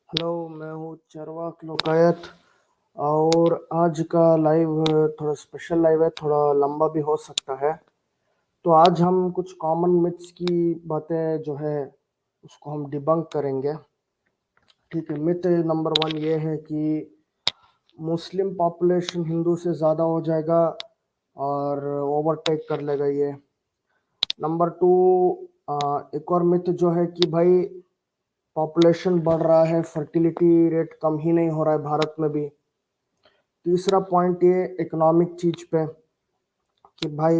Hello, मैं हूँ चरवाक लोकायत। और आज का लाइव थोड़ा स्पेशल लाइव है, थोड़ा लंबा भी हो सकता है। तो आज हम कुछ कॉमन मिथ्स की बातें जो है उसको हम डिबंक करेंगे। ठीक है। मिथ नंबर 1 ये है कि मुस्लिम पॉपुलेशन हिंदू से ज़्यादा हो जाएगा और ओवरटेक कर लेगा ये। नंबर 2, एक और मिथ जो है कि भाई पॉपुलेशन बढ़ रहा है, फर्टिलिटी रेट कम ही नहीं हो रहा है भारत में भी। तीसरा पॉइंट ये इकोनॉमिक चीज पे कि भाई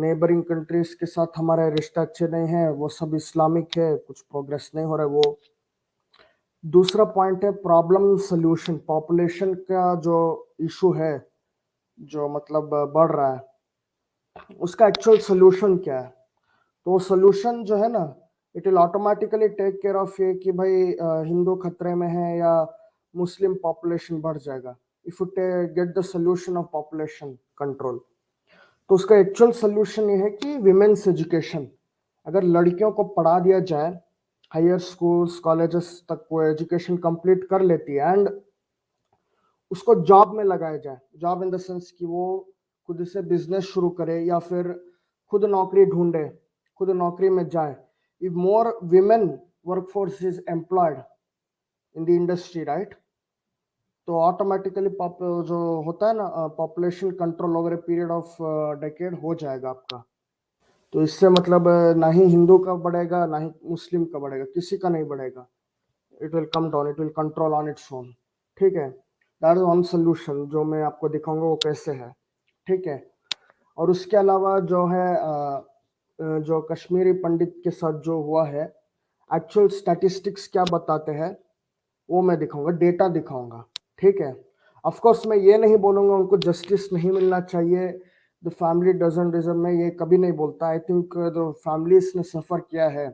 नेबरिंग कंट्रीज के साथ हमारे रिश्ते अच्छे नहीं हैं, वो सब इस्लामिक है, कुछ प्रोग्रेस नहीं हो रहा है वो। दूसरा पॉइंट है प्रॉब्लम सोल्यूशन, पॉपुलेशन का जो इशू है, जो मतलब बढ़ रहा है, उसका एक्चुअल सोल्यूशन क्या है। तो सोल्यूशन जो है ना, it will automatically take care of ये कि भाई हिंदू खतरे में है या मुस्लिम पॉपुलेशन बढ़ जाएगा। If you get the solution of population control, तो उसका एक्चुअल सोल्यूशन ये है कि विमेन्स एजुकेशन। अगर लड़कियों को पढ़ा दिया जाए, हायर स्कूल्स कॉलेजेस तक वो एजुकेशन कंप्लीट कर लेती है एंड उसको जॉब में लगाया जाए, जॉब इन द सेंस कि वो खुद से बिजनेस शुरू करे या फिर खुद नौकरी ढूंढे, खुद नौकरी में जाए। If more women workforce is employed in the industry, right, तो ऑटोमेटिकली जो होता है ना population control over a period of decade हो जाएगा आपका। तो इससे मतलब ना ही हिंदू का बढ़ेगा ना ही मुस्लिम का बढ़ेगा, किसी का नहीं बढ़ेगा। It will come down, it will control on its own. ठीक है। दैट इज वन सोल्यूशन जो मैं आपको दिखाऊंगा वो कैसे है। ठीक है। और उसके अलावा जो है जो कश्मीरी पंडित के साथ जो हुआ है, एक्चुअल स्टैटिस्टिक्स क्या बताते हैं वो मैं दिखाऊंगा, डेटा दिखाऊंगा। ठीक है। ऑफ कोर्स मैं ये नहीं बोलूंगा उनको जस्टिस नहीं मिलना चाहिए, द फैमिली डजंट डिजर्व, मैं ये कभी नहीं बोलता। आई थिंक जो फैमिलीज ने सफर किया है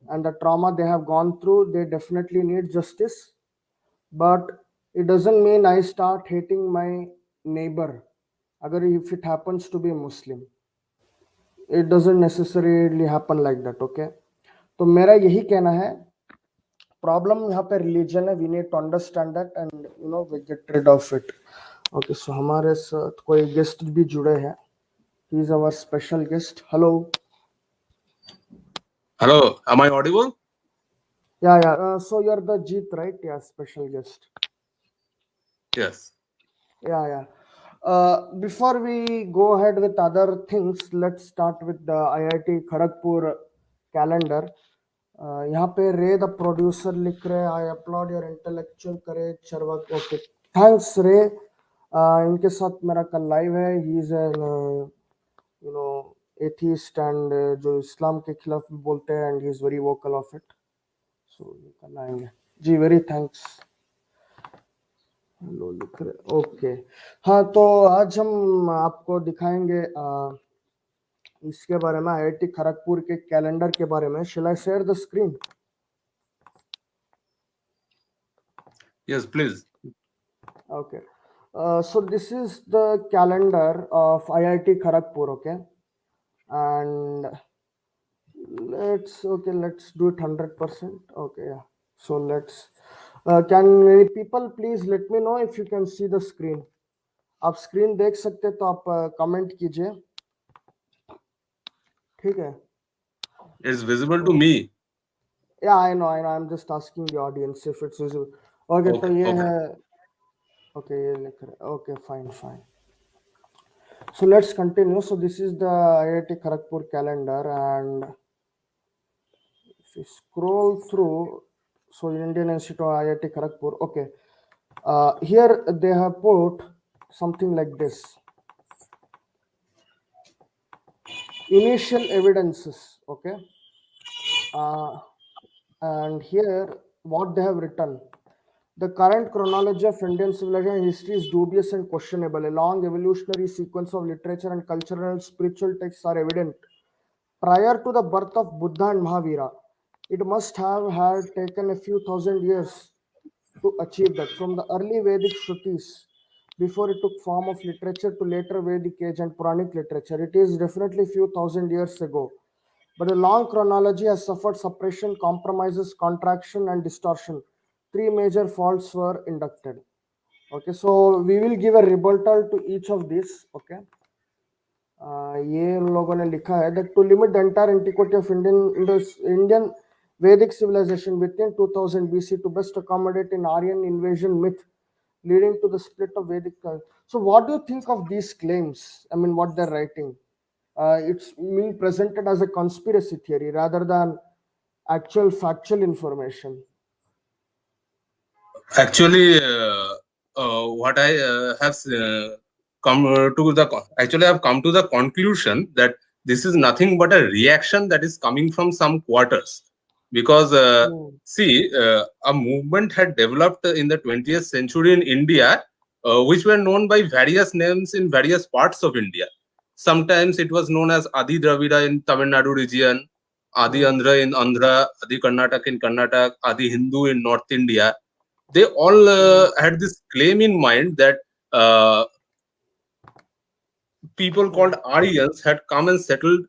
and the trauma they have gone through, they definitely need justice. But it doesn't mean I start hating my neighbor agar if it happens to be Muslim. It doesn't necessarily happen like that. Okay, तो मेरा यही कहना है, problem यहाँ पे religion है, we need to understand that and we get rid of it. Okay, so हमारे साथ कोई गेस्ट भी जुड़े हैं, he is our special guest. Hello. Hello, am I audible? Yeah. So you're the Jeet, right? Yeah, special guest. Yes. Yeah. Before we go ahead with other things, let's start with the IIT Kharagpur calendar. यहाँ पे रे the producer लिख रहे हैं, I upload your intellectual courage Charvak. Okay, thanks Ray. इनके साथ मेरा कल लाइव है। He is an atheist and जो इस्लाम के खिलाफ भी बोलते हैं and he is very vocal of it. So ये कल आएंगे जी, वेरी थैंक्स। लो लिख रहे, ओके। हाँ, तो आज हम आपको दिखाएंगे इसके बारे में, आईआईटी खड़गपुर के कैलेंडर के बारे में। Shall I share the screen? Yes, please. Okay. So this is the calendar of IIT Kharagpur. Okay, and let's do it 100%. Okay, yeah. So let's. Can any people please let me know if you can see the screen? आप screen देख सकते तो आप comment कीजिए। ठीक है। It's visible to me. Yeah, I know. I'm just asking the audience if it's visible. Okay, तो ये Okay. है। Okay, ये लिख रहे। Okay, fine. So let's continue. So this is the IIT Kharagpur calendar, and if you scroll through, so Indian Institute of IIT Kharagpur. Okay, here they have put something like this: initial evidences. Okay, and here what they have written: the current chronology of Indian civilization history is dubious and questionable. A long evolutionary sequence of literature and cultural and spiritual texts are evident prior to the birth of Buddha and Mahavira. It must have had taken a few thousand years to achieve that. From the early Vedic Shrutis, before it took form of literature, to later Vedic age and Puranic literature, it is definitely few thousand years ago. but the long chronology has suffered suppression, compromises, contraction, and distortion. Three major faults were inducted. Okay, so we will give a rebuttal to each of these. Okay, ये इन लोगों ने लिखा है that to limit the entire antiquity of Indian Vedic civilization within 2000 BC to best accommodate an Aryan invasion myth leading to the split of Vedic culture. So, what do you think of these claims? I mean, what they're writing? It's being presented as a conspiracy theory rather than actual factual information. Actually, what I have come to the actually I have come to the conclusion that this is nothing but a reaction that is coming from some quarters, because see, a movement had developed in the 20th century in India, which were known by various names in various parts of India. Sometimes it was known as Adi Dravida in Tamil Nadu region, Adi Andhra in Andhra, Adi Karnataka in Karnataka, Adi Hindu in North India. They all had this claim in mind that people called Aryans had come and settled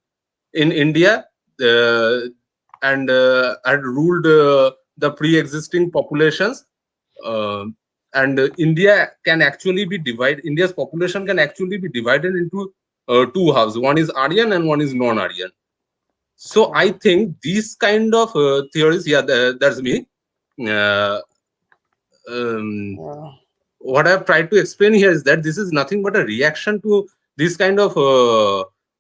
in India and had ruled the pre-existing populations. And India can actually be divided. India's population can actually be divided into two halves. One is Aryan and one is non-Aryan. So I think these kind of theories, yeah, that's me. What I've tried to explain here is that this is nothing but a reaction to these kind of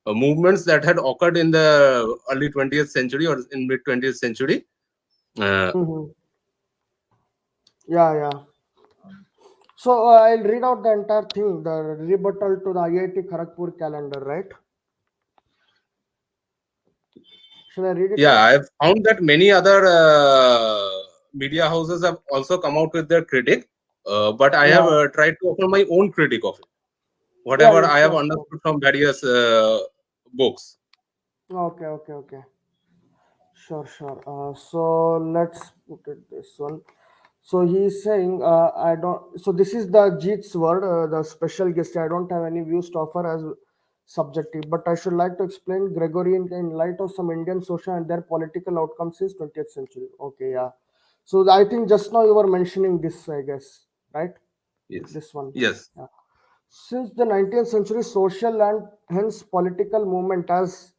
movements that had occurred in the early 20th century or in mid 20th century. Yeah, yeah. So I'll read out the entire thing, the rebuttal to the Iit Kharagpur calendar, right? Should I read it Yeah, out? I've found that many other media houses have also come out with their critic, but I have tried to offer my own critic of it, whatever I have understood from various books. Okay. Sure. So let's put it this one. So he's saying, I don't. So this is the Jeet's word, the special guest. I don't have any views to offer as subjective, but I should like to explain Gregorian in light of some Indian social and their political outcomes since 20th century. Okay, yeah. So I think just now you were mentioning this, I guess, right? Yes. This one. Yes. Yeah. Since the 19th century, social and hence political movement has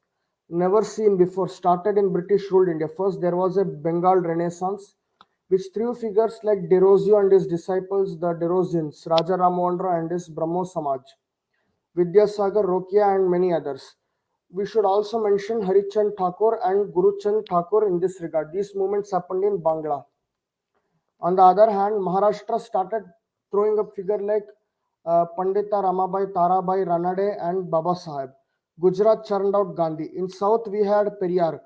never seen before started in British ruled India. First, there was a Bengal Renaissance, which threw figures like Derozio and his disciples, the Derosians, Raja Ramondra and his Brahmo Samaj, Vidyasagar, Rokia, and many others. We should also mention Harichand Thakur and Guruchand Thakur in this regard. These movements happened in Bangla. On the other hand, Maharashtra started throwing up figures like Pandita Ramabai, Tarabai, Ranade, and Baba Sahib. Gujarat churned out Gandhi. In South, we had Periyar.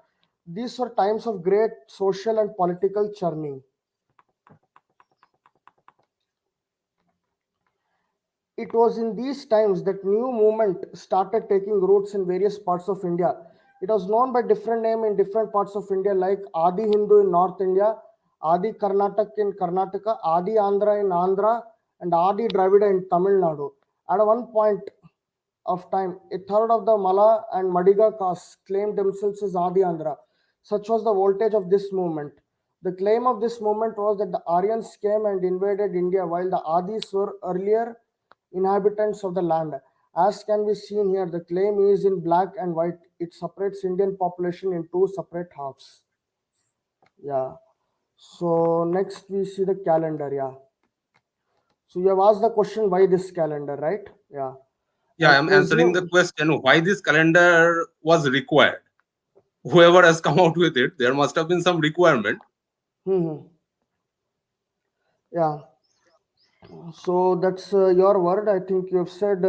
These were times of great social and political churning. It was in these times that new movement started taking roots in various parts of India. It was known by different name in different parts of India, like Adi Hindu in North India, Adi Karnataka in Karnataka, Adi Andhra in Andhra, and Adi Dravida in Tamil Nadu. At one point of time, a third of the Mala and Madiga castes claimed themselves as Adi Andhra. Such was the voltage of this movement. The claim of this movement was that the Aryans came and invaded India while the Adis were earlier inhabitants of the land. As can be seen here, the claim is in black and white. It separates Indian population in two separate halves. Yeah. So next we see the calendar. Yeah. So you have asked the question why this calendar, right? Yeah. Yeah, I'm answering the question why this calendar was required. Whoever has come out with it, there must have been some requirement. Yeah. So that's your word. I think you have said.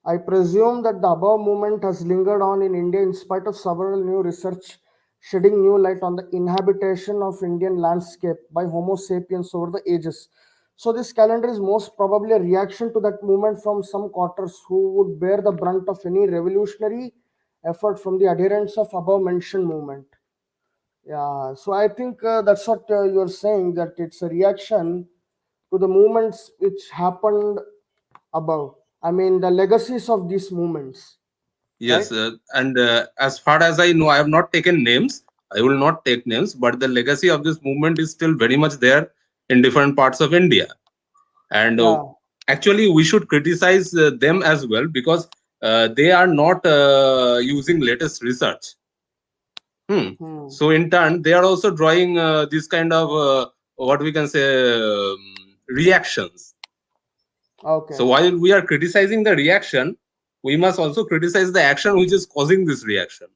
I presume that the above movement has lingered on in India in spite of several new research shedding new light on the inhabitation of Indian landscape by Homo sapiens over the ages. So this calendar is most probably a reaction to that movement from some quarters who would bear the brunt of any revolutionary effort from the adherents of above mentioned movement. Yeah, so I think that's what you're saying, that it's a reaction to the movements which happened above. I mean, the legacies of these movements. Yes, right? and as far as I know, I have not taken names. I will not take names, but the legacy of this movement is still very much there in different parts of India. And Yeah. actually, we should criticize them as well, because they are not using latest research. Hmm. So in turn, they are also drawing this kind of what we can say, reactions. So Okay. while we are criticizing the reaction, we must also criticize the action which is causing this reaction.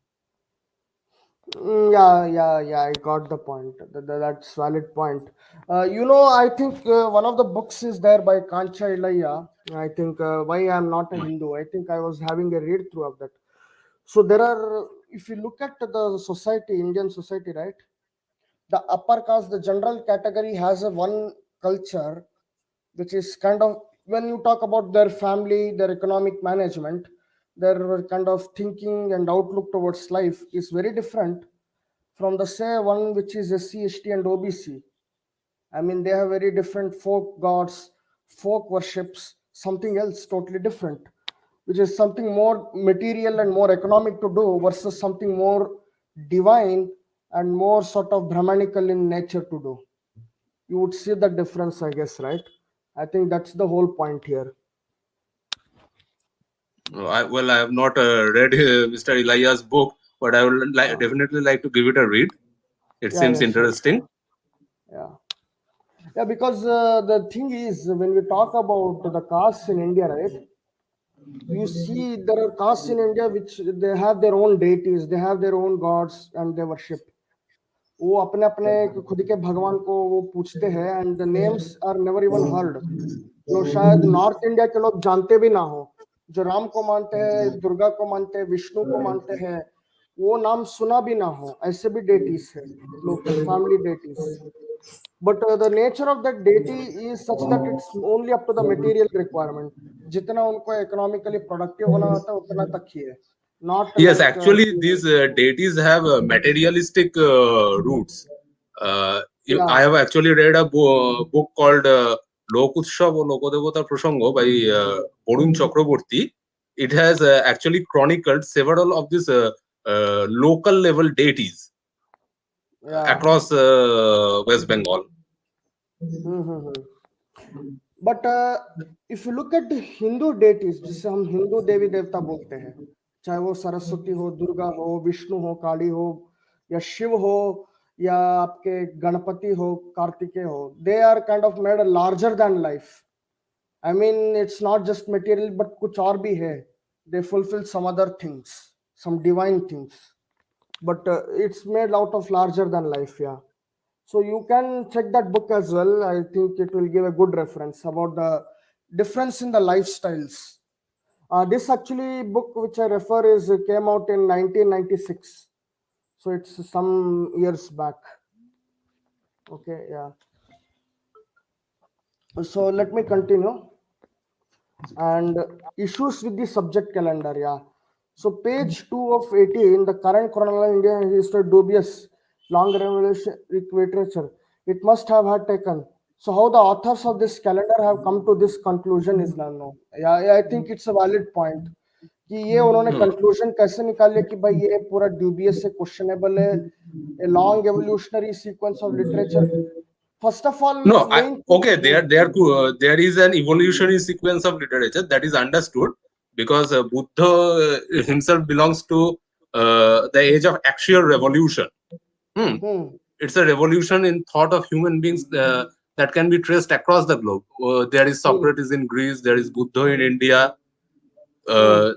Yeah. I got the point. That's valid point. I think one of the books is there by Kancha Ilaiah. I think why I'm not a Hindu. I think I was having a read through of that. So there are, if you look at the society, Indian society, right? The upper caste, the general category has a one culture, which is kind of, when you talk about their family, their economic management, their kind of thinking and outlook towards life is very different from the say one which is SC, ST, and OBC. I mean, they have very different folk gods, folk worships, something else totally different, which is something more material and more economic to do versus something more divine and more sort of Brahmanical in nature to do. You would see the difference, I guess, right? I think that's the whole point here. I have not read Mr. Elijah's book, but I would Uh, definitely like to give it a read. It seems yeah, sure, interesting. sure. Yeah. Yeah, because the thing is, when we talk about the castes in India, right? You see, there are castes in India which they have their own deities, they have their own gods, and they worship. वो अपने अपने खुद के भगवान को वो पूछते हैं, and the names are never even heard, जो शायद नॉर्थ इंडिया के लोग जानते भी ना हो, जो राम को मानते हैं, दुर्गा को मानते हैं, विष्णु को मानते हैं, वो नाम सुना भी ना हो, ऐसे भी डेटीज है, local family deities. But the nature of that deity is such that it's only up to the material requirement. जितना उनको economically productive होना होता है उतना तक ही है, not Yes, like actually, these deities have materialistic roots. I yeah. have actually read a book called Lok Utsav or Lokodevata Prasango by Borun Chakraborty. It has actually chronicled several of these local level deities Yeah. across West Bengal. Hmm. But if you look at the Hindu deities, जिसे हम हिंदू देवी देवता बोलते हैं, चाहे वो सरस्वती हो, दुर्गा हो, विष्णु हो, काली हो, या शिव हो, या आपके गणपति हो, कार्तिकेय हो, they are kind of made larger than life. I mean, it's not just material, but कुछ और भी है. They fulfill some other things, some divine things, but it's made out of larger than life. Yeah. So you can check that book as well. I think it will give a good reference about the difference in the lifestyles. This actually book which I refer is came out in 1996. So it's some years back. Okay, yeah. So let me continue. And issues with the subject calendar, yeah. So page 2 of 18, the current chronological Indian history dubious long revolution literature, it must have had taken. So how the authors of this calendar have come to this conclusion is not known. Yeah, I think it's a valid point कि ये उन्होंने Hmm. Conclusion कैसे निकाले कि भाई ये पूरा dubious है, क्वेश्चनेबल है, a long evolutionary sequence of literature. First of all, No, main thing. okay. There is an evolutionary sequence of literature that is understood, because Buddha himself belongs to the age of actual revolution. Hmm. Hmm, It's a revolution in thought of human beings that can be traced across the globe. There is hmm, Socrates in Greece. There is Buddha in India. hmm. Uh,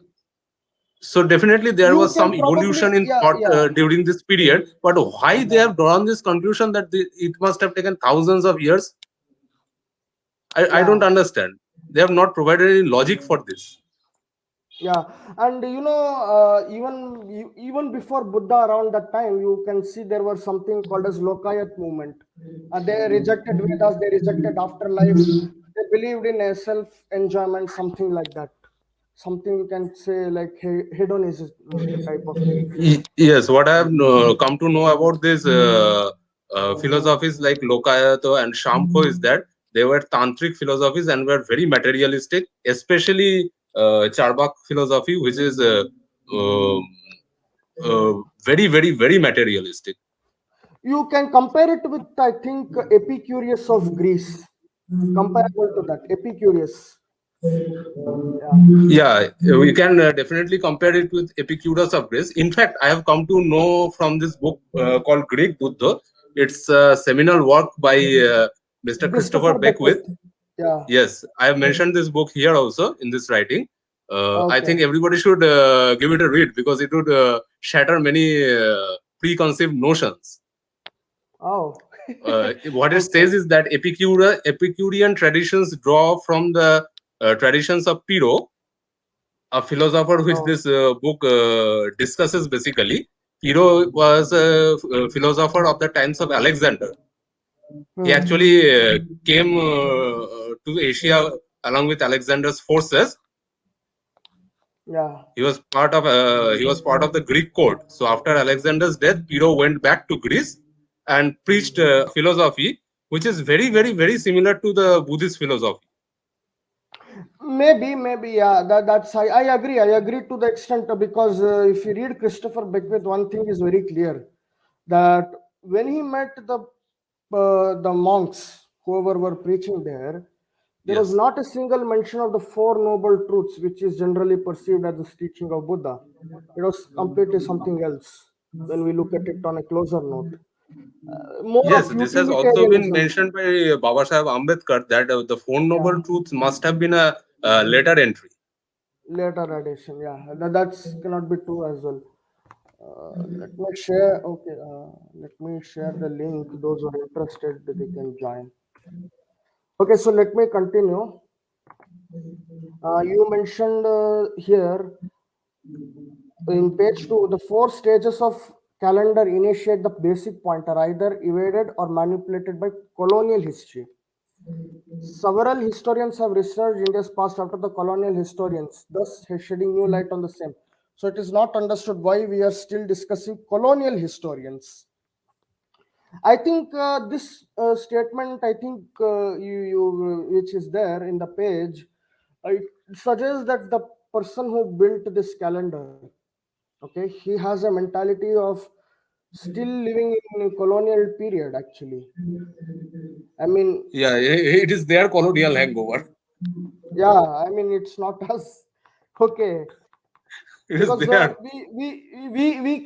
so definitely there You was some can probably, evolution in yeah, thought yeah, during this period. But why they yeah, have drawn this conclusion that it must have taken thousands of years? I don't yeah, understand. They have not provided any logic for this. yeah. And even before Buddha, around that time, you can see there was something called as lokayat movement. They rejected Vedas, they rejected afterlife, they believed in a self enjoyment, something like that. Something you can say like hedonism type of thing. Yes, what I have come to know about these Mhm. philosophies like Lokayato and Shamko is that they were tantric philosophies and were very materialistic, especially Charvak philosophy, which is um, very, very, very materialistic. You can compare it with, I think, Epicurus of Greece. Comparable to that, Epicurus. Yeah. Yeah, we can definitely compare it with Epicurus of Greece. In fact, I have come to know from this book called Greek Buddha. It's a seminal work by Mr. Christopher Christopher Beckwith. Beckwith. Yeah. Yes, I have mentioned this book here also in this writing. I Okay. think everybody should give it a read because it would shatter many preconceived notions. Oh. What it Okay. says is that Epicurean traditions draw from the traditions of Pyrrho, a philosopher which Oh. this book discusses basically. Pyrrho was a philosopher of the times of Alexander. He Hmm. actually came to Asia along with Alexander's forces. Yeah. He was part of the Greek court. So after Alexander's death, Pyrrho went back to Greece and preached philosophy, which is very, very, very similar to the Buddhist philosophy. Maybe, yeah. I agree. I agree to the extent because if you read Christopher Beckwith, one thing is very clear that when he met the monks, whoever were preaching there, there was Yes. not a single mention of the Four Noble Truths, which is generally perceived as the teaching of Buddha. It was completely something else when we look at it on a closer note. More Yes, of this has also been utilitarianism. mentioned by Baba Sahib Ambedkar that the Four Yeah, Noble Truths must have been a later entry. later addition. Yeah, that's cannot be true as well. Let me share. Okay, let me share the link. Those who are interested, they can join. Okay, so let me continue. You mentioned here in page 2, the four stages of calendar initiate the basic point are either evaded or manipulated by colonial history. Several historians have researched India's past after the colonial historians, thus shedding new light on the same. So it is not understood why we are still discussing colonial historians. I think this statement, I think which is there in the page, it suggests that the person who built this calendar, okay, he has a mentality of still living in a colonial period. Actually, I mean, Yeah, it is their colonial hangover. yeah, I mean it's not us. Okay, It is because there. we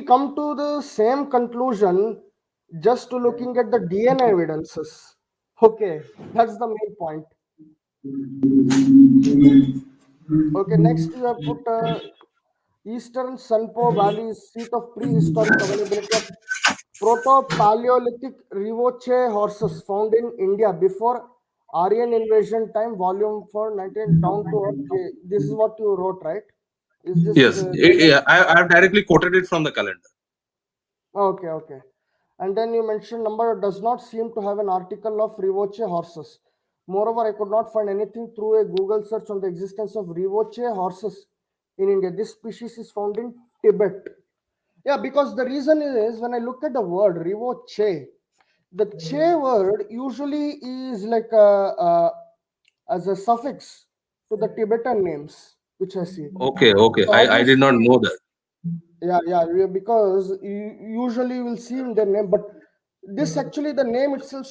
come to the same conclusion just to looking at the DNA evidences. Okay, that's the main point. Okay, next you have put Eastern Sanpo Valley is seat of prehistoric availability of proto-Paleolithic Rivoche horses found in India before Aryan invasion time, volume 4, 19, down to earth. This is what you wrote, right? Is this Yes, kind of yeah, I have directly quoted it from the calendar. okay? Okay. And then you mentioned number does not seem to have an article of Rivoche horses. Moreover, I could not find anything through a Google search on the existence of Rivoche horses in India. This species is found in Tibet. Yeah, because the reason is when I look at the word Rivoche, the che word usually is like as a suffix to the Tibetan names, which I see. Okay, okay. So as I you did not see, know that. because you usually will see in their name, but this actually the name itself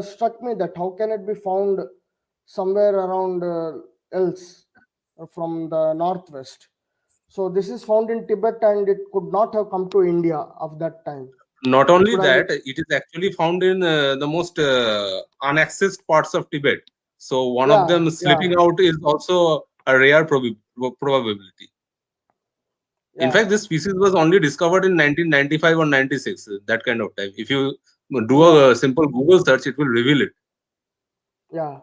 struck me that how can it be found somewhere around else from the northwest. So this is found in Tibet and it could not have come to India of that time. Not It only could have been, that, it is actually found in the most unaccessed parts of Tibet. So one of yeah, them yeah, slipping out is also a rare probability. In yeah, fact, this species was only discovered in 1995 or 96, that kind of time. If you do yeah, a simple Google search, it will reveal it. yeah.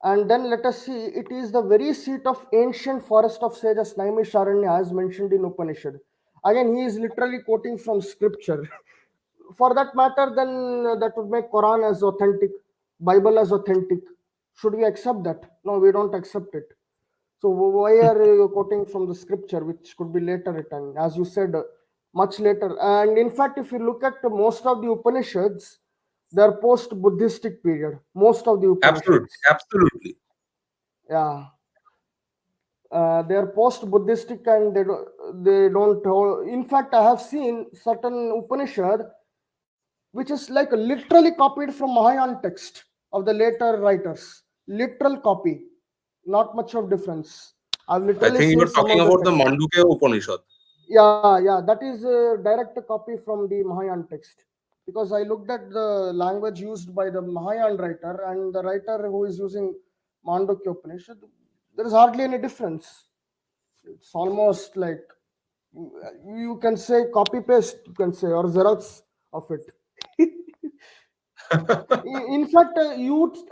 And then let us see, it is the very seat of ancient forest of sages, Naimisharanya, as mentioned in Upanishad. Again, he is literally quoting from scripture. For that matter, then that would make Quran as authentic, Bible as authentic. Should we accept that? No, we don't accept it. So why are you quoting from the scripture, which could be later written, as you said, much later? And in fact, if you look at most of the Upanishads, they are post-Buddhistic period. Most of the Absolutely, Upanishads, absolutely. yeah. They are post-Buddhistic and they don't hold. In fact, I have seen certain Upanishad which is like literally copied from Mahayan text of the later writers. Literal copy, not much of difference. I've I literally think you seen were some talking of the about the text. Mandukya Upanishad. Yeah, that is a direct copy from the Mahayan text. Because I looked at the language used by the Mahayan writer and the writer who is using Mandukya Upanishad, there is hardly any difference. It's almost like you can say copy paste, you can say, or Xerox of it. In fact,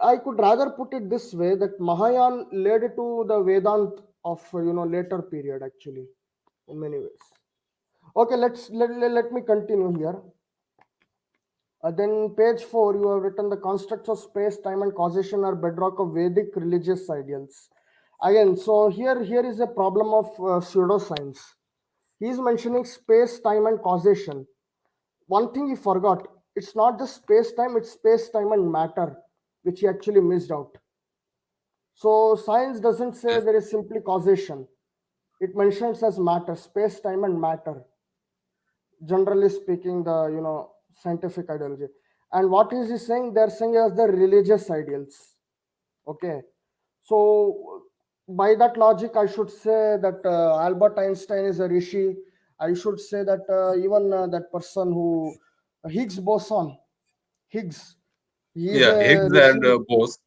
I could rather put it this way that Mahayan led to the Vedant of later period actually in many ways. Okay, let me continue here. Then page 4, you have written the constructs of space, time, and causation are bedrock of Vedic religious ideals. Again, so here is a problem of pseudoscience. He is mentioning space, time, and causation. One thing he forgot, it's not just space time, it's space time and matter, which he actually missed out. So science doesn't say there is simply causation, it mentions as matter, space time and matter, generally speaking, the scientific ideology. And what is he saying? They're saying as the religious ideals. Okay, so by that logic I should say that Albert Einstein is a rishi. I should say that even that person who Higgs boson, Higgs, he is Yeah, a Higgs and rishi. Bose.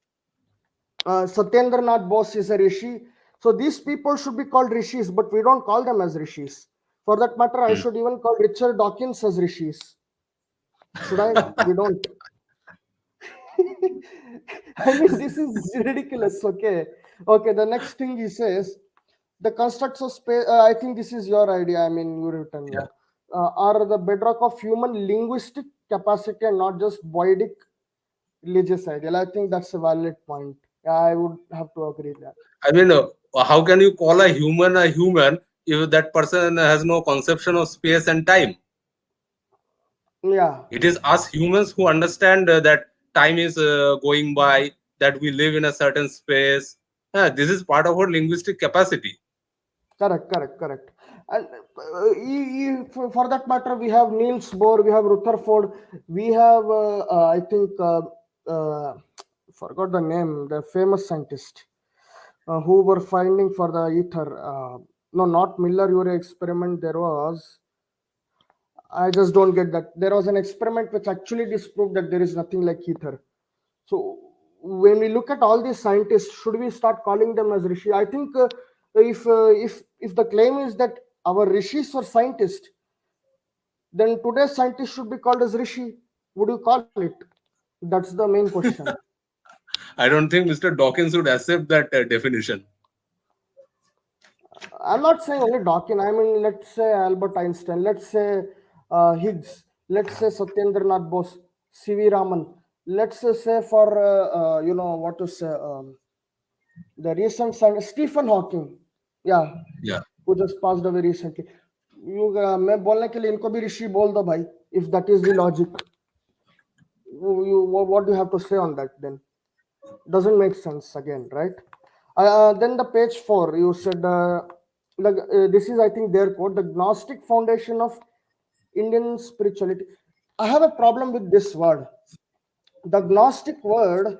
Satyendranath Bose is a rishi. So these people should be called rishis, but we don't call them as rishis. For that matter, I Hmm. should even call Richard Dawkins as rishis. Should I? We don't. I mean, this is ridiculous. Okay. The next thing he says, the constructs of space. I think this is your idea. I mean, you written, Yeah. yeah. Are the bedrock of human linguistic capacity and not just Boydic religious ideal. I think that's a valid point. Yeah, I would have to agree that. I mean, how can you call a human if that person has no conception of space and time? Yeah, It is us humans who understand that time is going by, that we live in a certain space. This is part of our linguistic capacity. correct. And for that matter, we have Niels Bohr, we have Rutherford, we have, I think, uh, forgot the name, the famous scientist who were finding for the ether. No, not Miller-Urey experiment. There was, I just don't get that. There was an experiment which actually disproved that there is nothing like ether. So when we look at all these scientists, should we start calling them as rishi? I think if the claim is that our rishis are scientists, then today's scientists should be called as rishi. Would you call it? That's the main question. I don't think Mr. Dawkins would accept that definition. I'm not saying only Dawkins. I mean, let's say Albert Einstein. Let's say Higgs. Let's say Satyendranath Bose, C.V. Raman. Let's say for what to say. The recent scientist Stephen Hawking, yeah, Yeah. who just passed away recently. मैं बोलने के लिए इनको भी ऋषि बोल दो भाई. If that is the logic, what do you have to say on that then? Doesn't make sense again, right? Then the page 4, you said this is, I think, their quote, the Gnostic foundation of Indian spirituality. I have a problem with this word. The Gnostic word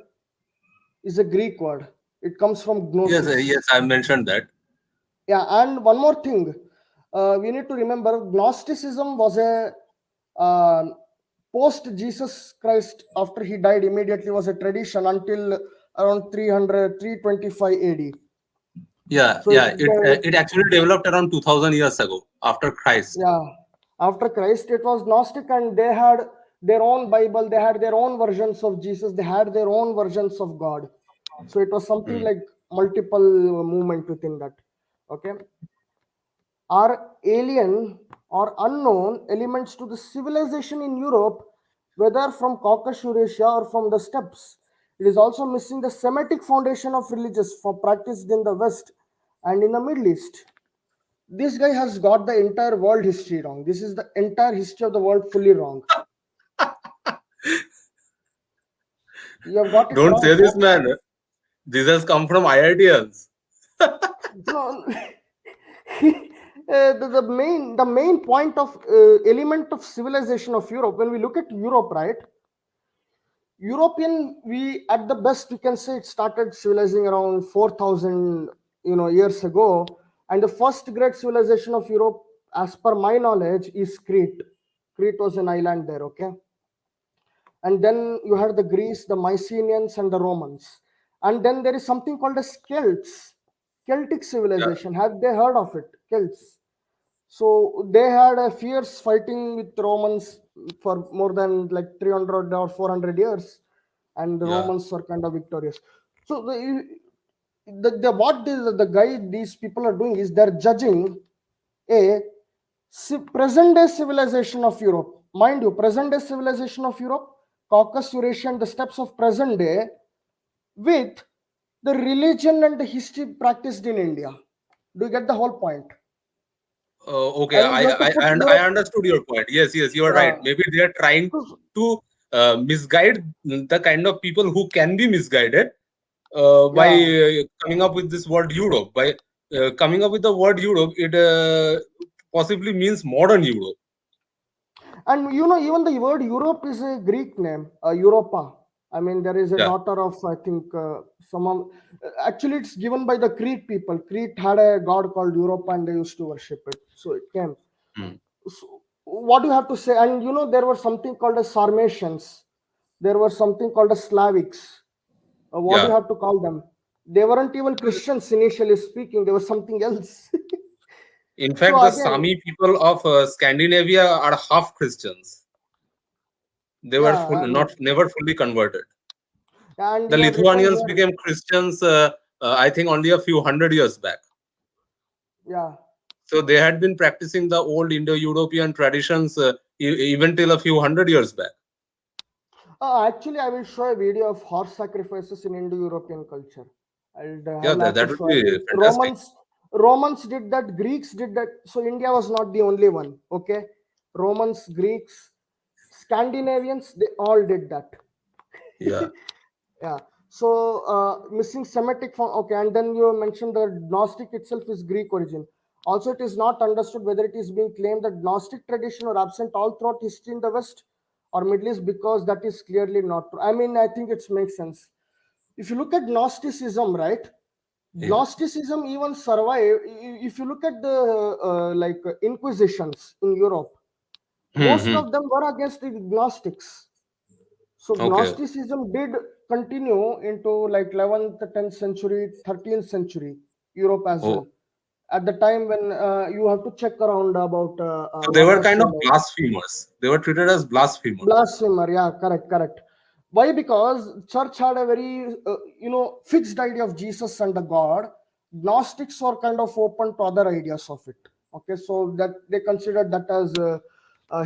is a Greek word. It comes from Yes, gnosis. yes, I mentioned that. Yeah, and one more thing, we need to remember Gnosticism was a uh, post Jesus Christ, after he died immediately, was a tradition until around 300, 325 AD. Yeah, So yeah. It actually developed around 2000 years ago after Christ. yeah, after Christ, it was Gnostic, and they had their own Bible, they had their own versions of Jesus, they had their own versions of God. So it was something Hmm. like multiple movement within that. Okay. Are alien or unknown elements to the civilization in Europe, whether from Caucasus, Eurasia, or from the steppes. It is also missing the Semitic foundation of religious for practiced in the West and in the Middle East. This guy has got the entire world history wrong. This is the entire history of the world fully wrong. You have got it Don't wrong, say sir. this, man. This has come from IITians. No, the main point of element of civilization of Europe. When we look at Europe, right? European, we at the best we can say it started civilizing around 4,000 years ago, and the first great civilization of Europe, as per my knowledge, is Crete. Crete was an island there, okay. And then you had the Greece, the Mycenaeans, and the Romans, and then there is something called as Celts, Celtic Yeah, civilization. Have they heard of it? Celts. So they had a fierce fighting with Romans for more than like 300 or 400 years, and the yeah, Romans were kind of victorious. So what these people are doing is they're judging a present day civilization of Europe. Mind you, present day civilization of Europe, Caucasus, Eurasia, and the steppes of present day with the religion and the history practiced in India. Do you get the whole point? Okay, I will try to put I Europe. understood your point. Yes, yes, you are right. Yeah. Maybe they are trying to misguide the kind of people who can be misguided by Yeah, coming up with this word Europe. By coming up with the word Europe, it possibly means modern Europe. and even the word Europe is a Greek name, Europa. I mean, there is a Yeah. daughter of, I think, someone. Actually, it's given by the Crete people. Crete had a god called Europa, and they used to worship it. So it came. Hmm. So what do you have to say? And there was something called as Sarmatians. There was something called as Slavics. What do you Yeah. have to call them? They weren't even Christians initially speaking. There was something else. In So fact, the again, Sami people of Scandinavia are half Christians. They were yeah, I not mean, never fully converted. and The you have written Lithuanians here, became Christians, I think, only a few hundred years back. yeah. So they had been practicing the old Indo-European traditions even till a few hundred years back. Actually, I will show a video of horse sacrifices in Indo-European culture. I Yeah, will have to that would show. I be think fantastic. Romans did that. Greeks did that. So India was not the only one. Okay, Romans, Greeks, Scandinavians, they all did that. Yeah. Yeah. So missing Semitic form. Okay, and then you mentioned the Gnostic itself is Greek origin. Also, it is not understood whether it is being claimed that Gnostic tradition were absent all throughout history in the West or Middle East, because that is clearly not true. I mean, I think it makes sense. If you look at Gnosticism, right? Yeah. Gnosticism even survived. If you look at the Inquisitions in Europe, most Hmm. of them were against the Gnostics. So Okay. Gnosticism did continue into like 11th, 10th century, 13th century Europe as well. Oh, At the time when you have to check around about so they what were was kind said. of blasphemers. They were treated as blasphemers. Blasphemer, yeah, correct, correct. Why? Because church had a very fixed idea of Jesus and the God. Gnostics were kind of open to other ideas of it. Okay, so that they considered that as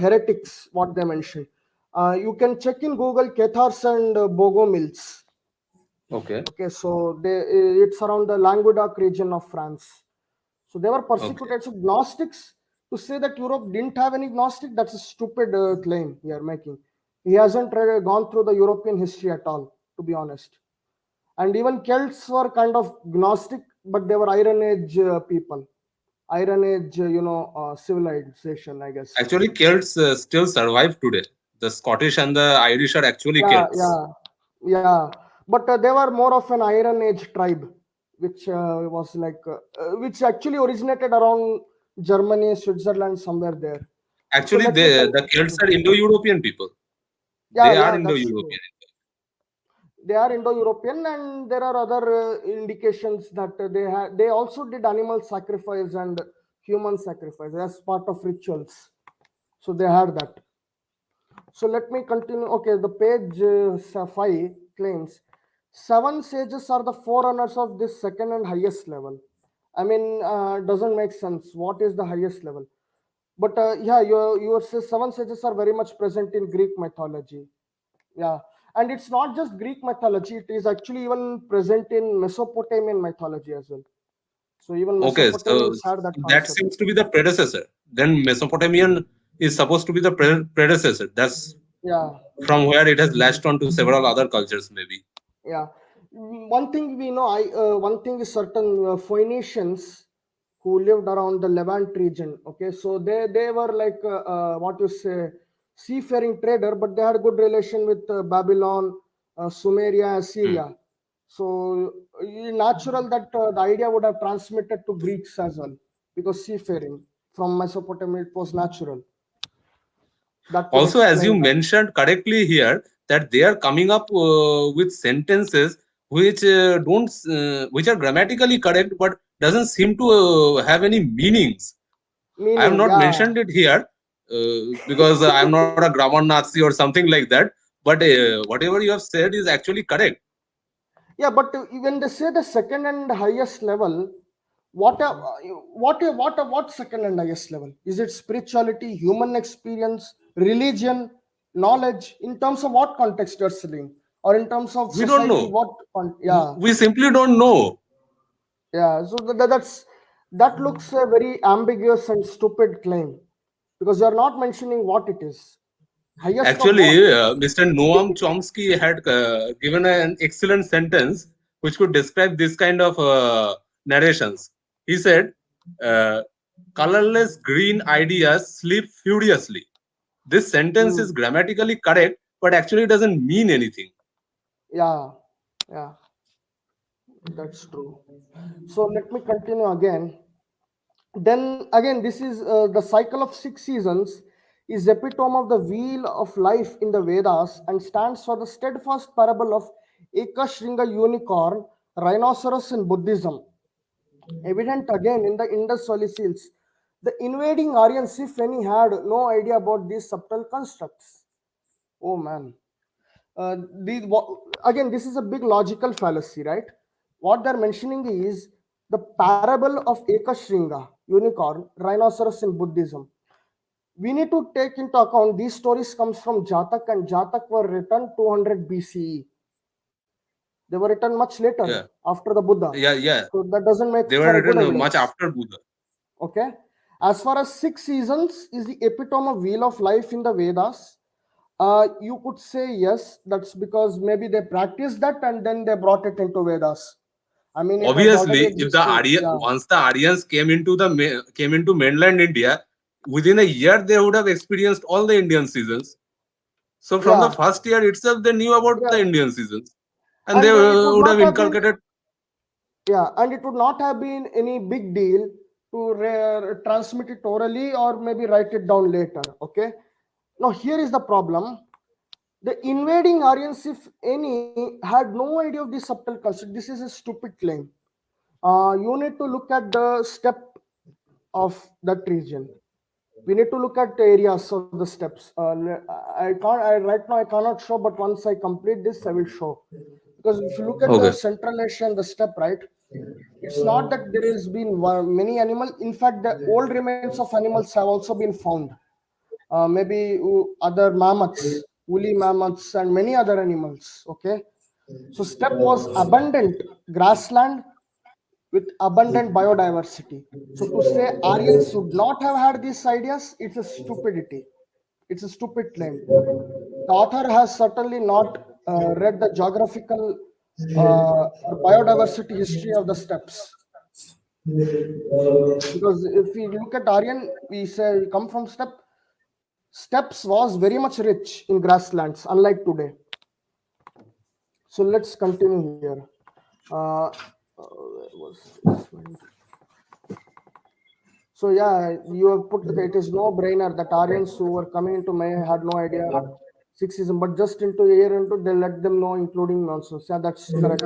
heretics. What they mentioned. You can check in Google Cathars and Bogomils. Okay. Okay, so it's around the Languedoc region of France. So they were Okay. persecuted. So Gnostics, to say that Europe didn't have any Gnostic, that's a stupid claim we are making. He hasn't gone through the European history at all, to be honest. And even Celts were kind of Gnostic, but they were Iron Age people. Iron Age, civilization, I guess. Actually, Celts still survive today. The Scottish and the Irish are actually Yeah, Celts. yeah, yeah. But they were more of an Iron Age tribe, which was which actually originated around Germany, Switzerland, somewhere there. So Actually, let me the Celts are Indo-European people. Yeah, They are yeah, that's true. Indo-European. They are Indo-European, and there are other indications that they also did animal sacrifice and human sacrifice as part of rituals. So they had that. So let me continue. Okay, the page 5 claims 7 sages are the forerunners of this second and highest level. I mean, doesn't make sense. What is the highest level? But yeah, your 7 sages are very much present in Greek mythology. Yeah, and it's not just Greek mythology; it is actually even present in Mesopotamian mythology as well. So even Okay, so Mesopotamians had that that concept. seems to be the predecessor. Then Mesopotamian is supposed to be the predecessor. That's Yeah, from where it has latched on to several other cultures, maybe. yeah. one thing we know, one thing is certain, Phoenicians who lived around the Levant region. Okay, so they were like what you say, seafaring trader, but they had good relation with Babylon, Sumeria, Assyria. So natural that the idea would have transmitted to Greeks as well, because seafaring from Mesopotamia, it was natural. That could Also, as you explain that. mentioned correctly here, that they are coming up with sentences which which are grammatically correct, but doesn't seem to have any meanings. I have Meaning, not yeah. mentioned it here because I am not a grammar Nazi or something like that. But whatever you have said is actually correct. Yeah, but when they say the second and highest level, what second and highest level? Is it spirituality, human experience, religion, knowledge? In terms of what context you're saying, or in terms of We don't society? know. What? Yeah, We simply don't know. yeah. So that looks a very ambiguous and stupid claim, because you're not mentioning what it is. Highest of what? Actually, Mr. Noam Chomsky had given an excellent sentence which could describe this kind of narrations. He said, uh, colorless green ideas sleep furiously. This sentence is Hmm. grammatically correct, but actually doesn't mean anything. Yeah, yeah. That's true. So let me continue again. Then again, this is the cycle of 6 seasons is epitome of the wheel of life in the Vedas and stands for the steadfast parable of Ekashringa unicorn, rhinoceros in Buddhism. Evident again in the Indus Valley seals. The invading Aryans, if any, had no idea about these subtle constructs. Oh man. Again, this is a big logical fallacy, right? What they're mentioning is the parable of Ekashringa, unicorn, rhinoceros in Buddhism. We need to take into account these stories comes from Jatak, and Jatak were written 200 BCE. They were written much later Yeah, after the Buddha. yeah. So that doesn't make They for were a good written much evidence. after Buddha. Okay. As far as 6 seasons is the epitome of wheel of life in the Vedas, you could say yes. That's because maybe they practiced that and then they brought it into Vedas. I mean, it was already Obviously, if the existing. Yeah, once the Aryans came into came into mainland India, within a year they would have experienced all the Indian seasons. So from the yeah, first year itself, they knew about the yeah. Indian seasons, and they And it would would have not have been, inculcated. yeah, and it would not have been any big deal to transmit it orally or maybe write it down later. Okay. Now here is the problem. The invading Aryans, if any, had no idea of the subtle concept. This is a stupid claim. You need to look at the step of that region. We need to look at the areas of the steps. I can't. I right now I cannot show, but once I complete this, I will show. Because if you look at the Okay. Central Asia and the steppe, right, it's not that there has been many animals. In fact, the old remains of animals have also been found. Maybe other mammoths, woolly mammoths, and many other animals. Okay, so steppe was abundant grassland with abundant biodiversity. So to say Aryans should not have had these ideas, it's a stupidity. It's a stupid claim. The author has certainly not read the geographical or biodiversity history of the steppes. Because if we look at Aryan, we say we come from steppe. Steppes was very much rich in grasslands, unlike today. So let's continue here. Where was this one? So yeah, you have put it is no brainer that Aryans who were coming into May had no idea sexism, but just into a year into they let them know, including nonsense. Yeah, that's correct.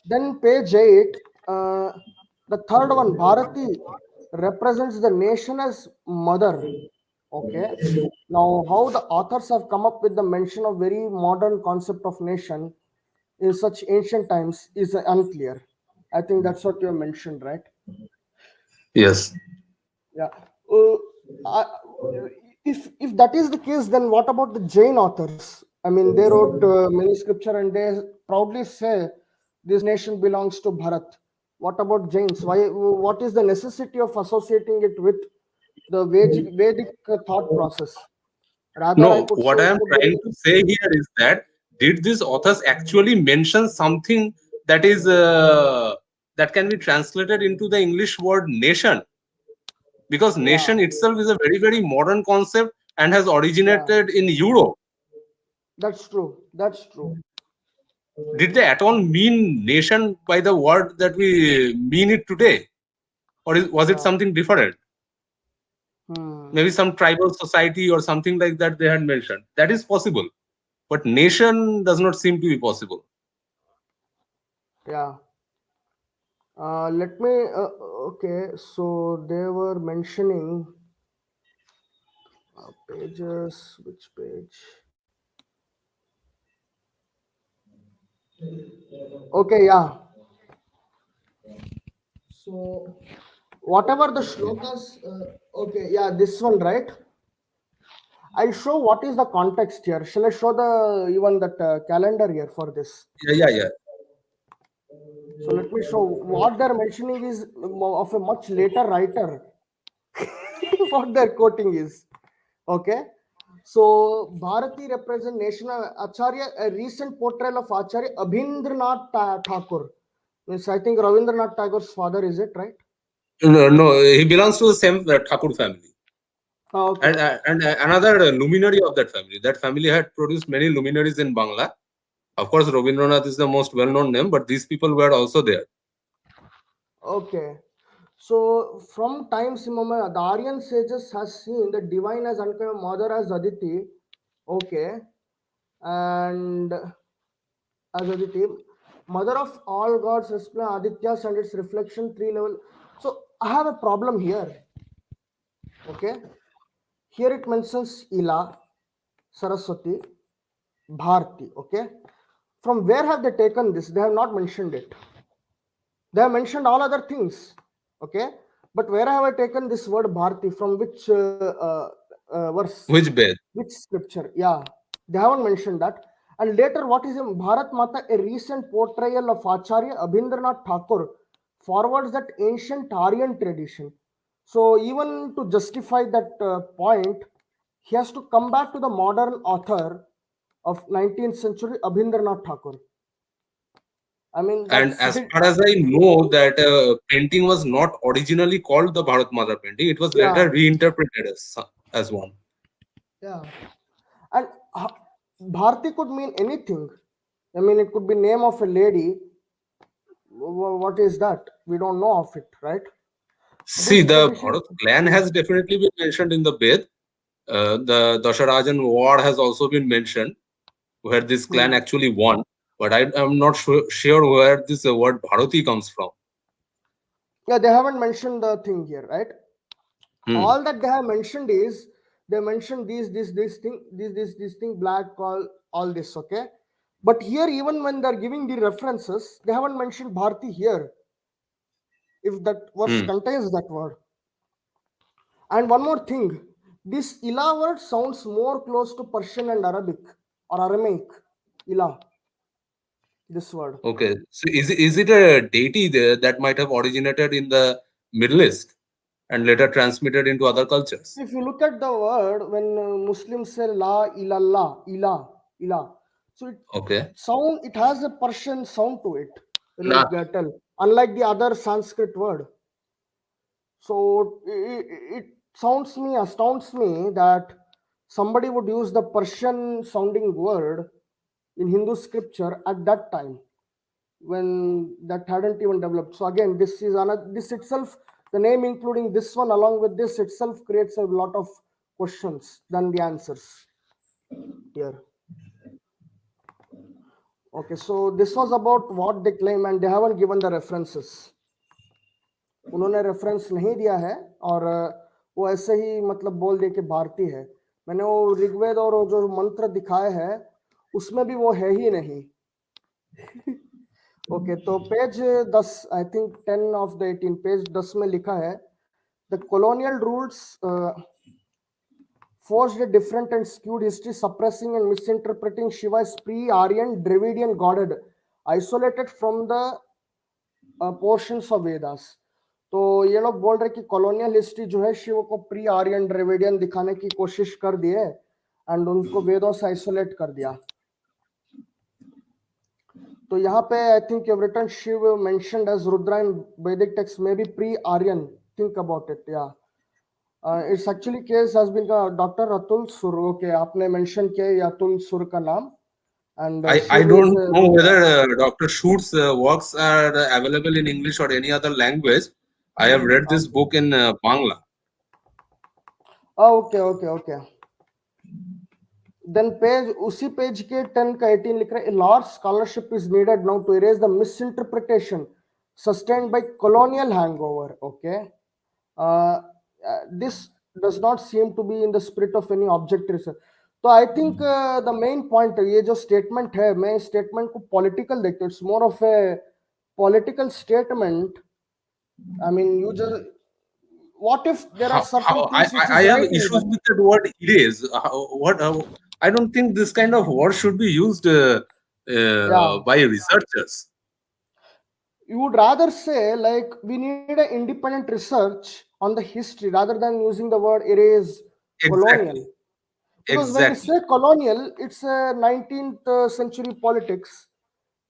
Then page 8, the third one, Bharati represents the nation as mother. Okay. Now, how the authors have come up with the mention of very modern concept of nation in such ancient times is unclear. I think that's what you mentioned, right? Yes. Yeah. Uh, I, if that is the case, then what about the Jain authors? I mean, they wrote many scripture and they proudly say this nation belongs to Bharat. What about Jains? Why? What is the necessity of associating it with the Vedic thought process? Rather, I No, could say what I it am could trying be. to say here is that did these authors actually mention something that is that can be translated into the English word nation, because Yeah, nation itself is a very, very modern concept and has yeah, originated in Europe. that's true. That's true. Did they at all mean nation by the word that we mean it today, or was it Yeah. something different? Hmm. Maybe some tribal society or something like that they had mentioned. That is possible, but nation does not seem to be possible. Yeah. Let me. Okay. So they were mentioning pages. Which page? Okay. Yeah. So whatever the shlokas. Okay. Yeah. This one, right? I'll show what is the context here. Shall I show the even that calendar here for this? Yeah, yeah, yeah. So let me show what they're mentioning is of a much later writer. What they're quoting is okay. So Bharati represent national Acharya, a recent portrayal of Acharya Abhindranath Thakur. Means I think Ravindranath Tagore's father, is it right? No, no, he belongs to the same Thakur family. Okay, okay. And another luminary of that family. That family had produced many luminaries in Bangla. Of course, Rabindranath is the most well-known name, but these people were also there. Okay. So from times immemorial, the Aryan sages has seen the divine as uncommon mother as Aditi. Okay. And as Aditi, mother of all gods, explain Aditya's and its reflection three level. So I have a problem here. Okay. Here it mentions Ila, Saraswati, Bharti. Okay. From where have they taken this? They have not mentioned it. They have mentioned all other things. Okay. But where have I taken this word Bharti? From which verse? Which bed? Which scripture? Yeah. They haven't mentioned that. And later, what is in Bharat Mata? A recent portrayal of Acharya Abhindranath Thakur forwards that ancient Aryan tradition. So even to justify that point, he has to come back to the modern author of 19th century, Abhindranath Thakur. I mean, And that's as far as I know, that painting was not originally called the Bharat Mata painting. It was yeah, later reinterpreted as one. yeah. And Bharti could mean anything. I mean, it could be name of a lady. What is that? We don't know of it, right? See, This the tradition, Bharat clan has definitely been mentioned in the Ved. The Dasharajan war has also been mentioned, where this clan hmm. actually won. But I am not sure where this word Bharati comes from. Yeah, they haven't mentioned the thing here, right? Hmm. All that they have mentioned is they mentioned this thing, this thing, black, all this, okay? But here, even when they're giving the references, they haven't mentioned Bharti here, if that verse Hmm. contains that word. And one more thing, this Ila word sounds more close to Persian and Arabic or Aramaic. Ila, this word. Okay. So is it a deity there that might have originated in the Middle East and later transmitted into other cultures? If you look at the word, when Muslims say La ilallah, Ilah, Ilah, so Okay. it has a Persian sound to it when you Nah. tell, unlike the other Sanskrit word. So it astounds me that somebody would use the Persian sounding word in Hindu scripture at that time when that hadn't even developed. So again, this itself, the name including this one along with this itself creates a lot of questions than the answers here. Okay, so this was about what they claim and they haven't given the references. उन्होंने reference नहीं दिया है और वो ऐसे ही मतलब बोल दिए कि भारती है. मैंने वो ऋग्वेद और वो जो मंत्र दिखाए हैं उसमें भी वो है ही नहीं. ओके, तो page 10 I think 10 of the 18 page 10 में लिखा है the colonial rules forged a different and skewed history, suppressing and misinterpreting Shiva as pre-Aryan Dravidian godhead, isolated from the portions of Vedas. तो ये लोग बोल रहे कि कॉलोनियल हिस्ट्री जो है शिव को प्री आर्यन ड्रेविडियन दिखाने की कोशिश कर दी है एंड उनको वेदों से आइसोलेट कर दिया. तो यहाँ पे I think you've written Shiv mentioned as Rudra in Vedic text, maybe pre-Aryan. Think about it. Yeah. It's actually case has been Dr. Atul Sur. Okay, आपने mention किया ये Atul Sur का नाम. And I Shiv is don't know Rudra. whether Dr. Schut's works are available in English or any other language. I have read this book in Bangla. Okay. Then page उसी page के 10 का 18 लिख रहा है, large scholarship is needed now to erase the misinterpretation sustained by colonial hangover. Okay, this does not seem to be in the spirit of any objective research. तो I think the main point ये जो statement है, मैं इस statement को political देखता हूँ. It's more of A political statement. I mean you just what if there are certain things which I is have right in issues that? with that word erase. I don't think this kind of word should be used Yeah, by researchers. you would rather say like we need an independent research on the history rather than using the word erase colonial. Exactly. Because when we Exactly. say colonial, it's a 19th century politics.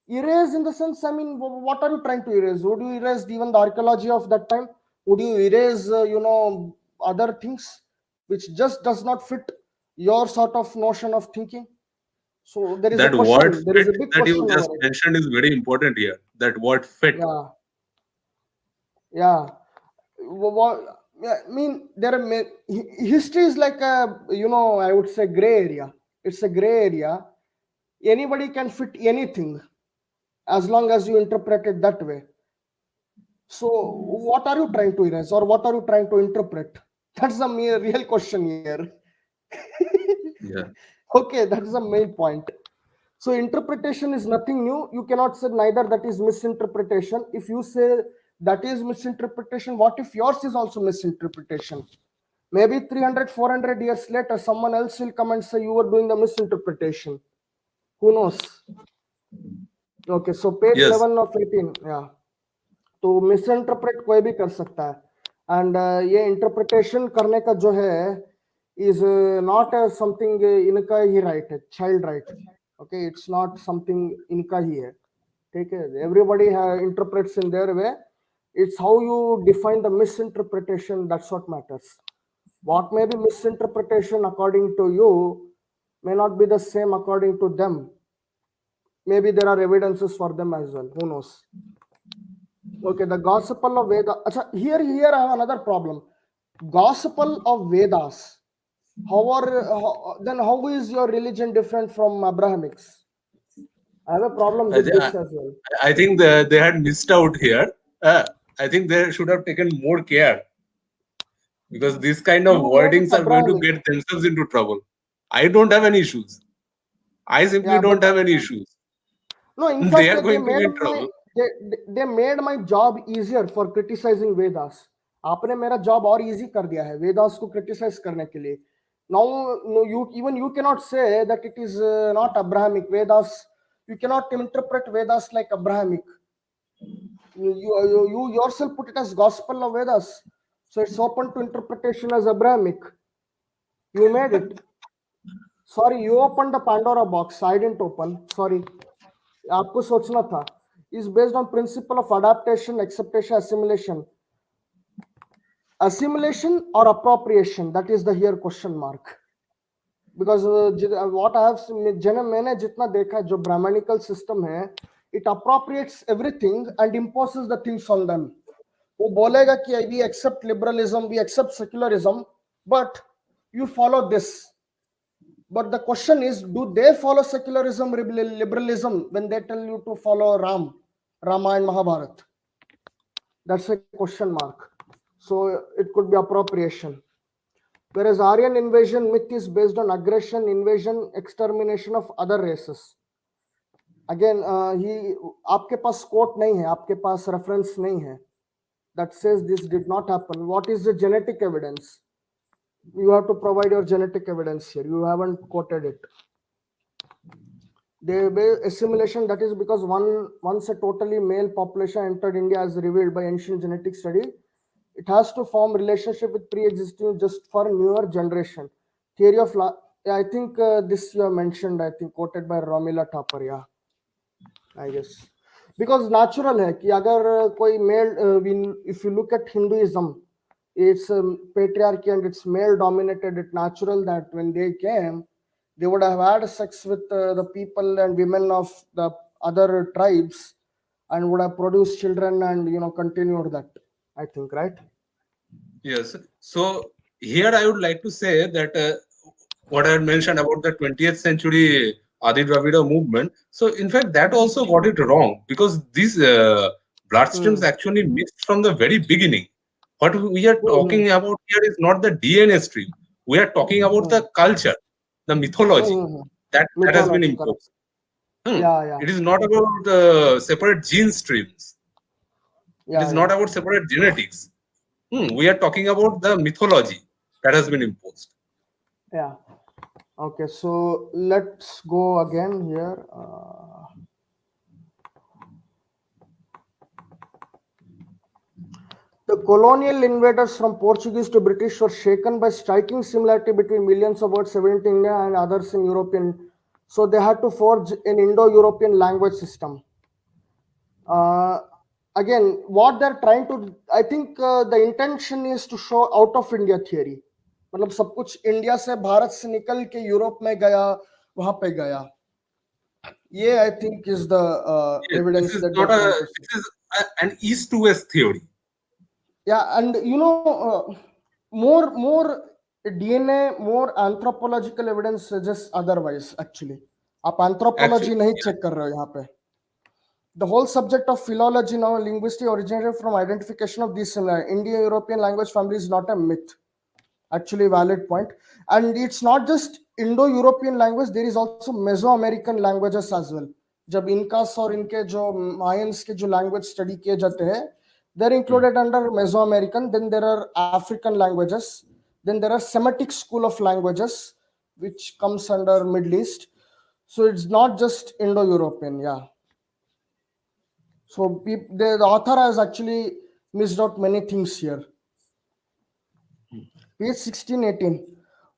Erase in the sense, I mean, what are you trying to erase? Would you erase even the archaeology of that time? Would you erase, other things which just does not fit your sort of notion of thinking? So there is a That word question. There is fit a big that you question just over it. mentioned is very important here. That word fit. Yeah. I mean, there are history is like a, I would say gray area. It's a gray area. Anybody can fit anything as long as you interpret it that way. So what are you trying to erase or what are you trying to interpret? That's the real question here. Yeah. Okay, that's the main point. So interpretation is nothing new. You cannot say neither that is misinterpretation. If you say that is misinterpretation, what if yours is also misinterpretation? Maybe 300, 400 years later, someone else will come and say you were doing the misinterpretation. Who knows? Okay, so page Yes. 11 of 18. Yeah. तो misinterpret कोई भी कर सकता है. And ये interpretation करने का जो है इज नॉट समथिंग इनका ही राइट है, child right. Okay, it's not something इनका ही है. ठीक है, everybody interprets in their way. It's how you define the misinterpretation that's what matters. What may be misinterpretation according to you may not be the same according to them. Maybe there are evidences for them as well. Who knows? Okay, the Gospel of Vedas. Here I have another problem. Gospel of Vedas. How is your religion different from Abrahamics? I have a problem with this as well. I think they had missed out here. I think they should have taken more care, because these kind of You made it wordings are going to Abrahamic. get themselves into trouble. I don't have any issues. I simply don't have any issues. No, in They fact, are going to be in trouble. they made my job easier for criticizing Vedas. आपने मेरा job और easy कर दिया है Vedas को criticize करने के लिए. Now, no, you cannot say that it is not Abrahamic Vedas. You cannot interpret Vedas like Abrahamic. You yourself put it as Gospel of Vedas, so it's open to interpretation as Abrahamic. You made it. Sorry, you opened the Pandora box. I didn't open. Sorry. आपको सोचना था. Is based on principle of adaptation, acceptation, assimilation or appropriation. That is the here question mark. Because what I have मैंने जितना देखा है जो Brahminical system है, it appropriates everything and imposes the things on them. वो बोलेगा कि we accept liberalism, we accept secularism, but you follow this. But the question is, do they follow secularism, liberalism when they tell you to follow Rama and Mahabharata? That's a question mark. So it could be appropriation. Whereas Aryan invasion myth is based on aggression, invasion, extermination of other races. Again, आपके पास quote नहीं है, आपके पास reference नहीं है that says this did not happen. What is the genetic evidence? You have to provide your genetic evidence here. You haven't quoted it. The assimilation, that is because once a totally male population entered India as revealed by ancient genetic study, it has to form relationship with pre-existing just for newer generation. Theory of I think this you have mentioned, I think quoted by Romila Thapar. Yeah. I guess because natural है कि अगर कोई male if you look at Hinduism, it's patriarchy and it's male dominated. It's natural that when they came, they would have had sex with the people and women of the other tribes and would have produced children and continued that. I think, right? Yes. So here I would like to say that what I had mentioned about the 20th century Adi Dravida movement. So in fact, that also got it wrong because these bloodstreams Hmm. actually mixed from the very beginning. What we are Hmm. talking about here is not the DNA stream. We are talking about Hmm. the culture, the mythology Hmm. Hmm. that has been Mythology, correct. imposed. Hmm. Yeah, yeah, It is not about separate gene streams. It is yeah, not yeah, about separate genetics. We are talking about the mythology that has been imposed. yeah. Okay, so let's go again here. The colonial invaders from Portuguese to British were shaken by striking similarity between millions of words evident in India and others in European. So they had to forge an Indo-European language system. Uh, Again, what they're trying to, I think the intention is to show out of India theory. मतलब सब कुछ India से भारत से निकल के Europe में गया वहां पे गया ये I think is the Yes, this evidence is that not they're a. trying to see. This is an east to west theory. Yeah, and more DNA, more anthropological evidence suggests otherwise. Actually, आप Actually, anthropology नहीं check कर रहे हो यहाँ पे. The whole subject of philology now linguistic originated from identification of these similar Indo-European language families, not a myth. Actually, valid point. And it's not just Indo-European language. There is also Mesoamerican languages as well. जब इनकास और इनके जो Mayans के जो language study किए जाते हैं, they're hmm. included under Mesoamerican. Then there are African languages. Then there are Semitic school of languages, which comes under Middle East. So it's not just Indo-European. Yeah. So the author has actually missed out many things here. Page 1618.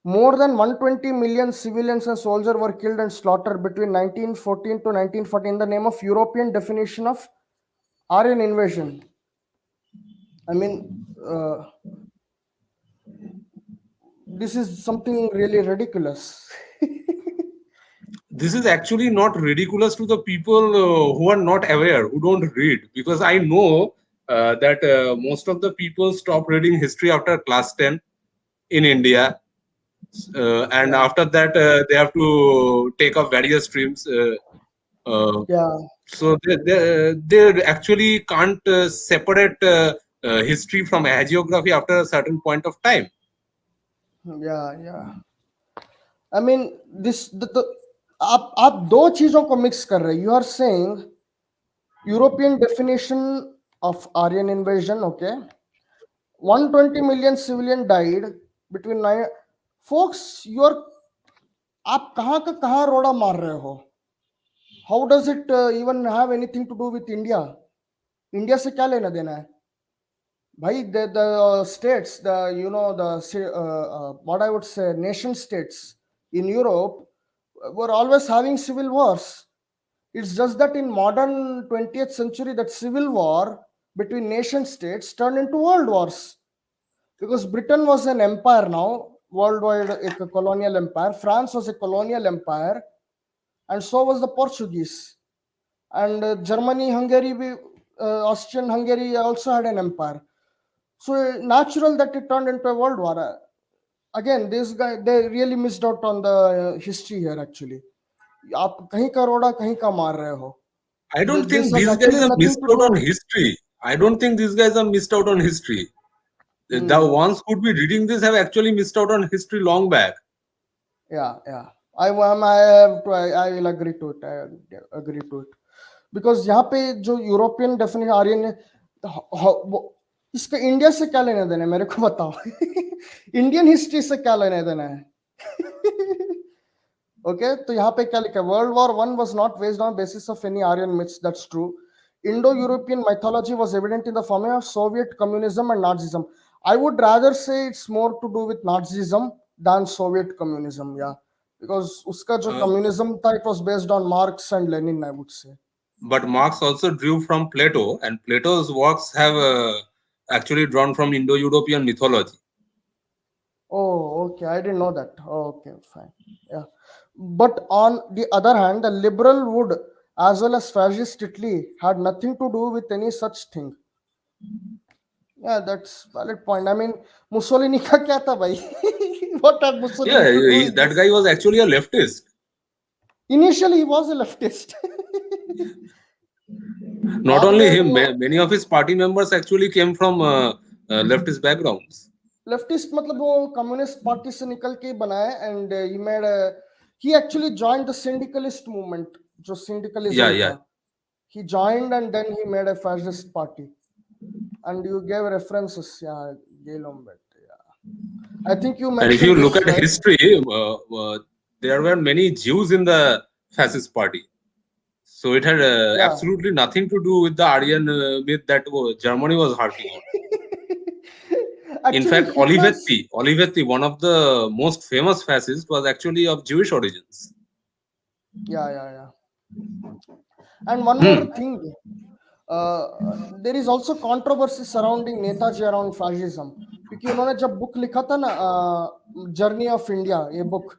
More than 120 million civilians and soldiers were killed and slaughtered between 1914 to 1940 in the name of European definition of Aryan invasion. I mean, this is something really ridiculous. This is actually not ridiculous to the people who are not aware, who don't read, because I know that most of the people stop reading history after class 10 in India, and Yeah, after that they have to take up various streams. Uh, yeah, so they actually can't separate history from hagiography after a certain point of time. yeah, yeah. I mean, आप दो चीजों को mix कर रहे. You are saying European definition of Aryan invasion, okay? 120 million civilian died between nine. Folks, you're आप कहाँ का कहाँ रोड़ा मार रहे हो? How does it even have anything to do with India? India से क्या लेना देना है? भाई the states, what I would say nation states in Europe were always having civil wars. It's just that in modern 20th century that civil war between nation states turned into world wars. Because Britain was an empire now, worldwide a colonial empire. France was a colonial empire, and so was the Portuguese. And Germany, Hungary, Austrian Hungary also had an empire. So natural that it turned into a world war. Again, this guy they really missed out on the history here. Actually, आप कहीं का रोड़ा कहीं का मार रहे हो. I don't This think has these guys actually have nothing missed to out on do. history. I don't think these guys have missed out on history. The Hmm. ones who would be reading this have actually missed out on history long back. Yeah, yeah. I have to, I will agree to it. I agree to it. Because यहाँ पे जो European definition Aryan है इसका India से क्या लेना देना है मेरे को बताओ. इंडियन हिस्ट्री से क्या लेना देना है. ओके तो यहाँ पे क्या लिखा है world war one was not based on basis of any Aryan myths that's true. Indo-European mythology was evident in the form of Soviet communism and Nazism. I would rather say it's more to do with Nazism than Soviet communism. Yeah, because उसका जो Uh, communism था, it was based on Marx and Lenin. I would say. But Marx also drew from Plato, and Plato's works have actually drawn from Indo-European mythology. Oh, okay. I didn't know that. Oh, okay, fine. Yeah. But on the other hand, the liberal would, as well as fascist Italy, had nothing to do with any such thing. Yeah, that's valid point. I mean, Mussolini ka kya tha bhai? What had Yeah, Mussolini to do with that this? guy was actually a leftist. Initially, he was a leftist. Not बाद only में him, वो many of his party members actually came from leftist backgrounds. Leftist मतलब वो communist party से निकल के ही बनाया and he made he actually joined the syndicalist movement जो Yeah, सिंडिकलिज्म yeah. था he joined and then he made a fascist party and you gave references yeah Galombet yeah I think you And if you mentioned look this at right history, there were many Jews in the fascist party. So it had yeah absolutely nothing to do with the Aryan myth that Germany was harping on. In actually fact, Hitler's Olivetti, one of the most famous fascists, was actually of Jewish origins. yeah and one more Hmm. thing uh, there is also controversy surrounding Netaji around fascism क्योंकि उन्होंने जब book लिखा था ना journey of India ये book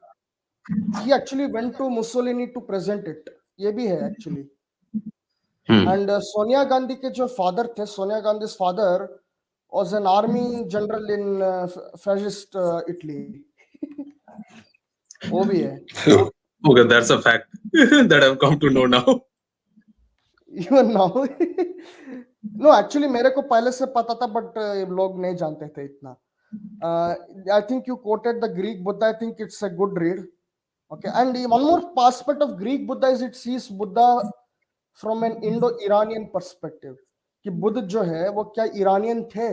he actually went to Mussolini to present it ये भी है actually Hmm. and Sonia Gandhi के जो father थे Sonia Gandhi's father was an army general in fascist Italy वो भी है Okay, that's a fact that I've come to know now. even now no actually मेरे को पहले से पता था but लोग नहीं जानते थे इतना I think you quoted the Greek Buddha I think it's a good read okay and one more aspect of Greek Buddha is it sees Buddha from an Indo-Iranian perspective कि बुद्ध जो है वो क्या ईरानियन थे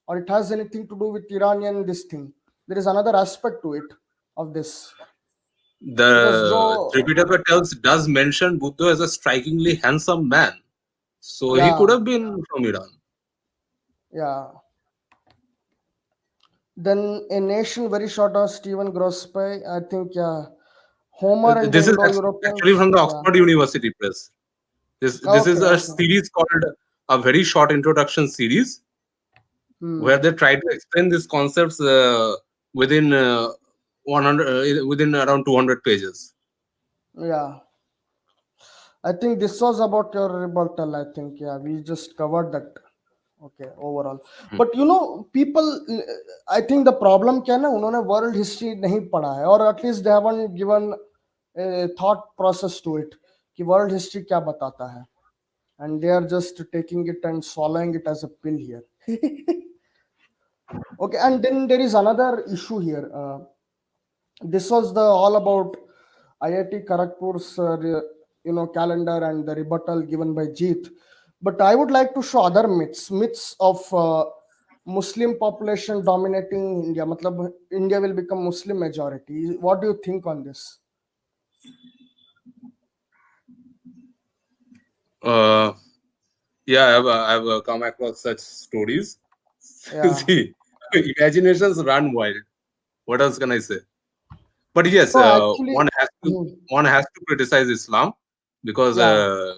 or it has anything to do with Iranian this thing there is another aspect to it of this because जो The Tripitaka does mention Buddha as a strikingly handsome man. So he could yeah have been from Iran. yeah then a nation very short of Stephen Grospy I think yeah Homer and the This is actually Indo-Europeans from the yeah Oxford University Press. This is okay a okay series called a very short introduction series where hmm they try to explain these concepts within 100 within around 200 pages. yeah I think this was about your rebuttal I think yeah we just covered that okay overall Hmm. but you know people I think the problem क्या है ना उन्होंने world history नहीं पढ़ा है or at least they haven't given a thought process to it कि world history क्या बताता है and they are just taking it and swallowing it as a pill here okay and then there is another issue here this was the all about Iit Kharagpur's calendar and the rebuttal given by Jeet. But I would like to show other myths of Muslim population dominating India. Matlab, India will become Muslim majority. What do you think on this? Uh, yeah, I've come across such stories. Yeah. See, imaginations run wild. What else can I say? But yes, No, actually, hmm, one has to criticize Islam because yeah.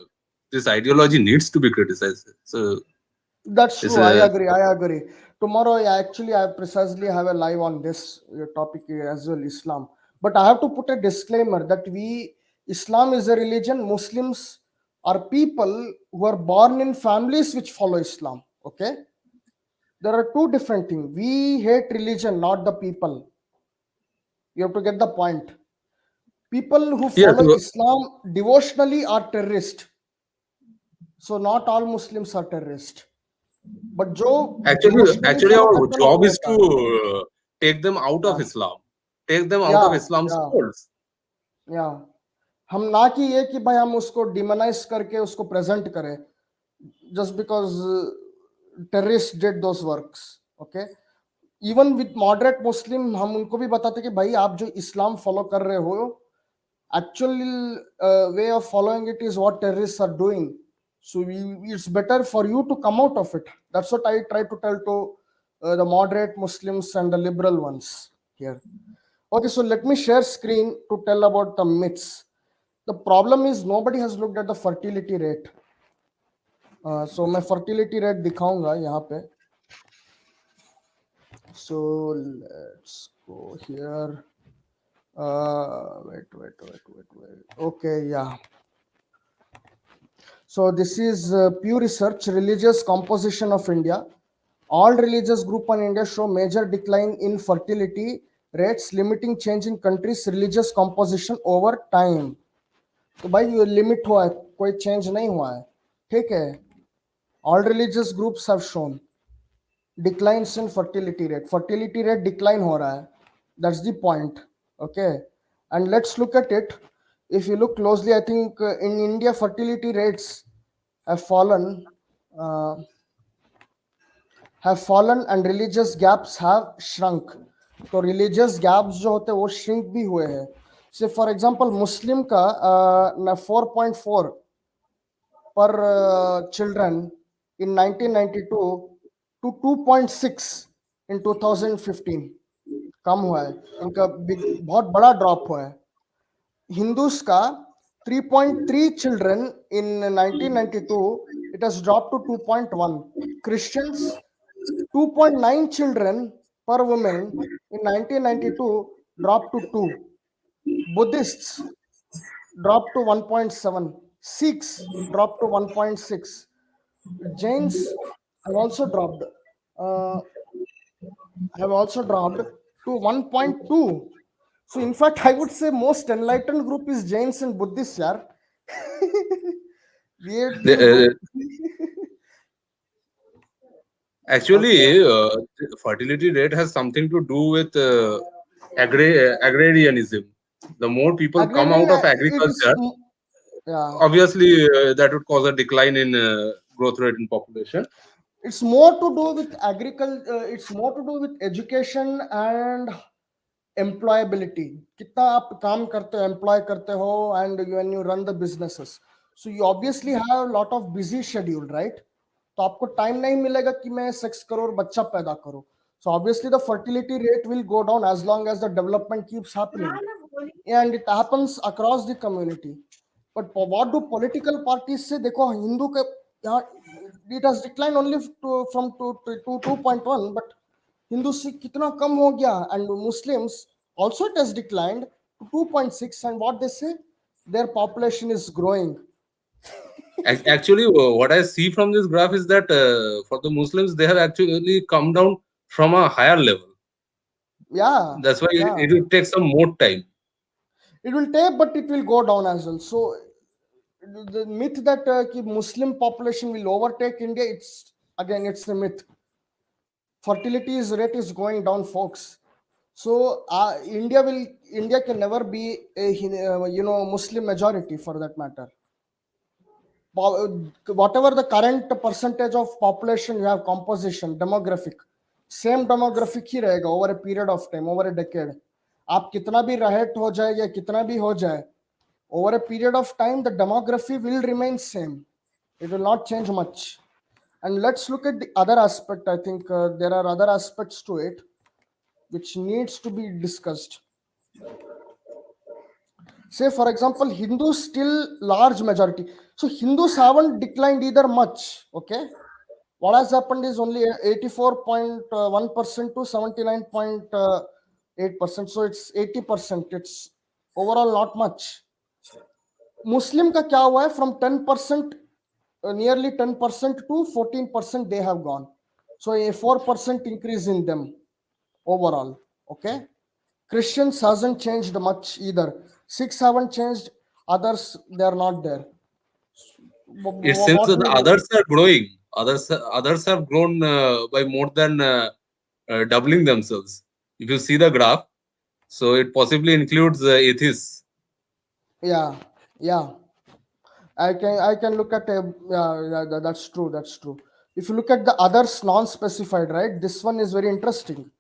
this ideology needs to be criticized. So That's it's true. I a agree. I agree. Tomorrow, actually, I precisely have a live on this topic as well, Islam. But I have to put a disclaimer that Islam is a religion. Muslims are people who are born in families which follow Islam. Okay, there are two different things. We hate religion, not the people. You have to get the point. People who yeah. follow So Islam devotionally are terrorists. So not all Muslims are terrorists. But जो devotionally actually, follow our करता है ना job वो is होता to है take them out या of Islam, take them या out of Islam's या folds. या हम ना कि ये कि भाई हम उसको डिमोनाइज करके उसको प्रेजेंट करें just because terrorists did those works okay even with moderate muslim हम उनको भी बताते कि भाई आप जो इस्लाम फॉलो कर रहे हो actual way of following it is what terrorists are doing so it's better for you to come out of it that's what I try to tell to the moderate muslims and the liberal ones here okay so let me share screen to tell about the myths The problem is nobody has looked at the fertility rate. So मैं fertility rate दिखाऊंगा यहाँ पे. So let's go here. Wait. Okay, yeah. So this is Pew Research, Religious Composition of India. All religious group in India show major decline in fertility rates, limiting change in country's religious composition over time. तो भाई ये limit हुआ है, कोई change नहीं हुआ है, ठीक है. All religious groups have shown declines in fertility rate decline हो रहा है. That's the point. Okay, and let's look at it. If you look closely, I think in India fertility rates have fallen and religious gaps have shrunk. तो religious gaps जो होते हैं वो shrink भी हुए हैं. Say for example Muslim का 4.4 per children in 1992 to 2.6 in 2015 कम हुआ है. इनका बहुत बड़ा ड्रॉप हुआ है. हिंदूस का 3.3 children in 1992, it has dropped to 2.1. Christians 2.9 children per woman in 1992 dropped to 2. Buddhists dropped to 1.7. Sikhs dropped to 1.6. Jains have also dropped. To 1.2. So in fact, I would say most enlightened group is Jains and Buddhists, yaar. Weird. Actually, fertility rate has something to do with agrarianism. The more people come out of agriculture, obviously that would cause a decline in growth rate in population. It's more to do with agriculture. It's more to do with education and employability. कितना आप काम करते हो, employ करते हो, and when you run the businesses, so you obviously have a lot of busy schedule, right? तो आपको time नहीं मिलेगा कि मैं 6 करोड़ बच्चा पैदा करूं. So obviously the fertility rate will go down as long as the development keeps happening, and it happens across the community. But what do political parties say? देखो हिंदू के यहाँ it has declined only from 2.1, but Hindu से कितना कम हो गया, and Muslims also it has declined to 2.6, and what they say, their population is growing. Actually, what I see from this graph is that for the Muslims, they have actually come down from a higher level. Yeah. That's why it will take some more time. It will take, but it will go down as well. So the myth that Muslim population will overtake India, it's a myth. Fertility rate is going down, folks. So India can never be a Muslim majority for that matter. Whatever the current percentage of population you have, composition, demographic, same demographic ही रहेगा over a period of time, over a decade. आप कितना भी रहट हो जाए या कितना भी हो जाए, over a period of time the demography will remain same. It will not change much. And let's look at the other aspect. I think there are other aspects to it which needs to be discussed. Say for example, Hindus still large majority. So Hindus haven't declined either much. Okay, what has happened is only 84.1% to 79.8%. So it's 80%. It's overall not much. Muslim का क्या हुआ है? From 10%, nearly 10% to 14% they have gone. So a 4% increase in them overall. Okay. Christians hasn't changed much either. Sikhs haven't changed. Others, they are not there. It seems that the others are growing. Others have grown by more than doubling themselves. If you see the graph, so it possibly includes atheists. Yeah. I can look at that's true. If you look at the others non-specified, right? This one is very interesting.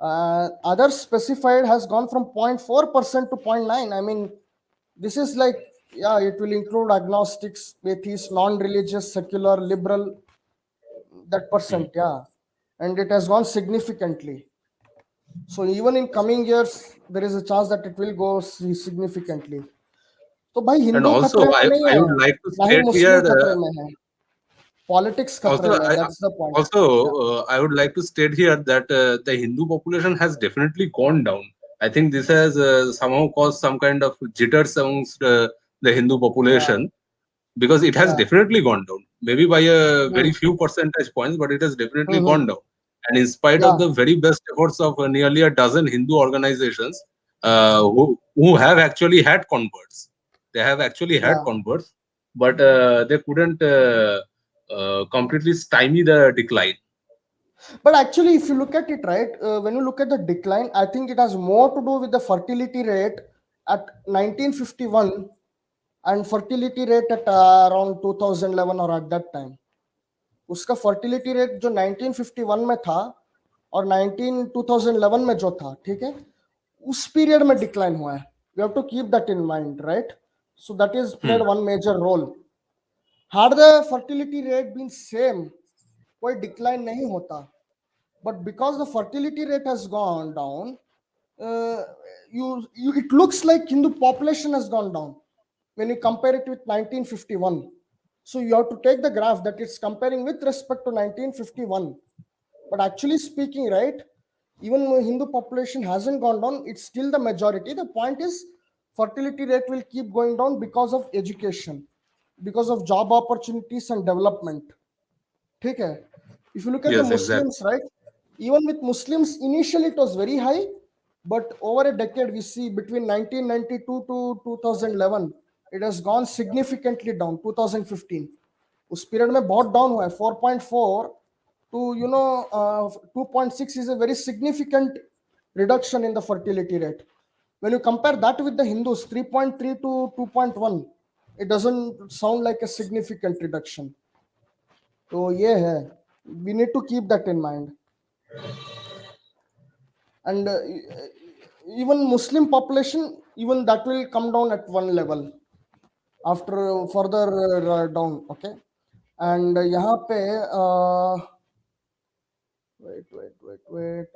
Others specified has gone from 0.4% to 0.9. I mean, this is like, yeah, it will include agnostics, atheists, non-religious, secular, liberal, that percent, yeah. And it has gone significantly. So even in coming years, there is a chance that it will go significantly. तो भाई And Hindu also, खतरे में नहीं I है, would like to ना ही state Muslim here. खतरे में है, पॉलिटिक्स खतरे Also, में है, that's the point. I would like to state here that the Hindu population has definitely gone down. I think this has somehow caused some kind of jitters amongst the Hindu या population, because it has या definitely gone down, maybe by a very few percentage points, but it has definitely gone down. And in spite या of the very best efforts of nearly a dozen Hindu organizations who have actually had converts, they have actually या had converts, but they couldn't completely stymie the decline. But actually, if you look at it, right, when you look at the decline, I think it has more to do with the fertility rate at 1951 and fertility rate at around 2011 or at that time. उसका fertility rate जो 1951 में था और 2011 में जो था, ठीक है, उस पीरियड में डिक्लाइन हुआ है. We have to keep that in mind, right? So that is played one major role. Had the fertility rate been same, कोई डिक्लाइन नहीं होता. But because the fertility rate has gone down, it looks like Hindu population has gone down when you compare it with 1951. So you have to take the graph that it's comparing with respect to 1951. But actually speaking, right, even though Hindu population hasn't gone down, it's still the majority. The point is fertility rate will keep going down because of education, because of job opportunities and development. ठीक है? If you look at the Yes, exactly. Muslims, right, even with Muslims, initially it was very high, but over a decade, we see between 1992 to 2011, it has gone significantly down. 2015, उस period में बहुत down हुआ है. 4.4 to 2.6 is a very significant reduction in the fertility rate. When you compare that with the Hindus, 3.3 to 2.1, it doesn't sound like a significant reduction. So yeah, we need to keep that in mind. And even Muslim population, even that will come down at one level after further down. Okay, and यहाँ पे wait,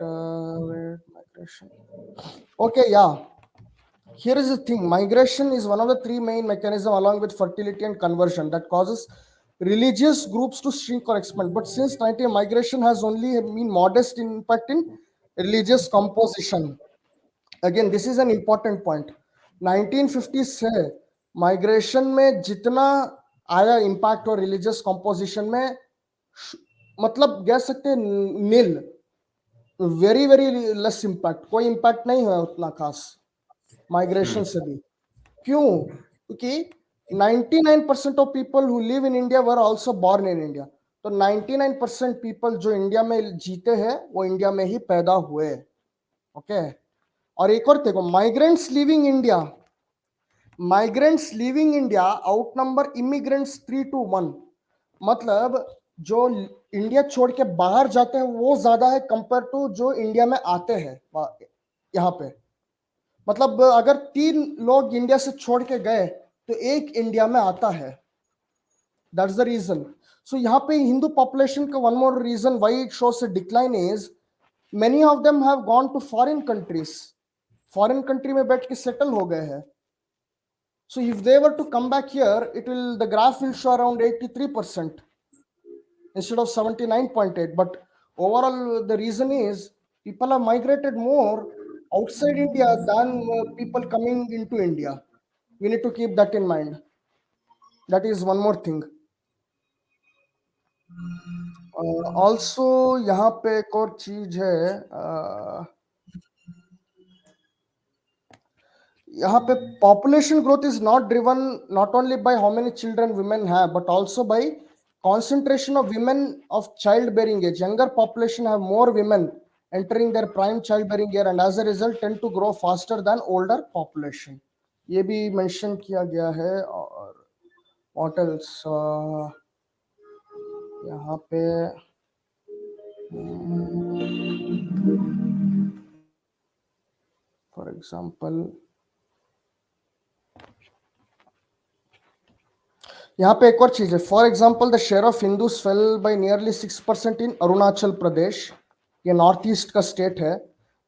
migration. Okay, yeah. Here is the thing: migration is one of the three main mechanisms, along with fertility and conversion, that causes religious groups to shrink or expand. But since 19, migration has only been modest impact in religious composition. Again, this is an important point. 1950 से migration में जितना आया impact और religious composition में, मतलब कह सकते हैं नील, वेरी वेरी लेस इम्पैक्ट, कोई इम्पैक्ट नहीं हुआ उतना खास माइग्रेशन से भी. क्यों? क्योंकि 99% of people who live in India were also born in India. तो 99% पीपल जो इंडिया में जीते हैं वो इंडिया में ही पैदा हुए. ओके. और एक और देखो, migrants living India out number immigrants 3-1. मतलब जो इंडिया छोड़ के बाहर जाते हैं वो ज्यादा है कंपेयर टू जो इंडिया में आते हैं यहाँ पे. मतलब अगर 3 लोग इंडिया से छोड़ के गए तो एक इंडिया में आता है. That's the reason. सो यहाँ पे हिंदू पॉपुलेशन का one more reason why it shows a decline is many of them have gone to foreign countries. Foreign country में बैठ के सेटल हो गए हैं. So if they were to come back here, the graph will show around 83% instead of 79.8. But overall, the reason is people have migrated more outside India than people coming into India. We need to keep that in mind. That is one more thing. Also, यहाँ पे एक और चीज है. यहाँ पे population growth is not driven not only by how many children women have, but also by concentration of women of childbearing age. Younger population have more women entering their prime childbearing year, and as a result tend to grow faster than older population. ये भी mention किया गया है. और what else? यहाँ पे for example, यहाँ पे एक और चीज है. For example, the share of Hindus fell by nearly 6% in Arunachal Pradesh, ये नॉर्थ ईस्ट का स्टेट है,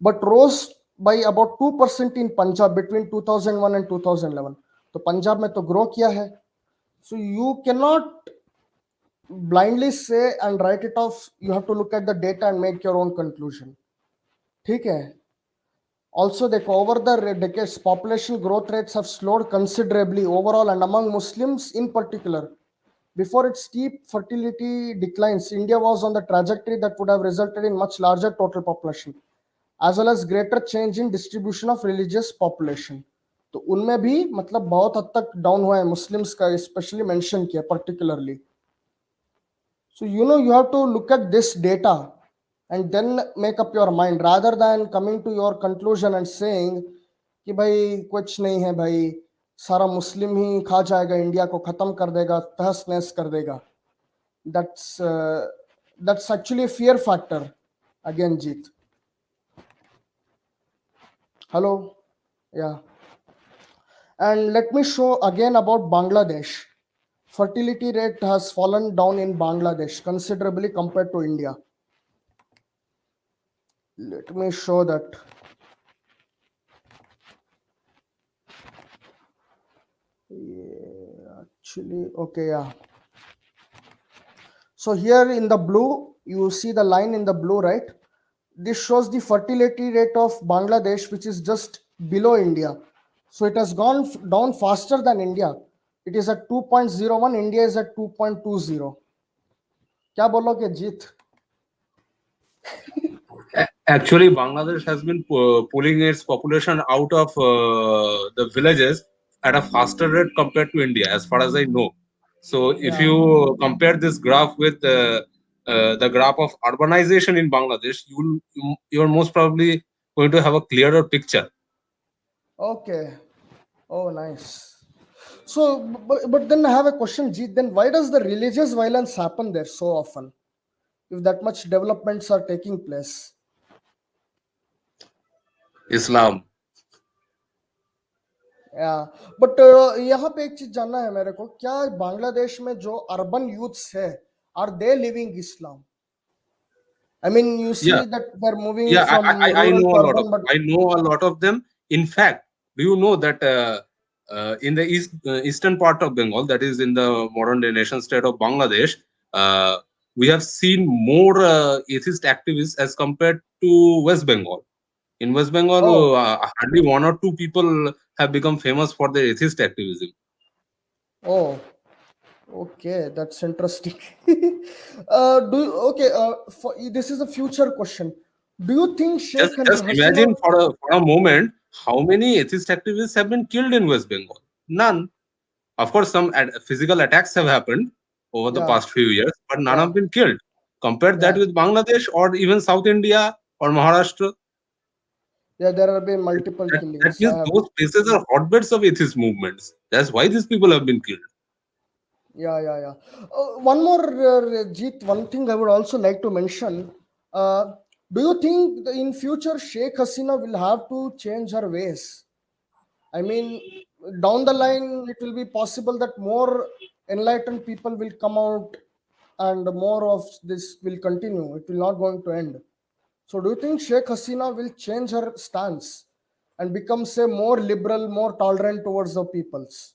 but rose by about 2% in Punjab between 2001 and 2011. तो पंजाब में तो ग्रो किया है. So you cannot blindly say and write it off. You have to look at the data and make your own conclusion. ठीक है. Also, over the decades, population growth rates have slowed considerably overall and among Muslims in particular. Before its steep fertility declines, India was on the trajectory that would have resulted in much larger total population, as well as greater change in distribution of religious population. तो उनमें भी मतलब बहुत हद तक down हुआ है, Muslims का स्पेशली मेंशन किया particularly. So you have to look at this data and then make up your mind rather than coming to your conclusion and saying कि भाई कुछ नहीं है भाई, सारा मुस्लिम ही खा जाएगा, इंडिया को खत्म कर देगा, तहस नहस कर देगा. That's actually a fear factor again, Jeet. Hello. Yeah. And let me show again about Bangladesh. Fertility rate has fallen down in Bangladesh considerably compared to India. Let me show that. Yeah, actually, okay, yeah. So here in the blue, you see the line in the blue, right? This shows the fertility rate of Bangladesh, which is just below India. So it has gone down faster than India. It is at 2.01, India is at 2.20. क्या बोलोगे जीत? Actually, Bangladesh has been pulling its population out of the villages at a faster rate compared to India, as far as I know. So, if Yeah. you compare this graph with the graph of urbanization in Bangladesh, you're most probably going to have a clearer picture. Okay. Oh, nice. So, but then I have a question, Jeet. Then why does the religious violence happen there so often, if that much developments are taking place? Islam. But यहाँ पे एक चीज जानना है मेरे को, क्या बांग्लादेश में जो अर्बन यूथ्स है, are they leaving Islam? I mean, you see Yeah. that they're moving Yeah, from I rural know to a lot of urban, but I know a lot of them. In fact, do you know that in the eastern part of Bengal, that is in the modern day nation state of Bangladesh, we have seen more atheist activists as compared to West Bengal. In West Bengal, oh, hardly one or two people have become famous for their atheist activism. oh, okay, that's interesting. This is a future question. Do you think Sheikh Just Hasina? imagine for a moment how many atheist activists have been killed in West Bengal. None. Of course, some physical attacks have happened over the Yeah, past few years, but none yeah, have been killed. Compare that yeah, with Bangladesh or even South India or Maharashtra. yeah. There have been multiple That killings. means I have, those places are hotbeds of atheist movements. That's why these people have been killed. yeah. One more, Jeet. One thing I would also like to mention. Do you think in future Sheikh Hasina will have to change her ways? I mean, down the line, it will be possible that more enlightened people will come out and more of this will continue. It will not going to end. So, do you think Sheikh Hasina will change her stance and become, say, more liberal, more tolerant towards the peoples?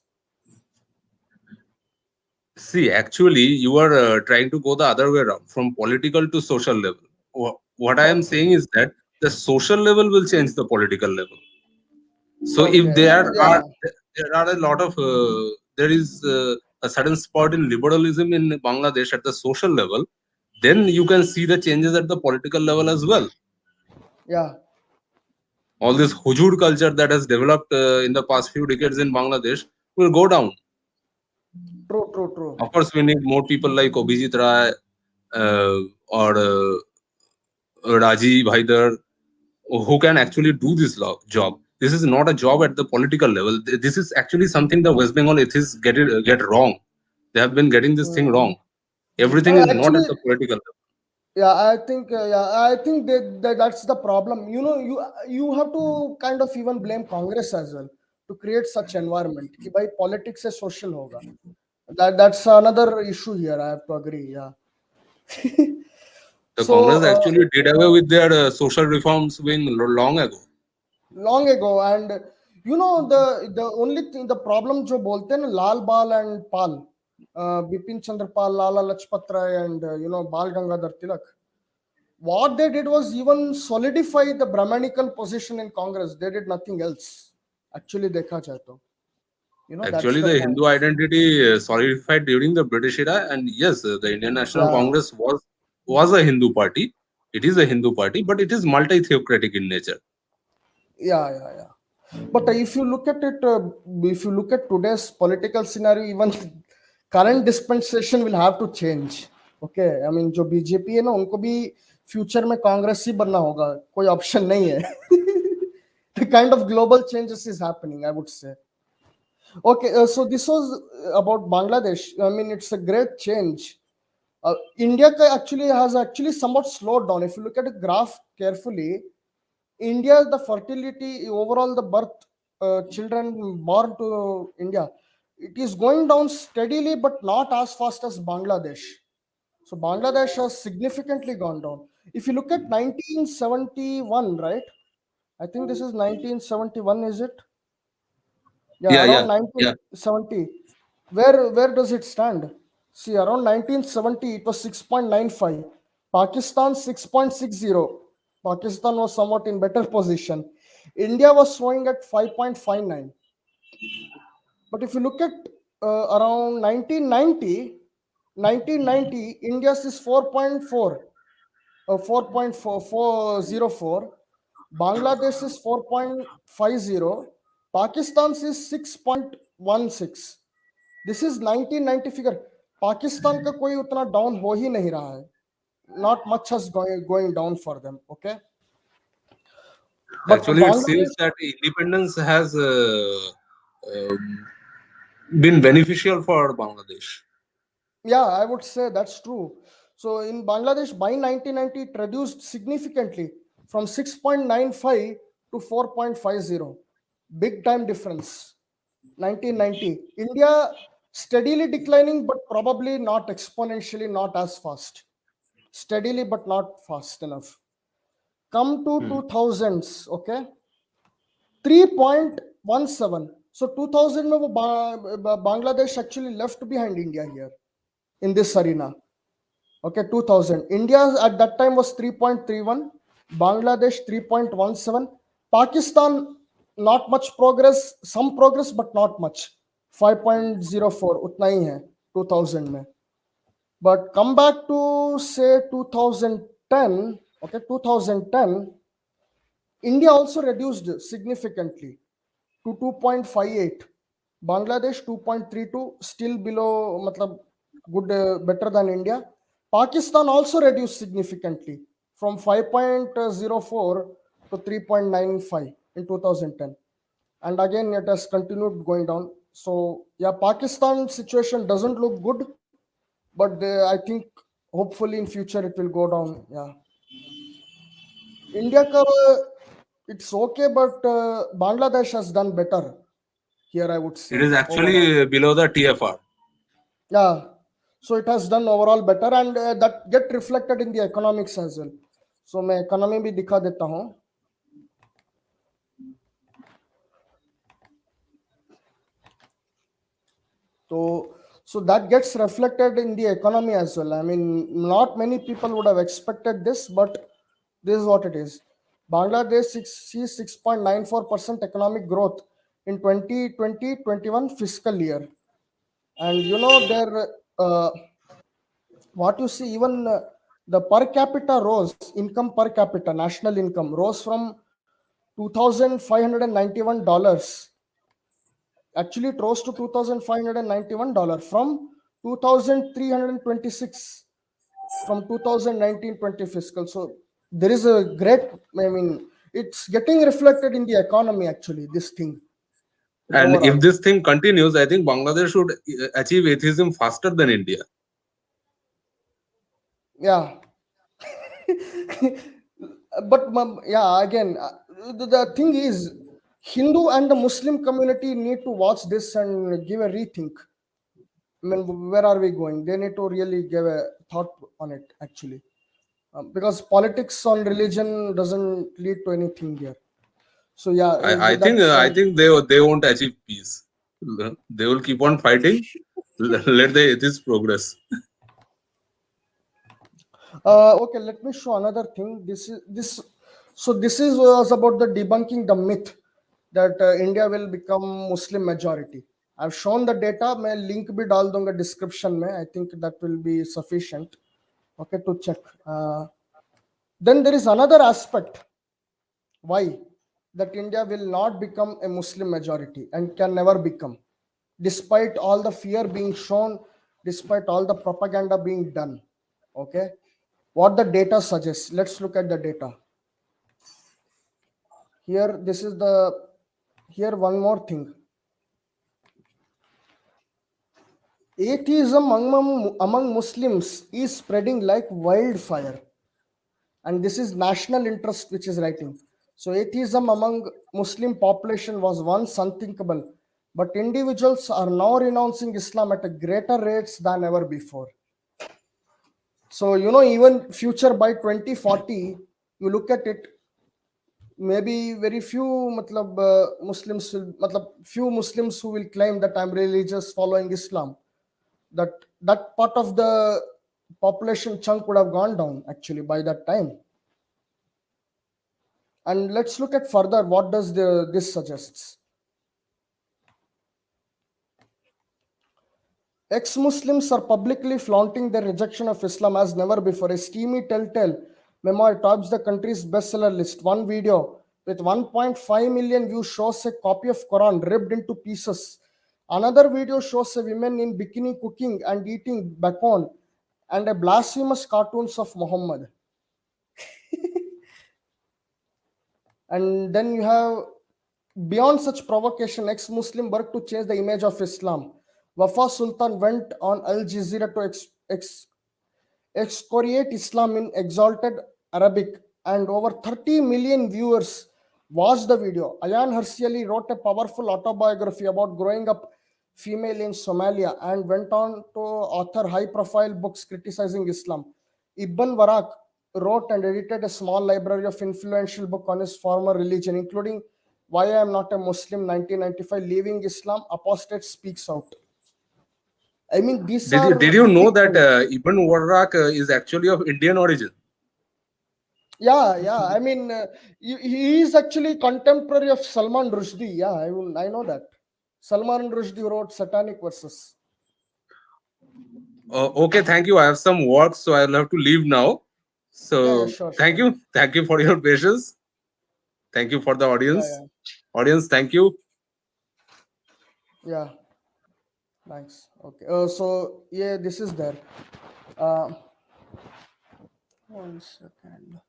See, actually, you are trying to go the other way around from political to social level. What I am Okay. saying is that the social level will change the political level. So if Okay. Yeah. there are a lot of there is a certain spot in liberalism in Bangladesh at the social level, then you can see the changes at the political level as well. Yeah. All this hujur culture that has developed in the past few decades in Bangladesh will go down. True. Of course, we need more people like Obijit Rai or Rajiv Haidar who can actually do this job. This is not a job at the political level. This is actually something the West Bengal atheists get wrong. They have been getting this thing wrong. Everything is not at Actually, the political level. yeah, I think that's the problem. You have to kind of even blame Congress as well to create such environment. कि भाई politics is social होगा. That's another issue here. I have to agree. Yeah. The So Congress actually did away with their social reforms wing long ago. long ago, and You know, the only thing, the problem जो बोलते हैं ना लाल बाल and Pal, Bipin Chandra Pal, Lala Lajpat Rai, and Bal Gangadhar Tilak. What they did was even solidify the Brahmanical position in Congress. They did nothing else. Actually, dekha jaye to. That's Actually, the the point. Hindu identity solidified during the British era, and yes, the Indian National Yeah, Congress was a Hindu party. It is a Hindu party, but it is multi-theocratic in nature. yeah. But if you look at it, if you look at today's political scenario, even current dispensation will have to change. Okay, I mean, जो BJP है ना, उनको भी future में कांग्रेस ही बनना होगा, कोई option नहीं है. The kind of global changes is happening, I would say. Okay, so this was about Bangladesh. I mean, it's a great change. India has actually somewhat slowed down. If you look at the graph carefully, India, the fertility, overall the birth, children born to India, it is going down steadily, but not as fast as Bangladesh. So Bangladesh has significantly gone down. If you look at 1971, right? I think this is 1971, is it? Yeah, Yeah, around yeah, yeah. 1970. Where does it stand? See, around 1970, it was 6.95. Pakistan 6.60. Pakistan was somewhat in better position. India was showing at 5.59. But if you look at around 1990, India's is 4.4, 4.4404. Bangladesh is 4.50. Pakistan's is 6.16. This is 1990 figure. Pakistan का कोई उतना down हो ही नहीं रहा है. Not much has going down for them. Okay, but Actually, it Bangladesh, seems that independence has been beneficial for Bangladesh. yeah, I would say that's true. So in Bangladesh, by 1990, it reduced significantly from 6.95 to 4.50. Big time difference. 1990. India steadily declining, but probably not exponentially, not as fast. Steadily, but not fast enough. Come to 2000s, okay? 3.17. So 2000 में वो Bangladesh actually left behind India here in this arena. Okay, 2000. India at that time was 3.31. Bangladesh 3.17. Pakistan, not much progress, some progress, but not much. 5.04, उतना ही है 2000 में. But come back to say 2010, okay, 2010, India also reduced significantly to 2.58. Bangladesh 2.32, still below, matlab, good, better than India. Pakistan also reduced significantly from 5.04 to 3.95 in 2010. And again, it has continued going down. So, yeah, Pakistan situation doesn't look good, but I think hopefully in future it will go down. Yeah. India, it's okay, but Bangladesh has done better here, I would It say, is overall. actually below the TFR. Yeah. So it has done overall better, and that get reflected in the economics as well. So मैं economy भी दिखा देता हूँ. So that gets reflected in the economy as well. I mean, not many people would have expected this, but this is what it is. Bangladesh sees 6.94% economic growth in 2020-21 fiscal year. And their what you see, even the per capita rose, income per capita, national income rose from $2,591. Actually, it rose to $2,591 from 2,326 from 2019-20 fiscal. So there is a great, I mean, it's getting reflected in the economy actually, this thing And if overall. this thing continues, I think Bangladesh should achieve atheism faster than India. Yeah. But yeah, again, the thing is, Hindu and the Muslim community need to watch this and give a rethink. I mean, where are we going? They need to really give a thought on it, actually. Because politics on religion doesn't lead to anything here. So yeah, I think they won't achieve peace. They will keep on fighting. Let the atheists progress. Okay, let me show another thing. This is was about the debunking the myth that India will become Muslim majority. I've shown the data. मैं link भी डाल दूंगा description में. I think that will be sufficient. Okay, to check. Then there is another aspect why that India will not become a Muslim majority and can never become, despite all the fear being shown, despite all the propaganda being done. Okay, what the data suggests. Let's look at the data. Here, this is the here one more thing. Atheism among Muslims is spreading like wildfire, and this is national interest which is writing. So atheism among Muslim population was once unthinkable, but individuals are now renouncing Islam at a greater rates than ever before. So even future by 2040, you look at it, maybe very few Muslims will, few Muslims who will claim that I'm religious following Islam. That part of the population chunk would have gone down actually by that time. And let's look at further what does this suggests. Ex-Muslims are publicly flaunting their rejection of Islam as never before. A steamy telltale memoir tops the country's bestseller list. One video with 1.5 million views shows a copy of Quran ripped into pieces. Another video shows a woman in bikini cooking and eating bacon, and a blasphemous cartoons of Muhammad. And then you have, beyond such provocation, ex-Muslim worked to change the image of Islam. Wafa Sultan went on Al Jazeera to excoriate Islam in exalted Arabic, and over 30 million viewers watched the video. Ayan Harsiali wrote a powerful autobiography about growing up female in Somalia and went on to author high-profile books criticizing Islam. Ibn Waraq wrote and edited a small library of influential book on his former religion, including Why I Am Not a Muslim, 1995, Leaving Islam, Apostate Speaks Out. I mean, these are Did you know that people. Ibn Warraq is actually of Indian origin? Yeah. I mean, he is actually contemporary of Salman Rushdie. Yeah, I know that. Salman Rushdie wrote Satanic Verses. Okay, thank you. I have some work, so I'll have to leave now. Yeah, So sure. thank you for your patience. Thank you for the audience. Yeah. Audience, thank you. Yeah. Thanks. Okay. So yeah, this is there. Uh, 1 second.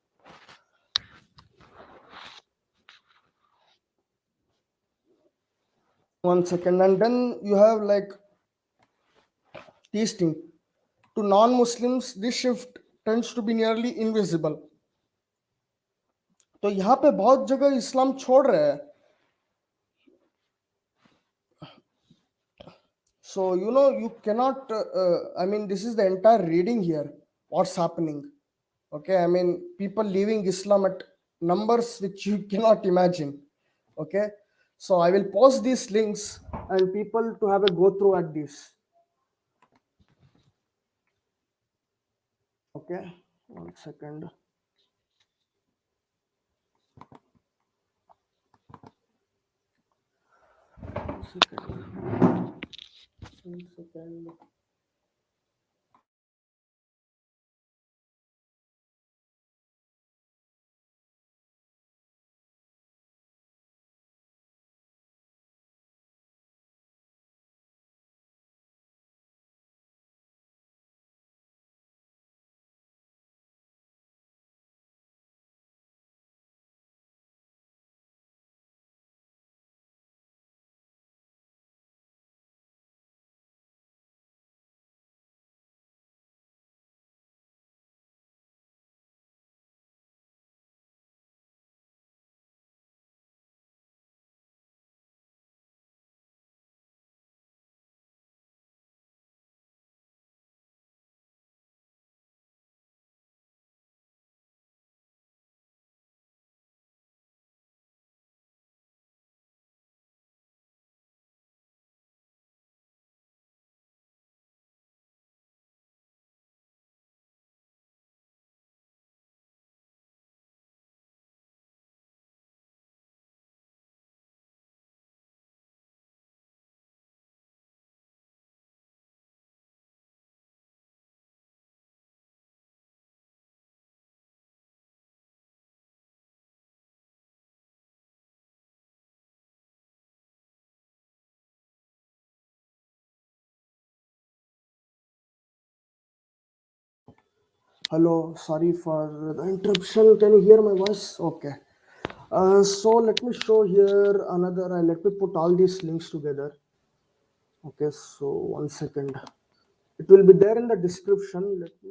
One second, and then you have like tasting. To non-Muslims, this shift tends to be nearly invisible. तो यहाँ पे बहुत जगह इस्लाम छोड़ रहे हैं. So you cannot. I mean, this is the entire reading here. What's happening? Okay, I mean, people leaving Islam at numbers which you cannot imagine. Okay, so I will post these links and people to have a go through at this. Okay, 1 second. One second. 1 second. Hello, sorry for the interruption. Can you hear my voice? Okay. So let me show here another. Let me put all these links together. Okay, so 1 second. It will be there in the description. Let me.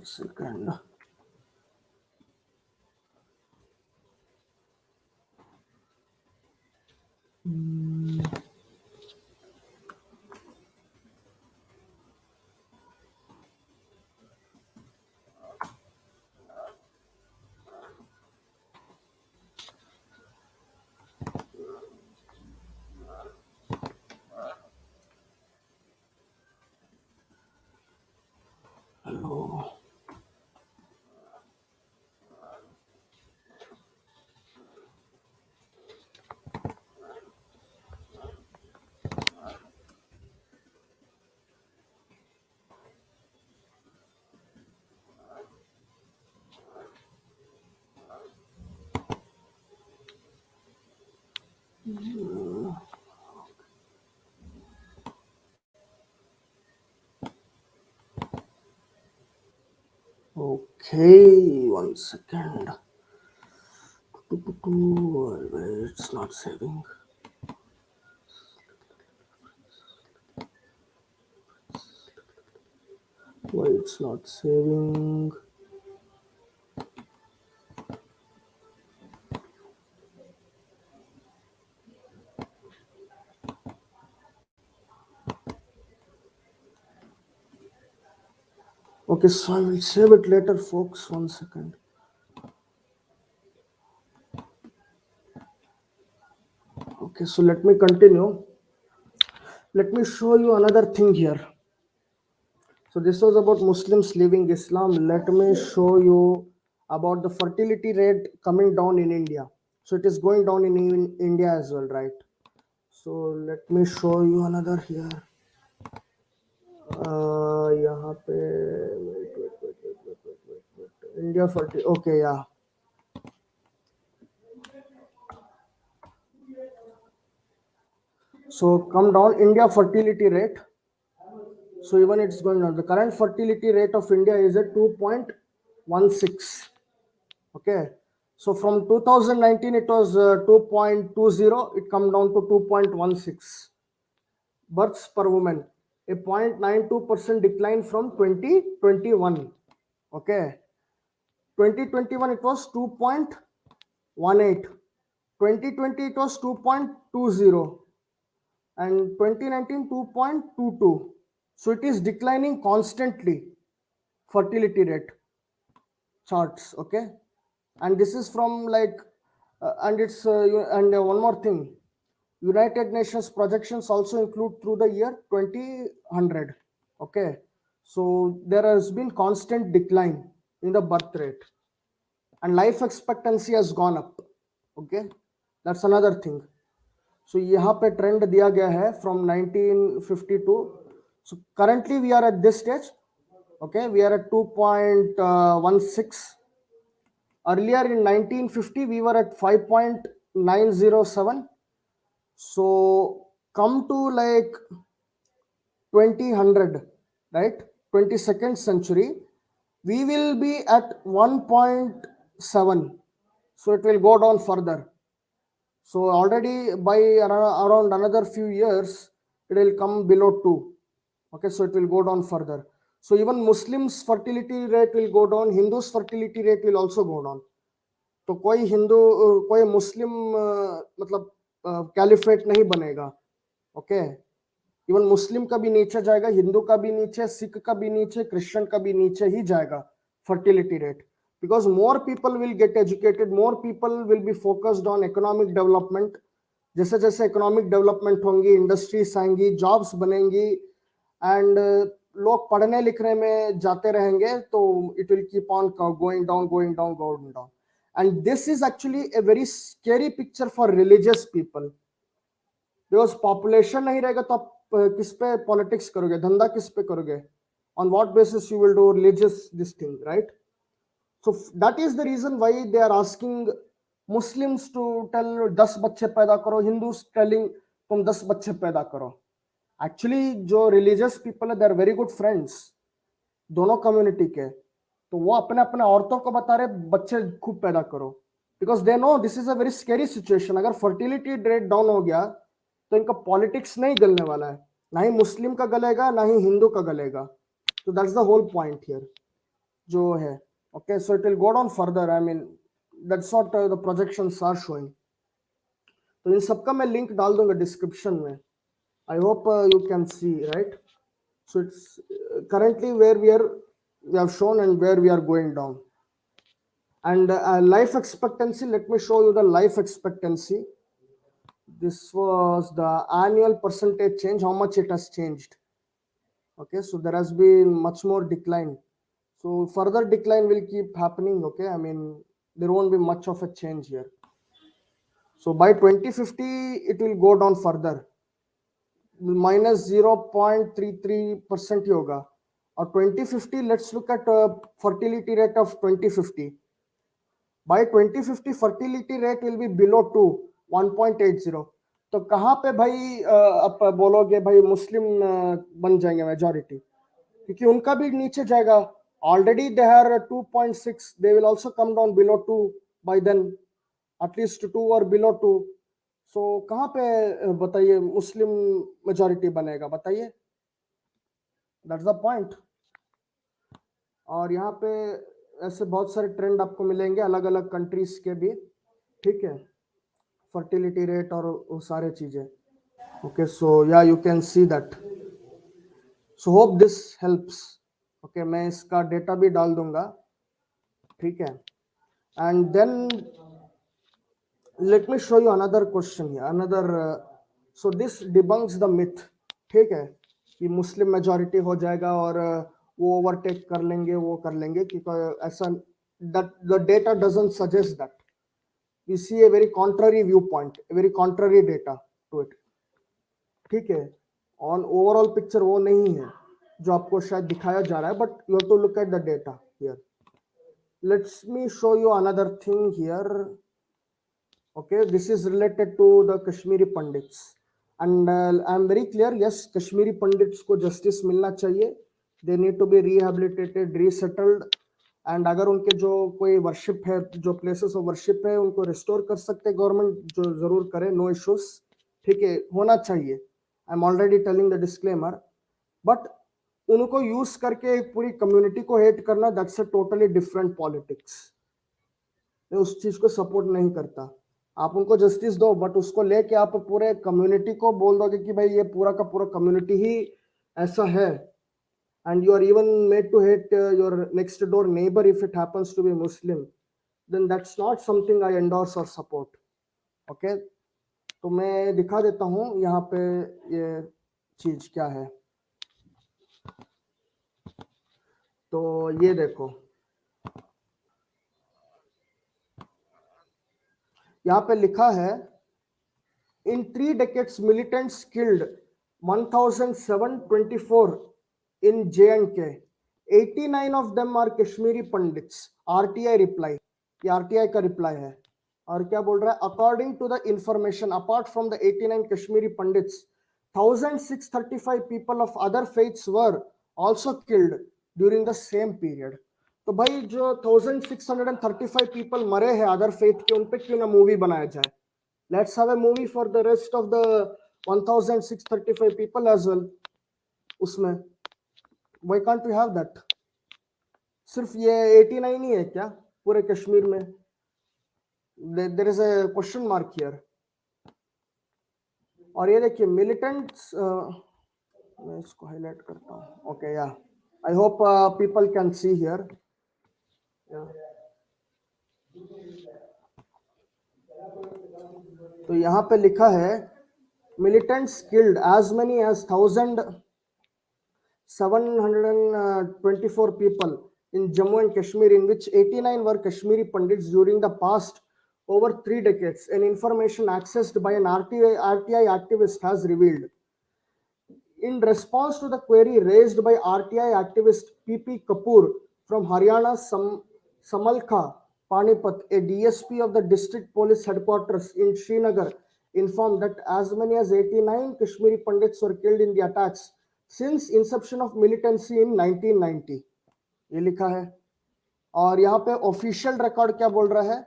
Second. Hello. Okay, 1 second. It's not saving. Why it's not saving? Okay, so I will save it later, folks. 1 second. Okay, so let me continue. Let me show you another thing here. So this was about Muslims leaving Islam. Let me show you about the fertility rate coming down in India. So it is going down in India as well, right? So let me show you another here. यहाँ पे wait. India fertility. Okay, yeah. So come down India fertility rate. So even it's going down. The current fertility rate of India is at 2.16. Okay. So from 2019 it was 2.20. It come down to 2.16 births per woman. A 0.92% decline from 2021. Okay. 2021 it was 2.18. 2020 it was 2.20 and 2019 2.22. So it is declining constantly, fertility rate charts. Okay, and this is from like and it's one more thing, United Nations projections also include through the year 2000. Okay, so there has been constant decline in the birth rate and life expectancy has gone up. Okay, that's another thing. So यहाँ पे trend दिया गया है from 1952. So currently we are at this stage. Okay, we are at 2.16. Earlier in 1950 we were at 5.907. So come to like 2000, right? 22nd century, we will be at 1.7. So it will go down further. So already by around another few years, it will come below 2. Okay, so it will go down further. So even Muslims fertility rate will go down, Hindus fertility rate will also go down. तो कोई हिंदू कोई मुस्लिम मतलब caliphate नहीं बनेगा. Okay, even मुस्लिम का भी नीचे जाएगा, हिंदू का भी नीचे, सिख का भी नीचे, क्रिश्चियन का भी नीचे ही जाएगा fertility rate. Because more people will get educated, more people will be focused on economic development. जैसे जैसे इकोनॉमिक डेवलपमेंट होंगी, इंडस्ट्रीज आएंगी, जॉब्स बनेंगी, एंड लोग पढ़ने लिखने में जाते रहेंगे, तो it will keep on going down, going down, going down. And this is actually a very scary picture for religious people. Because population नहीं रहेगा तो आप किस पे पॉलिटिक्स करोगे, धंधा किस पे करोगे, on what basis you will do religious this thing, right? So that is the reason why they are asking Muslims to tell 10 बच्चे पैदा करो, Hindus telling तुम 10 बच्चे पैदा करो. Actually जो religious people है, they are very good friends दोनों कम्युनिटी के. तो वो अपने अपने औरतों को बता रहे बच्चे खूब पैदा करो, because they know this is a very scary situation. अगर fertility rate डाउन हो गया तो इनका पॉलिटिक्स नहीं गलने वाला है, ना ही मुस्लिम का गलेगा ना ही हिंदू का गलेगा. तो that's the whole point here जो है. Okay, so it will go down further. I mean, that's what the projections are showing. तो इन सबका मैं लिंक डाल दूंगा डिस्क्रिप्शन में. I hope you can see, right? So it's currently where we have shown and where we are going down. And life expectancy, let me show you the life expectancy. This was the annual percentage change, how much it has changed. Okay, so there has been much more decline. So further decline will keep happening. Okay, I mean, there won't be much of a change here. So by 2050 it will go down further, minus 0.33% ही होगा. और 2050, let's look at fertility rate of 2050. By 2050 fertility rate will be below 2, 1.80. तो कहाँ पे भाई आप बोलोगे भाई मुस्लिम बन जाएंगे मेजॉरिटी, क्योंकि उनका भी नीचे जाएगा. Already they are 2.6, they will also come down below 2 by then, at least 2 or below 2. So कहाँ पे बताइए मुस्लिम मेजॉरिटी बनेगा, बताइए. That's the point. और यहाँ पे ऐसे बहुत सारे ट्रेंड आपको मिलेंगे अलग अलग कंट्रीज के भी, ठीक है, फर्टिलिटी रेट और वो सारे चीजें. ओके, सो या you can see that. So hope this helps. Okay, मैं इसका डेटा भी डाल दूंगा, ठीक है. And then let me show you another question here, another. So this debunks the myth, ठीक है, कि मुस्लिम मेजॉरिटी हो जाएगा और वो ओवरटेक कर लेंगे, वो कर लेंगे, क्योंकि ऐसा that the data doesn't suggest that. We see a very contrary view point, very contrary data to it, ठीक है. ऑन ओवरऑल पिक्चर वो नहीं है जो आपको शायद दिखाया जा रहा है, but you have to look at the data here. Let's me show you another thing here. Okay, this is related to the Kashmiri Pandits, and I am very clear, yes, Kashmiri Pandits को जस्टिस मिलना चाहिए. They need to be rehabilitated, resettled, and अगर उनके जो कोई worship है, जो places of worship है, उनको रिस्टोर कर सकते गवर्नमेंट, जो जरूर करे, नो इश्यूज, ठीक है, होना चाहिए. I am already telling the disclaimer. But उनको यूज करके पूरी कम्युनिटी को हेट करना, that's a totally different politics. मैं उस चीज को सपोर्ट नहीं करता. आप उनको जस्टिस दो, बट उसको लेके आप पूरे कम्युनिटी को बोल दोगे कि भाई ये पूरा का पूरा कम्युनिटी ही ऐसा है, and you are even made to hate your next door neighbor if it happens to be Muslim, then that's not something I endorse or support. Okay, तो मैं दिखा देता हूँ यहाँ पे ये चीज क्या है. तो ये देखो, यहाँ पे लिखा है in 3 decades militants killed 1724 in J&K. 89 of them are Kashmiri Pandits. RTI reply, ये RTI का रिप्लाई है. और क्या बोल रहा है? According to the information, apart from the 89 Kashmiri Pandits, 1635 people of other faiths were also killed during the same period. तो भाई जो 1635 people मरे हैं अदर फेथ के, उन पे क्यों ना मूवी बनाया जाए? Let's have a movie for the rest of the 1635 people as well उसमें. Why can't we have that? सिर्फ ये 89 ही है क्या पूरे कश्मीर में? There is a question mark here. और ये देखिए मिलिटेंट्स, मैं इसको हाईलाइट करता हूँ. ओके या I hope people can see here. तो यहाँ पे लिखा है militants killed as many as 1724 people in Jammu and Kashmir, in which 89 were Kashmiri Pandits during the past over 3 decades. An information accessed by an RTI activist has revealed. In response to the query raised by RTI activist PP Kapoor from Haryana's Samalkha, Panipat, a DSP of the district police headquarters in Srinagar informed that as many as 89 Kashmiri Pandits were killed in the attacks since inception of militancy in 1990. ये लिखा है. और यहाँ पे official record क्या बोल रहा है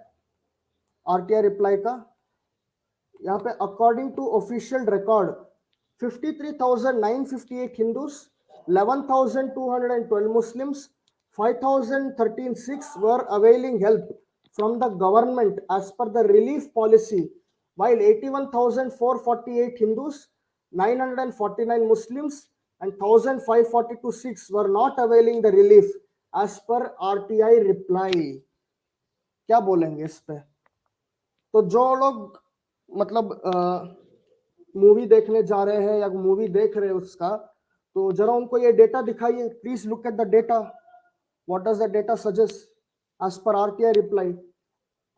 आरटीआई रिप्लाई का? यहाँ पे according to official record 53,958 Hindus, 11,212 Muslims, 5,013 Sikhs were availing help from the government as per the relief policy, while 81,448 Hindus, 949 Muslims and 1,542 Sikhs were not availing the relief as per RTI reply. क्या बोलेंगे इस पे? तो जो लोग मतलब movie देखने जा रहे हैं या मूवी देख रहे हैं उसका, तो जरा उनको ये डेटा दिखाइए. Please look at the data. What does the data suggest as per RTI reply?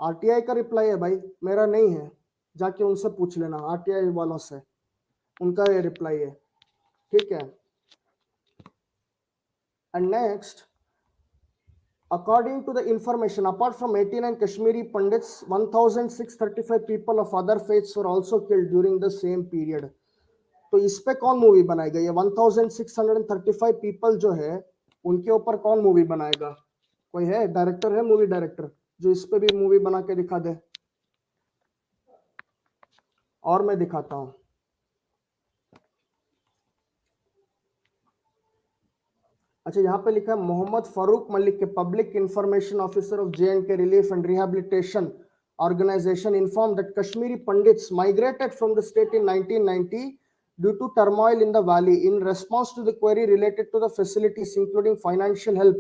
RTI का रिप्लाई है भाई, मेरा नहीं है. जाके उनसे पूछ लेना आरटीआई वालों से, उनका ये रिप्लाई है. ठीक है. And next, according to the information, apart from 89 Kashmiri Pandits, 1635 people of other faiths were also killed during the same period. तो इस पे कौन मूवी बनाएगा? ये 1635 people जो है उनके ऊपर कौन मूवी बनाएगा? कोई है डायरेक्टर, है मूवी डायरेक्टर जो इस पे भी मूवी बना के दिखा दे? और मैं दिखाता हूं. अच्छा, यहाँ पे लिखा है मोहम्मद फारूक मलिक के public information officer of J&K relief and rehabilitation organization informed that Kashmiri Pandits migrated from the state in 1990 due to turmoil in the valley. In response to the query related to the facilities, including financial help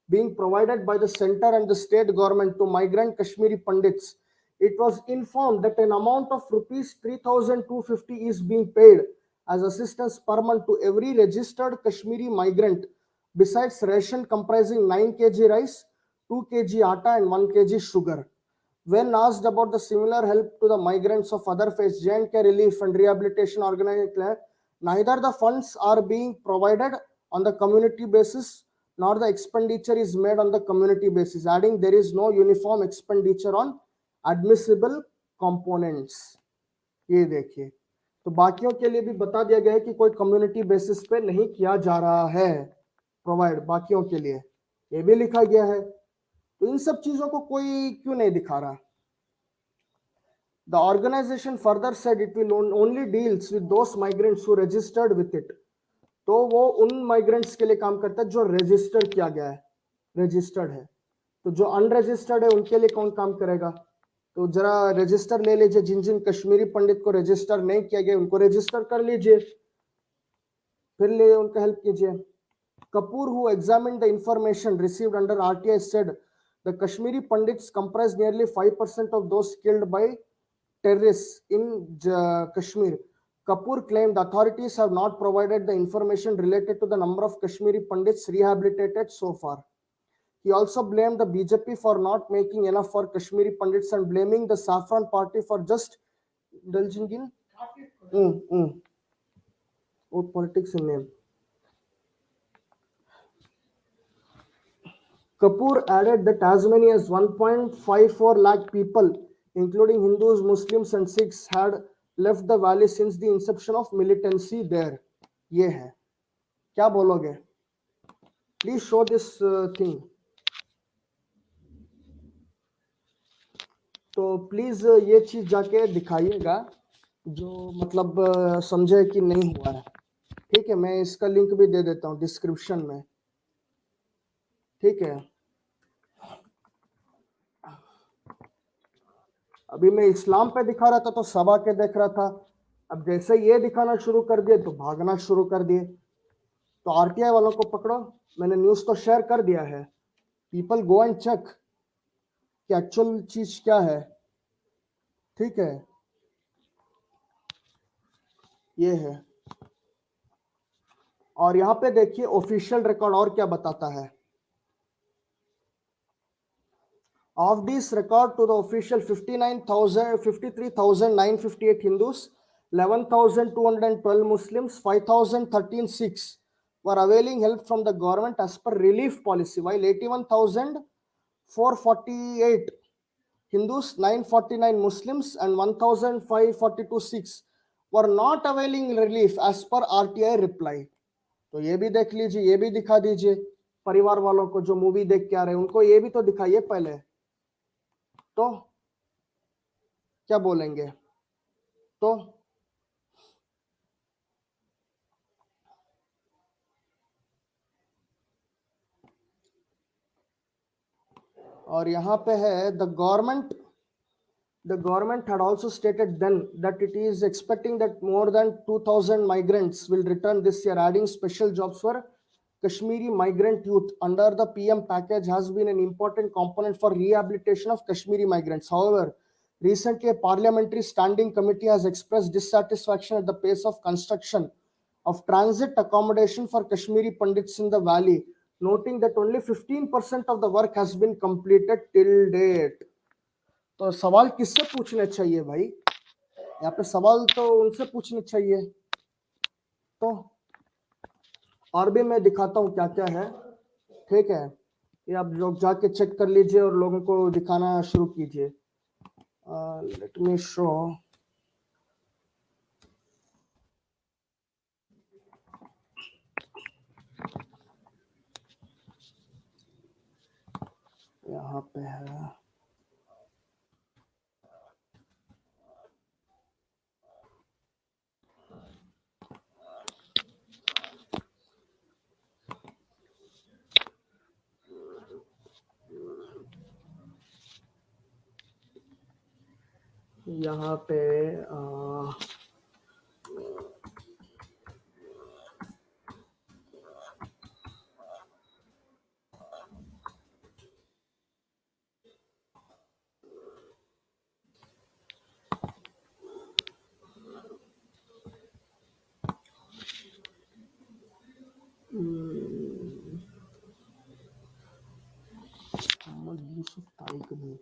being provided by the center and the state government to migrant Kashmiri Pandits, it was informed that an amount of rupees 3,250 is being paid as assistance per month to every registered Kashmiri migrant, besides ration comprising 9 kg rice, 2 kg atta and 1 kg sugar. When asked about the similar help to the migrants of other faiths, J&K Relief and Rehabilitation Organization, neither the funds are being provided on the community basis nor the expenditure is made on the community basis, adding there is no uniform expenditure on admissible components. ये देखिए, तो बाकियों के लिए भी बता दिया गया है कि कोई कम्युनिटी बेसिस पे नहीं किया जा रहा है प्रोवाइड, बाकियों के लिए ये भी लिखा गया है. तो इन सब चीजों को कोई क्यों नहीं दिखा रहा? The organization further said it will only deals with those migrants who registered with it. तो वो उन माइग्रेंट्स के लिए काम करता है जो रजिस्टर किया गया है, रजिस्टर्ड है. तो जो अनरजिस्टर्ड है उनके लिए कौन काम करेगा? तो जरा रजिस्टर ले लीजिए. जिन जिन कश्मीरी पंडित को रजिस्टर नहीं किया गया उनको रजिस्टर कर लीजिए, फिर ले उनका हेल्प कीजिए. Kapoor, who examined the information received under RTI, said the Kashmiri Pandits comprise nearly 5% of those killed by terrorists in Kashmir. Kapoor claimed the authorities have not provided the information related to the number of Kashmiri Pandits rehabilitated so far. He also blamed the BJP for not making enough for Kashmiri Pandits and blaming the Saffron Party for just indulging in politics in name. Kapoor added that as many as 1.54 lakh people, including Hindus, Muslims and Sikhs, had left the valley since the inception of militancy there. ये है, क्या बोलोगे? Please show this thing. तो please ये चीज जाके दिखाइएगा जो मतलब समझे कि नहीं हुआ है। ठीक है, मैं इसका लिंक भी दे देता हूँ डिस्क्रिप्शन में। ठीक है, अभी मैं इस्लाम पे दिखा रहा था तो सबा के देख रहा था, अब जैसे ये दिखाना शुरू कर दिए तो भागना शुरू कर दिए। तो आरटीआई वालों को पकड़ो, मैंने न्यूज तो शेयर कर दिया है, पीपल गो एंड चेक कि एक्चुअल चीज क्या है। ठीक है, ये है। और यहाँ पे देखिए ऑफिशियल रिकॉर्ड और क्या बताता है। Of these record to the official 53,958 Hindus, 11,212 Muslims, 5,013 were availing help from the government as per relief policy, while 81,448 Hindus, 949 Muslims, and 1,542 Sikhs were not availing relief as per RTI reply. तो ये भी देख लीजिए, ये भी दिखा दीजिए परिवार वालों को जो मूवी देख के आ रहे हैं, उनको ये भी तो दिखाइए पहले। तो क्या बोलेंगे? तो और यहाँ पे है the government had also stated then that it is expecting that more than 2,000 migrants will return this year, adding special jobs for Kashmiri migrant youth under the PM package has been an important component for rehabilitation of Kashmiri migrants. However, recently a parliamentary standing committee has expressed dissatisfaction at the pace of construction of transit accommodation for Kashmiri Pandits in the valley, noting that only 15% of the work has been completed till date. तो सवाल किससे पूछने चाहिए भाई? यहाँ पे सवाल तो उनसे पूछने चाहिए। तो और भी मैं दिखाता हूँ क्या क्या है। ठीक है, ये आप लोग जाके चेक कर लीजिए और लोगों को दिखाना शुरू कीजिए। Late me show. यहाँ पे है, यहाँ पे मोहम्मद यूसुफ तारिक ने,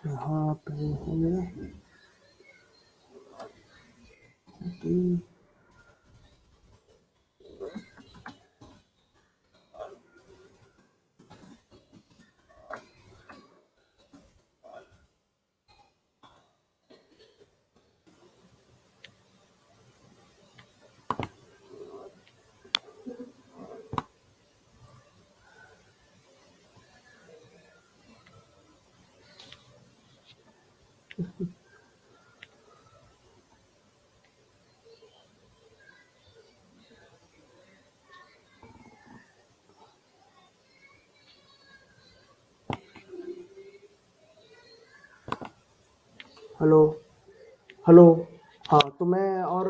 यहाँ पे है हेलो हेलो। हाँ तो मैं और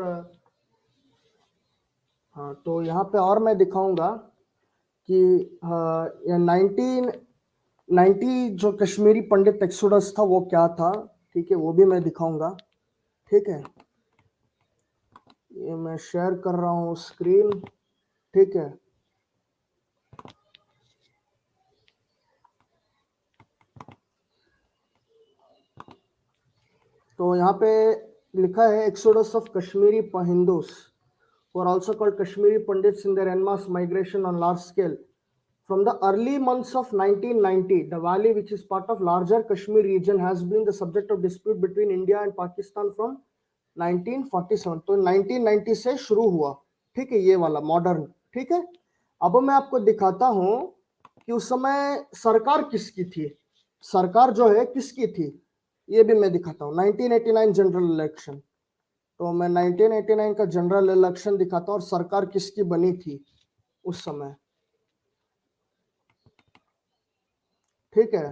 हाँ तो यहाँ पे और मैं दिखाऊंगा कि 1990 जो कश्मीरी पंडित एक्सोडस था वो क्या था। ठीक है, वो भी मैं दिखाऊंगा। ठीक है, ये मैं शेयर कर रहा हूँ स्क्रीन। ठीक है, तो यहाँ पे लिखा है exodus of Kashmiri Hindus who are also called Kashmiri Pandits in their en masse migration on large scale. From the early months of 1990, the valley, which is part of larger Kashmir region, has been the subject of dispute between India and Pakistan from 1947. तो 1990 से शुरू हुआ। ठीक है, ये वाला modern. ठीक है, अब मैं आपको दिखाता हूँ कि उस समय सरकार किसकी थी, सरकार जो है किसकी थी, ये भी मैं दिखाता हूँ। 1989 जनरल इलेक्शन, तो मैं 1989 का जनरल इलेक्शन दिखाता हूँ और सरकार किसकी बनी थी उस समय। ठीक है,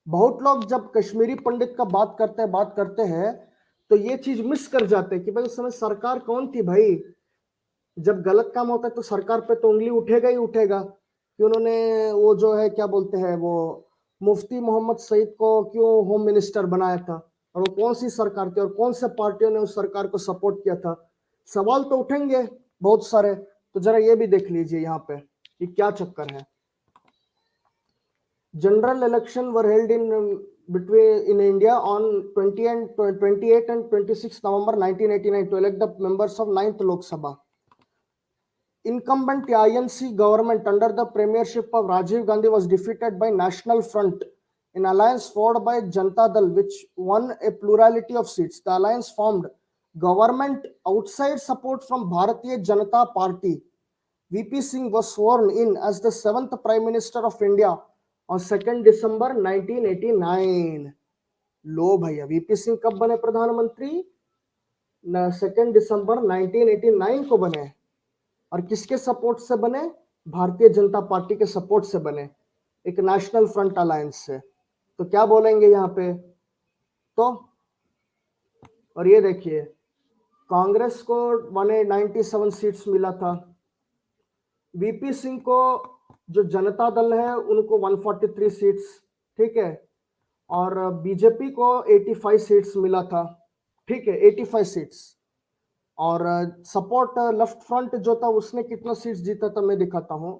बहुत लोग जब कश्मीरी पंडित का बात करते हैं तो ये चीज मिस कर जाते हैं कि भाई उस समय सरकार कौन थी भाई। जब गलत काम होता है तो सरकार पे तो उंगली उठेगा ही उठेगा कि उन्होंने वो जो है क्या बोलते हैं वो मुफ्ती मोहम्मद सईद को क्यों होम मिनिस्टर बनाया था, और वो कौन सी सरकार थी और कौन से पार्टियों ने उस सरकार को सपोर्ट किया था। सवाल तो उठेंगे बहुत सारे, तो जरा ये भी देख लीजिए यहाँ पे कि क्या चक्कर है। General election were held in India on 28 and 26 November 1989 to elect the members of 9th Lok Sabha. Incumbent INC government under the premiership of Rajiv Gandhi was defeated by National Front, an alliance formed by Janata Dal, which won a plurality of seats. The alliance formed government outside support from Bharatiya Janata Party. VP Singh was sworn in as the 7th Prime Minister of India on 2nd December 1989. लो भैया, VP Singh कब बने प्रधानमंत्री? 2 दिसंबर 1989 को बने, और किसके support से बने? भारतीय जनता पार्टी के सपोर्ट से बने, एक नेशनल फ्रंट अलायंस से। तो क्या बोलेंगे यहाँ पे? तो और ये देखिए, कांग्रेस को 197 सीट्स मिला था, वीपी सिंह को जो जनता दल है उनको 143 सीट्स, ठीक है, और बीजेपी को 85 सीट्स मिला था, ठीक है, 85 सीट्स। और सपोर्ट लेफ्ट फ्रंट जो था उसने कितना सीट्स जीता था मैं दिखाता हूं।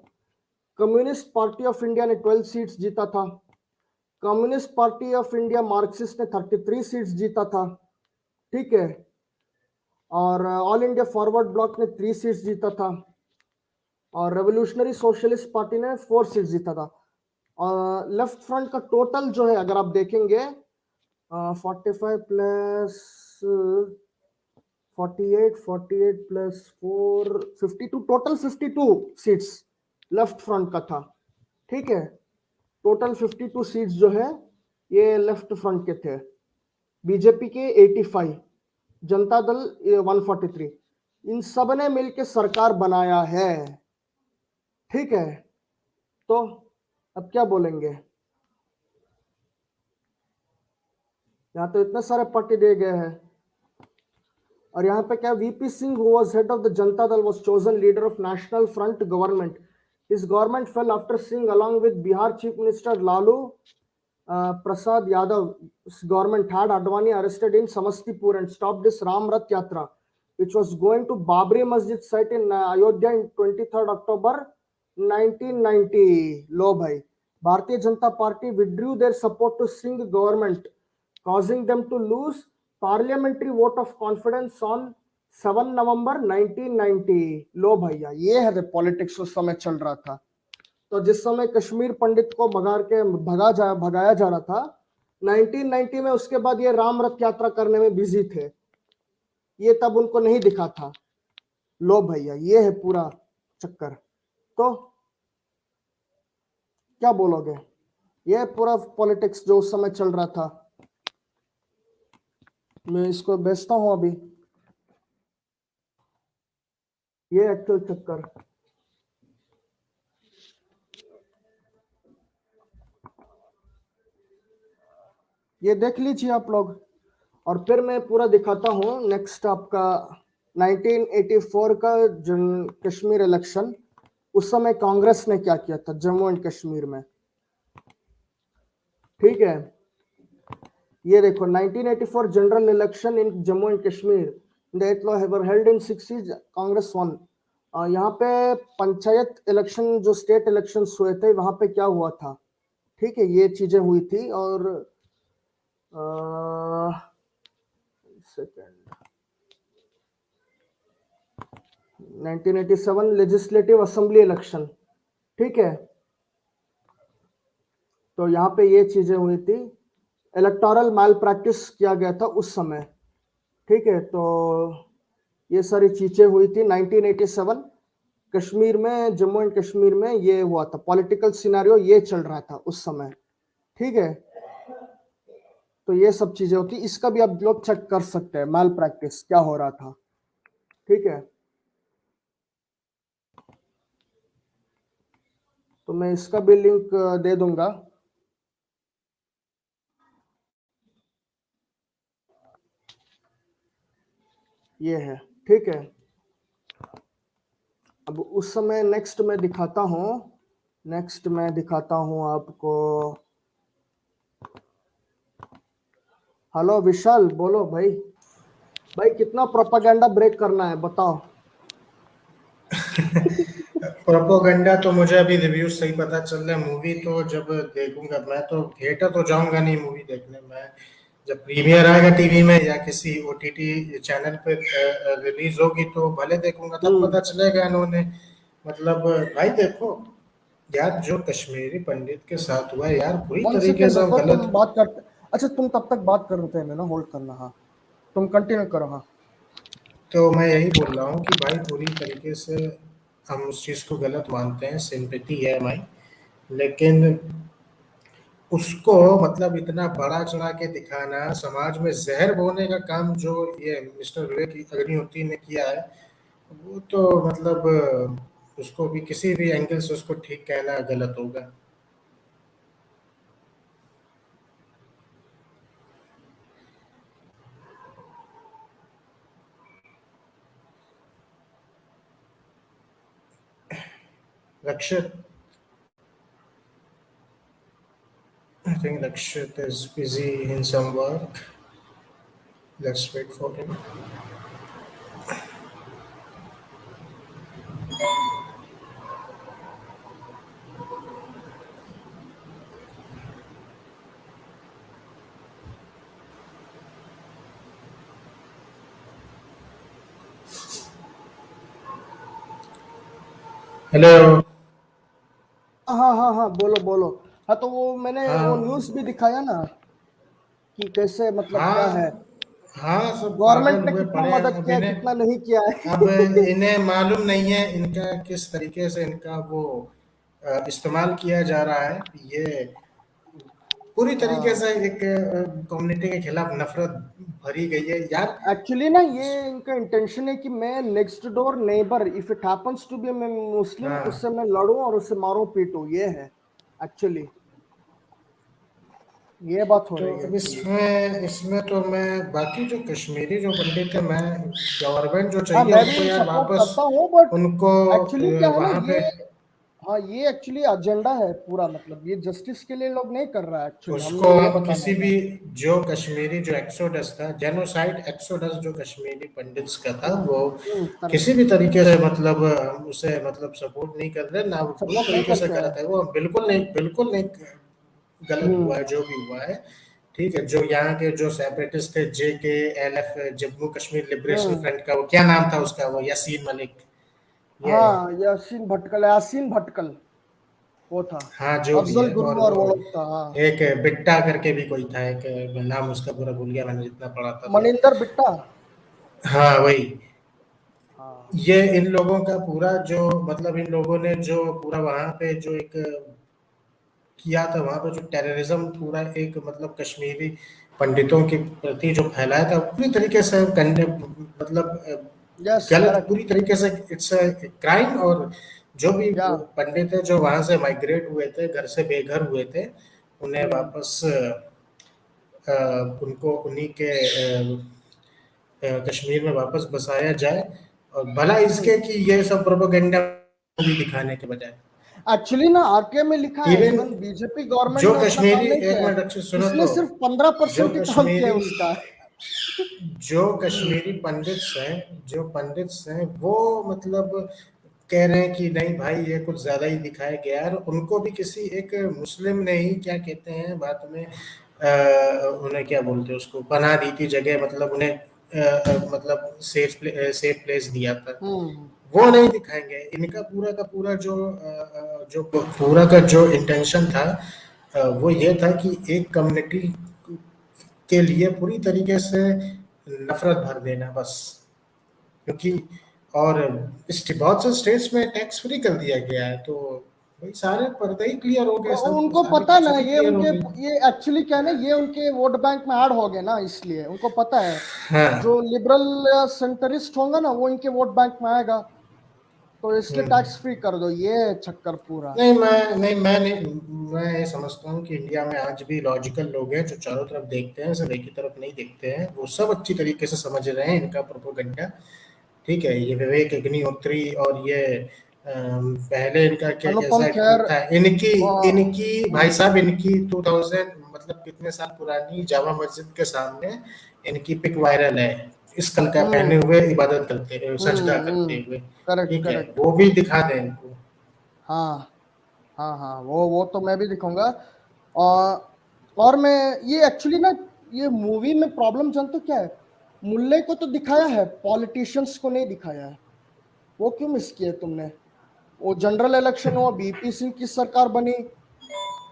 कम्युनिस्ट पार्टी ऑफ इंडिया ने 12 सीट्स जीता था, communist party of India Marxist ने 33 सीट्स जीता था, ठीक है, और ऑल इंडिया फॉरवर्ड ब्लॉक ने 3 सीट्स जीता था, और रेवोल्यूशनरी सोशलिस्ट पार्टी ने 4 सीट्स जीता था। और लेफ्ट फ्रंट का टोटल जो है अगर आप देखेंगे 45 plus 48 plus 4 52, total 52 seats left front का था, ठीक है, टोटल 52 सीट्स जो है ये लेफ्ट फ्रंट के थे। बीजेपी के 85, जनता दल 143, इन सब ने मिलकर सरकार बनाया है, ठीक है। तो अब क्या बोलेंगे? यहां तो इतने सारे पार्टी दिए गए हैं, और यहाँ पे क्या, VP Singh who was head of the Janata Dal was chosen leader of national front government. His government fell after Singh along with Bihar chief minister Lalu Prasad Yadav, his government had Advani arrested in Samastipur and stopped his Ram Rath Yatra, which was going to Babri Masjid site in Ayodhya in 23rd October 1990. लो भाई, Bharatiya Janata party withdrew their support to Singh government, causing them to lose parliamentary vote of confidence on 7 नवंबर 1990। लो भैया, ये है politics उस समय चल रहा था। तो जिस समय कश्मीर पंडित को भगाया जा रहा था 1990 में, उसके बाद ये राम रथ यात्रा करने में बिजी थे, ये तब उनको नहीं दिखा था। लो भैया, ये है पूरा चक्कर। तो क्या बोलोगे? ये पूरा पॉलिटिक्स जो उस समय चल रहा था। मैं इसको बेचता हूं अभी, ये एक्चुअल चक्कर। ये देख लीजिए आप लोग, और फिर मैं पूरा दिखाता हूं नेक्स्ट आपका 1984 का कश्मीर इलेक्शन। उस समय कांग्रेस ने क्या किया था जम्मू एंड कश्मीर में, ठीक है। ये देखो 1984 general election in Jammu and Kashmir, that were held in 6 seats, Congress one. यहाँ पे पंचायत इलेक्शन जो स्टेट इलेक्शन हुए थे वहां पे क्या हुआ था, ठीक है, ये चीजें हुई थी। और सेकेंड 1987 लेजिस्लेटिव असेंबली इलेक्शन, ठीक है, तो यहाँ पे ये चीजें हुई थी। इलेक्टोरल मैल प्रैक्टिस किया गया था उस समय, ठीक है, तो ये सारी चीजें हुई थी 1987। कश्मीर में, जम्मू एंड कश्मीर में ये हुआ था, पॉलिटिकल सिनेरियो ये चल रहा था उस समय, ठीक है। तो ये सब चीजें होती, इसका भी आप लोग चेक कर सकते हैं, मैल प्रैक्टिस क्या हो रहा था, ठीक है। तो मैं इसका भी लिंक दे दूंगा। ये है, ठीक है। अब उस समय नेक्स्ट मैं दिखाता हूं आपको। हेलो विशाल, बोलो भाई। भाई कितना प्रोपागेंडा ब्रेक करना है बताओ। प्रोपोगंडा तो मुझे अभी रिव्यू सही पता चल रहा है। मूवी तो जब देखूंगा, मैं तो थिएटर तो जाऊंगा नहीं मूवी देखने। मैं जब प्रीमियर आएगा टीवी में या किसी ओटीटी चैनल पे रिलीज होगी तो भले देखूंगा, तब पता चलेगा इन्होंने मतलब। भाई देखो यार, जो कश्मीरी पंडित के साथ हुआ यार, पूरी 1 तरीके सेकेंड से रुको, तुम गलत। बात करते, अच्छा तुम तब तक बात करते हैं ना, होल्ड करना। हाँ तुम कंटिन्यू करो। हाँ तो मैं यही बोल रहा हूँ कि भाई पूरी तरीके से हम उस चीज को गलत मानते हैं, सिंपैथी है हमारी, लेकिन उसको मतलब इतना बड़ा चढ़ा के दिखाना, समाज में जहर बोने का काम जो ये मिस्टर विवेक अग्निहोत्री ने किया है, वो तो मतलब उसको भी किसी भी एंगल से उसको ठीक कहना गलत होगा। रक्षित, I think Rakshit is busy in some work. Let's wait for him. Hello. हाँ हाँ हाँ, बोलो बोलो। हाँ तो वो मैंने वो हाँ न्यूज भी दिखाया ना कि कैसे, मतलब क्या है, हाँ हाँ, सब गवर्नमेंट पागल ने हुए कितना पड़े हैं मदद अब किया है, इन्हें। कितना नहीं किया अब है। इन्हें मालूम नहीं है इनका किस तरीके से इनका वो इस्तेमाल किया जा रहा है। ये पूरी तरीके हाँ से एक कम्युनिटी के खिलाफ नफरत भरी गई है यार। एक्चुअली ना, ये इनका इंटेंशन है कि मैं next door neighbour, if it happens to be मैं मुस्लिम, हाँ, उससे मैं लड़ूं और उससे मारूं पीटूं, ये है एक्चुअली, ये बात हो तो रही है अब एक्चुअली। इसमें इसमें तो मैं बाकी जो कश्मीरी जो पंडित है, मैं गवर्नमेंट जो हाँ चाहिए मैं उनको भी यार सपोर्ट वापस करता हूँ, बट उनको एक्चुअली क्या है ना वहां ये, पे हाँ ये एक्चुअली एजेंडा है पूरा, मतलब ये जस्टिस के लिए लोग नहीं कर रहा है एक्चुअली, उसको हमने ये अब बताना किसी होगा। भी जो कश्मीरी जो एक्सोडस था, जेनोसाइड एक्सोडस जो कश्मीरी पंडित्स का था, वो करेक्ट। किसी भी तरीके से मतलब हम उसे मतलब सपोर्ट नहीं कर रहे ना, वो पूरी सपोर्ट नहीं तरीके से करते गलत हैं। है। वो बिल्कुल नहीं गलत हुआ हम्म है जो भी हुआ है। ठीक है, जो यहाँ के जो सेपरेटिस्ट थे, JKLF, जम्मू कश्मीर लिबरेशन हम्म फ्रंट का, वो क्या नाम था उसका, वो यासीन मलिक, ये हाँ यासीन भटकल वो था। हाँ जो भी अफजल है। और गुरु और वो वो लोग था, हाँ। एक बिट्टा करके भी कोई था, एक नाम उसका पूरा भूल गया मैंने, जितना पढ़ा था तो। मनिंदर बिट्टा। हाँ वही। हाँ ये इन लोगों का पूरा जो मतलब इन लोगों ने जो पूरा वहां पे जो एक किया था, वहां पे जो टेररिज्म पूरा एक मतलब कश्मीरी पंडितों के प्रति जो फैलाया था, पूरी तरीके से मतलब यस गलत, करेक्ट। पूरी तरीके से इट्स क्राइम। और जो भी या पंडित है जो वहां से माइग्रेट हुए थे, घर से बेघर हुए थे, उन्हें हम्म वापस उनको उन्हीं के कश्मीर में वापस बसाया जाए। और भला इसके हम्म कि ये सब प्रोपेगेंडा भी दिखाने के बजाय, एक्चुअली ना आरके में लिखा है, इवन इवन बीजेपी गवर्नमेंट जो ने उतना काम कश्मीरी, नहीं एक किया है, मिनट अच्छे सुनो इसने तो, सिर्फ जो 15% ही काम किया है कश्मीरी उसका। जो हम्म कश्मीरी पंडित्स हैं वो मतलब कह रहे हैं कि नहीं भाई ये कुछ ज्यादा ही दिखाया गया है। और उनको भी किसी एक मुस्लिम ने ही क्या कहते हैं बाद में उन्हें क्या बोलते हैं उसको, बना दी थी जगह, मतलब उन्हें मतलब सेफ प्लेस दिया था। हम्म वो नहीं दिखाएंगे। इनका पूरा का पूरा जो पूरा का जो इंटेंशन था, वो ये था कि एक कम्युनिटी के लिए पूरी तरीके से नफरत भर देना बस। क्योंकि और बहुत से स्टेट्स में टैक्स फ्री कर दिया गया है, तो भाई सारे पर्दे ही क्लियर हो गए, सब उनको सारी पता ना, पिक्चर ही ये क्लियर हो उनके, गई। ये एक्चुअली क्या है ना, ये उनके वोट बैंक में ऐड हो गए ना, इसलिए उनको पता है हाँ। जो लिबरल या सेंटरिस्ट होगा ना वो इनके वोट बैंक में आएगा, तो इसलिए टैक्स फ्री कर दो, ये चक्कर पूरा। मैं ये समझता हूँ कि इंडिया में आज भी लॉजिकल लोग हैं जो चारों तरफ देखते हैं, सब एक ही तरफ नहीं देखते हैं, वो सब अच्छी तरीके से समझ रहे हैं इनका प्रोपेगेंडा। ठीक है, ये विवेक अग्निहोत्री और ये पहले इनका क्या अनुपम कैसा एक्टर खेर था, इनकी इनकी भाई हम्म साहब, इनकी 2000 मतलब कितने साल पुरानी जामा मस्जिद के सामने इनकी पिक वायरल है, इस कलका पहने हम्म हुए इबादत करते हुए, सजदा करते हुए। करेक्ट ठीक है, करेक्ट। वो भी दिखा दें इनको। हाँ हाँ हाँ, वो तो मैं भी दिखाऊंगा। और मैं ये एक्चुअली ना, ये मूवी में प्रॉब्लम जानते हो क्या है, मुल्ले को तो दिखाया है, पॉलिटिशियंस को नहीं दिखाया है। वो क्यों मिस किया तुमने? वो जनरल इलेक्शन हुआ, बीपी सिंह की सरकार बनी,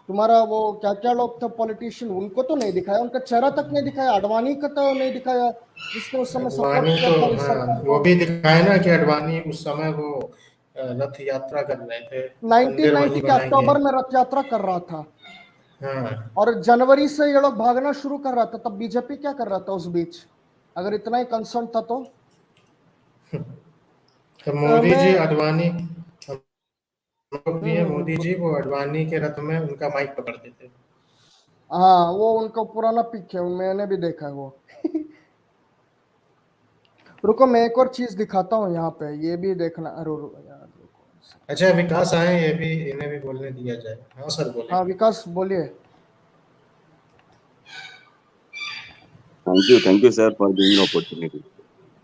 तुम्हारा वो क्या क्या लोग थे पॉलिटिशियन, उनको तो नहीं दिखाया, उनका चेहरा तक नहीं दिखाया, अडवाणी का तो नहीं दिखाया जिसने उस समय सपोर्ट अडवाणी किया तो था इस हाँ, सरकार वो को। भी दिखाया ना कि अडवाणी उस समय वो रथ यात्रा कर रहे थे, मंदिर 1990 वहीं के बनाएंगे। अक्टूबर में रथ यात्रा कर रहा था, हाँ। और जनवरी से ये लोग भागना शुरू कर रहा था, तब बीजेपी क्या कर रहा था उस बीच, अगर इतना ही कंसर्न था तो। तो मोदी जी मैं अडवाणी, हम लोग भी है, मोदी हम्म। जी वो अडवाणी के रथ में उनका माइक पकड़ते थे। हाँ वो उनका पुराना पिक है, मैंने भी देखा है वो। रुको मैं एक और चीज दिखाता हूँ यहाँ पे, ये भी देखना। अरे रुको यार, रुको। अच्छा, विकास आए, ये भी इन्हें भी बोलने दिया जाए। हाँ सर, बोले। हाँ विकास बोलिए। Thank you sir for giving opportunity.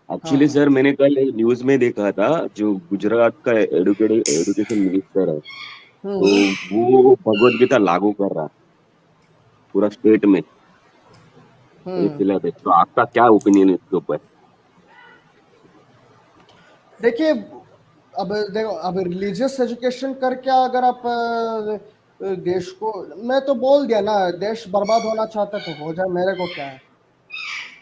हाँ एक्चुअली हाँ। सर मैंने कल एक न्यूज में देखा था, जो गुजरात का एजुकेशन मिनिस्टर है, तो हम्म वो भगवत गीता लागू कर रहा है पूरा स्टेट में, ये हम्म। सिलेबस। तो आपका क्या ओपिनियन है इसके ऊपर? देखिए, अब देखो, अब रिलीजियस एजुकेशन करके अगर आप देश को, मैं तो बोल दिया ना, देश बर्बाद होना चाहता तो हो जाए, मेरे को क्या है।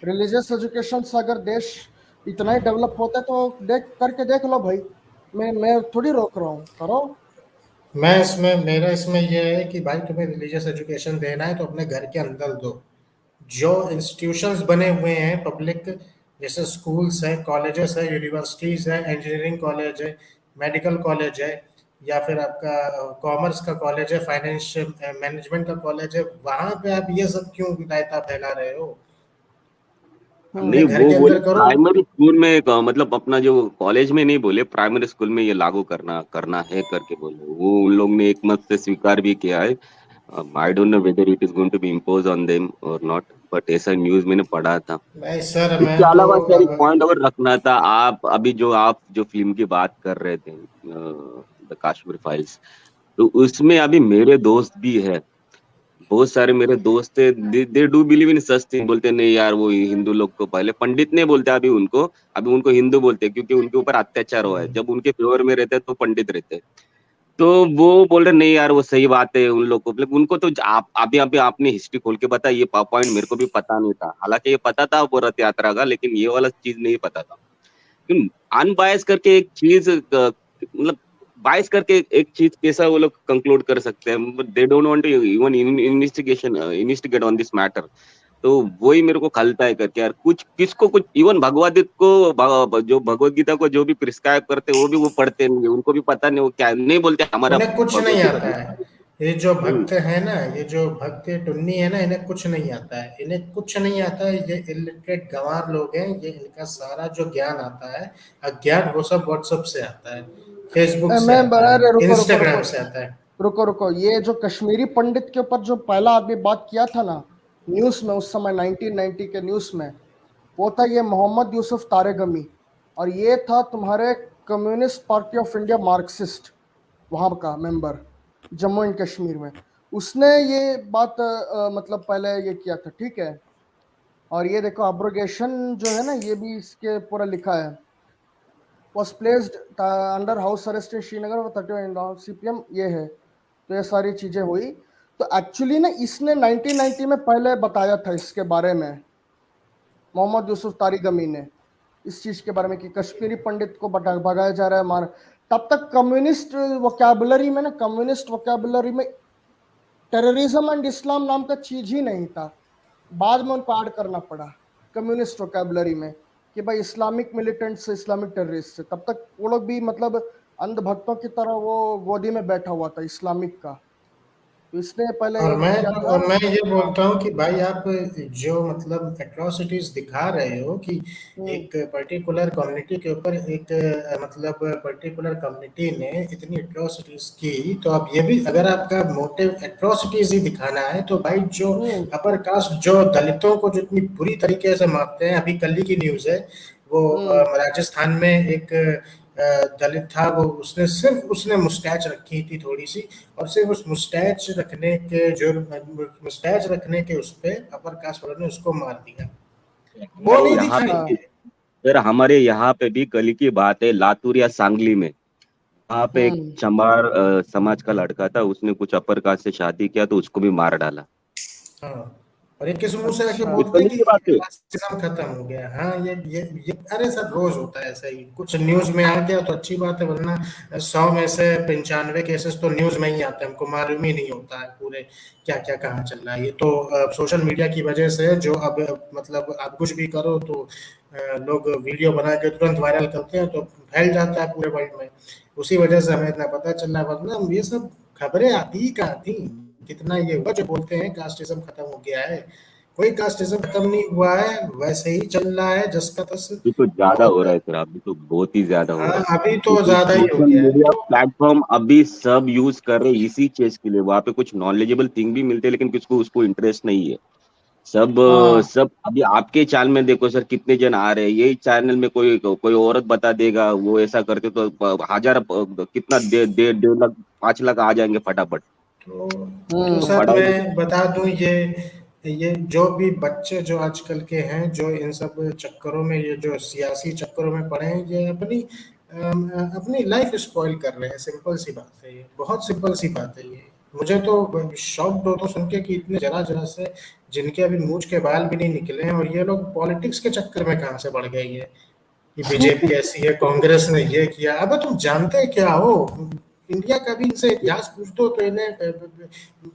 रिलीजियस एजुकेशन से अगर देश इतना ही डेवलप होता है तो देख करके देख लो भाई, मैं थोड़ी रोक रहा हूँ, करो। मेरा इसमें यह है कि भाई तुम्हें रिलीजियस एजुकेशन देना है तो अपने घर के अंदर दो। जो इंस्टीट्यूशंस बने हुए हैं पब्लिक, जैसे स्कूल्स है, कॉलेजेस है, यूनिवर्सिटीज है, इंजीनियरिंग कॉलेज है, मेडिकल कॉलेज है, या फिर आपका कॉमर्स का कॉलेज है, फाइनेंस मैनेजमेंट का कॉलेज है, वहां पे आप ये सब क्यों रायता फैला रहे हो? अपने नहीं, घर वो के बोले अंदर करो। प्राइमरी स्कूल में मतलब अपना जो कॉलेज में नहीं बोले, प्राइमरी स्कूल में ये लागू करना करना है करके बोले। वो उन लोग ने एक मत से स्वीकार भी किया है। I don't know whether it is going to be impose on them और नॉट, बट ऐसा न्यूज मैंने पढ़ा था। नहीं सर, मैं इसके तो अलावा सर एक अब पॉइंट और रखना था। आप जो फिल्म की बात कर रहे थे, द कश्मीर फाइल्स, तो उसमें अभी मेरे दोस्त भी है, बहुत सारे मेरे दोस्त है, they do believe in such thing. बोलते नहीं यार, वो हिंदू लोग को पहले पंडित नहीं बोलते, अभी उनको हिंदू बोलते हैं, क्योंकि उनके ऊपर अत्याचार हुआ है। जब उनके फेवर में रहते हैं तो पंडित रहते हैं। तो वो बोल रहे नहीं यार, वो सही बात है, उन लोग को मतलब उनको तो आप अभी अभी आपने हिस्ट्री खोल के बताया, ये पॉइंट मेरे को भी पता नहीं था। हालांकि ये पता था वो रथ यात्रा का, लेकिन ये वाला चीज नहीं पता था। अनबायस करके एक चीज, मतलब बायस करके एक चीज कैसा वो लोग कंक्लूड कर सकते हैं? They don't want to even investigate on this matter. तो वही मेरे को खलता है करके यार, कुछ किसको कुछ, इवन भगवद को जो भगवत गीता को जो भी प्रिस्क्राइब करते हैं, वो भी वो पढ़ते नहीं, उनको भी पता नहीं, वो क्या नहीं बोलते हमारा इन्हें कुछ भगवत नहीं गीता आता है। दूसरा। ये जो हम्म। भक्त है ना, ये जो भक्त टुन्नी है ना, इन्हें कुछ नहीं आता है, इन्हें कुछ नहीं आता है। ये इलिटरेट गंवार लोग हैं, ये इनका सारा जो ज्ञान आता है, अज्ञान, वो सब व्हाट्सएप से आता है, फेसबुक से मैं आता है, अरे रुको रुको रुको इंस्टाग्राम से आता है। रुको रुको, ये जो कश्मीरी पंडित के ऊपर जो पहला आदमी बात किया था ना न्यूज में, उस समय 1990 के न्यूज में, वो था ये मोहम्मद यूसुफ तारेगमी, और ये था तुम्हारे communist party of India Marxist, वहां का मेंबर, जम्मू एंड कश्मीर में। उसने ये बात मतलब पहले ये किया था, ठीक है। और ये देखो अब्रोगेशन जो है ना, ये भी इसके पूरा लिखा है, was placed under house arrest in Srinagar 31 CPM, ये है। तो ये सारी चीजें हुई। तो एक्चुअली ना इसने 1990 में पहले बताया था इसके बारे में, मोहम्मद यूसुफ तारिगमी ने। इस चीज के बारे में कि कश्मीरी पंडित को भगाया जा रहा है मार। तब तक कम्युनिस्ट वोकैबुलरी में ना, कम्युनिस्ट वोकैबुलरी में टेररिज्म एंड इस्लाम नाम का चीज ही नहीं था। बाद में उनको ऐड करना पड़ा कम्युनिस्ट वोकैबुलरी में कि भाई इस्लामिक मिलिटेंट से, इस्लामिक टेररिस्ट से। तब तक वो लोग भी मतलब अंधभक्तों की तरह वो गोदी में बैठा हुआ था इस्लामिक का। तो इसने पहले किया था। और मैं ये बोलता हूँ कि भाई आप जो मतलब एट्रोसिटीज दिखा रहे हो कि एक पर्टिकुलर कम्युनिटी के ऊपर एक मतलब पर्टिकुलर कम्युनिटी ने इतनी एट्रोसिटीज की, तो अब ये भी अगर आपका मोटिव एट्रोसिटीज ही दिखाना है तो भाई जो अपर कास्ट जो दलितों को जो इतनी बुरी तरीके से मारते हैं, अभी कल ही की न्यूज है वो राजस्थान में एक दलित था, वो उसने मुस्टैच रखी थी थोड़ी सी, और सिर्फ उस मुस्टैच रखने के उस पे अपर कास्ट वालों ने उसको मार दिया। वो नहीं दिखाएंगे। फिर हमारे यहाँ पे भी कल की बात है, लातूर या सांगली में, वहाँ पे एक चमार समाज का लड़का था, उसने कुछ अपर कास्ट से शादी किया तो उसको भी मार डाला। हाँ, और एक किस मुंह से आके बोलते हैं कि कास्टिज्म खत्म हो गया। हाँ, ये अरे सर रोज होता है ऐसा ही, कुछ न्यूज में आ गया तो अच्छी बात है, वरना 100 में से 95 केसेस तो न्यूज में ही आते हैं, हमको मालूम ही नहीं होता है पूरे क्या क्या कहाँ चल रहा है। ये तो सोशल मीडिया की वजह से, जो अब मतलब आप कुछ भी करो तो लोग वीडियो बना के तुरंत वायरल करते हैं तो फैल जाता है पूरे वर्ल्ड में, उसी वजह से हमें इतना पता चल रहा है, वरना ये सब खबरें आती ही कहाँ थी। कितना ये हुआ जो बोलते हैं कास्टिज्म खत्म हो गया है, कोई कास्टिज्म खत्म नहीं हुआ है, वैसे ही चल रहा है जिसका तस। अभी तो ज्यादा हो रहा है सर, अभी तो बहुत ही ज्यादा हो रहा है। अभी तो ज्यादा ही हो गया है। मीडिया प्लेटफॉर्म अभी सब यूज कर रहे हैं इसी चीज के लिए, वहाँ पे कुछ नॉलेजेबल थिंग भी मिलते हैं, लेकिन किसको उसको इंटरेस्ट नहीं है। सब अभी आपके चैनल में देखो सर, कितने जन आ रहे हैं, यही चैनल में कोई औरत बता देगा वो ऐसा करते तो 1000 कितना 1.5 लाख 5 लाख आ जाएंगे फटाफट। तो सर मैं बता दूं, ये जो भी बच्चे जो आजकल के हैं, जो इन सब चक्करों में, ये जो सियासी चक्करों में पड़े हैं, ये अपनी लाइफ स्पॉइल कर रहे हैं। सिंपल सी बात है ये, बहुत सिंपल सी बात है ये। मुझे तो शॉक होता सुन के कि इतने जरा जरा से जिनके अभी मूंछ के बाल भी नहीं निकले हैं, और ये लोग पॉलिटिक्स के चक्कर में कहाँ से बढ़ गए ये कि बीजेपी ऐसी है, कांग्रेस ने ये किया। अब तुम जानते क्या हो इंडिया का भी इनसे इतिहास पूछ दो तो इन्हें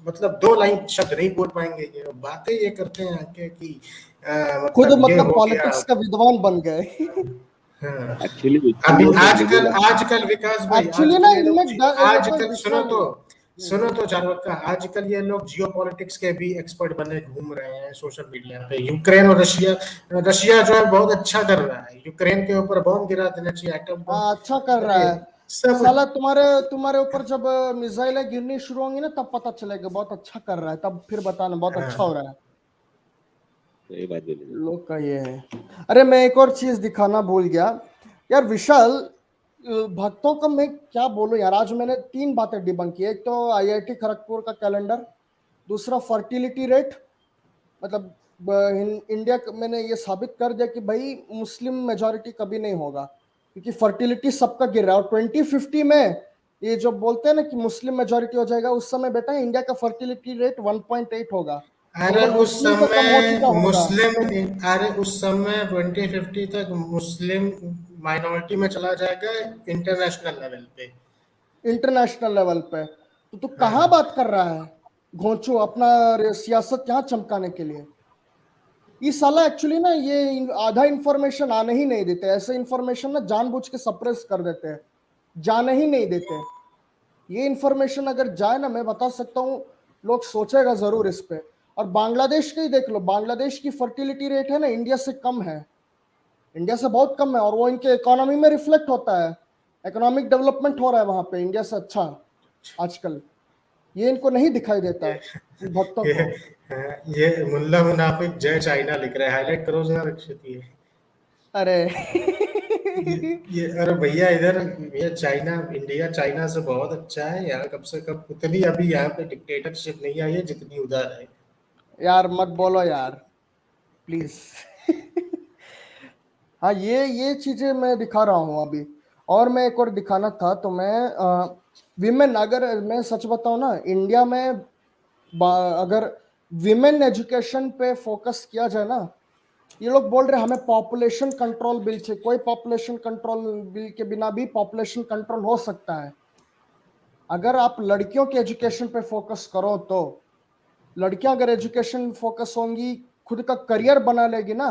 मतलब 2 लाइन शब्द नहीं बोल पाएंगे। ये बातें ये करते हैं आके कि खुद मतलब पॉलिटिक्स का विद्वान बन गए। एक्चुअली अभी आजकल विकास भाई, आजकल सुनो तो चारवक्का, आजकल ये लोग जियो पॉलिटिक्स के भी एक्सपर्ट बने घूम रहे हैं सोशल मीडिया पे। यूक्रेन और रशिया जो है बहुत अच्छा कर रहा है, यूक्रेन के ऊपर बॉम्ब गिरा देना चाहिए, एटम बॉम्ब। अच्छा कर रहा है साला। तुम्हारे ऊपर जब मिसाइलें गिरनी शुरू होंगी ना, तब पता चलेगा बहुत अच्छा कर रहा है, तब फिर बताना बहुत अच्छा हो रहा है। सही बात बोली लोग का ये है। अरे मैं एक और चीज दिखाना भूल गया यार विशाल, भक्तों को मैं क्या बोलूं यार। आज मैंने 3 बातें डिबंक की। एक तो IIT खड़गपुर का कैलेंडर, दूसरा फर्टिलिटी रेट, मतलब इंडिया मैंने ये साबित कर दिया कि भाई मुस्लिम मेजॉरिटी कभी नहीं होगा, क्योंकि फर्टिलिटी सबका गिर रहा है। और 2050 में ये जो बोलते हैं ना कि मुस्लिम मेजॉरिटी हो जाएगा, उस समय बेटा इंडिया का फर्टिलिटी रेट 1.8 होगा। अरे उस समय 2050 तक मुस्लिम माइनॉरिटी में चला जाएगा इंटरनेशनल लेवल पे। तो तू कहाँ बात कर रहा है घोंचू, अपना सियासत यहाँ चमकाने के लिए। ये साला एक्चुअली ना ये आधा इंफॉर्मेशन आने ही नहीं देते, ऐसे इंफॉर्मेशन ना जानबूझ के सप्रेस कर देते हैं, जाने ही नहीं देते। ये इंफॉर्मेशन अगर जाए ना, मैं बता सकता हूँ लोग सोचेगा जरूर इस पे। और बांग्लादेश के ही देख लो, बांग्लादेश की फर्टिलिटी रेट है ना इंडिया से कम है, इंडिया से बहुत कम है, और वो इनके इकोनॉमी में रिफ्लेक्ट होता है। इकोनॉमिक डेवलपमेंट हो रहा है वहां पे इंडिया से अच्छा आजकल। ये इनको नहीं दिखाई देता भक्तों को। ये मुल्ला मुनाफिक जय चाइना लिख रहे हैं, हाईलाइट करो जरा रक्षित ये। अरे अरे भैया इधर, ये चाइना, इंडिया चाइना से बहुत अच्छा है। यहाँ कब से कब उतनी अभी यहाँ पे डिक्टेटरशिप नहीं आई है जितनी उधर है। यार मत बोलो यार प्लीज। हाँ ये चीजें मैं दिखा रहा हूँ अभी। और मैं एक और दिखाना था तो मैं विमेन, अगर मैं सच बताऊं ना, इंडिया में अगर विमेन एजुकेशन पे फोकस किया जाए ना, ये लोग बोल रहे हैं हमें पॉपुलेशन कंट्रोल बिल चाहिए। कोई पॉपुलेशन कंट्रोल बिल के बिना भी पॉपुलेशन कंट्रोल हो सकता है। अगर आप लड़कियों के एजुकेशन पे फोकस करो तो लड़कियां अगर एजुकेशन फोकस होंगी, खुद का करियर बना लेगी ना,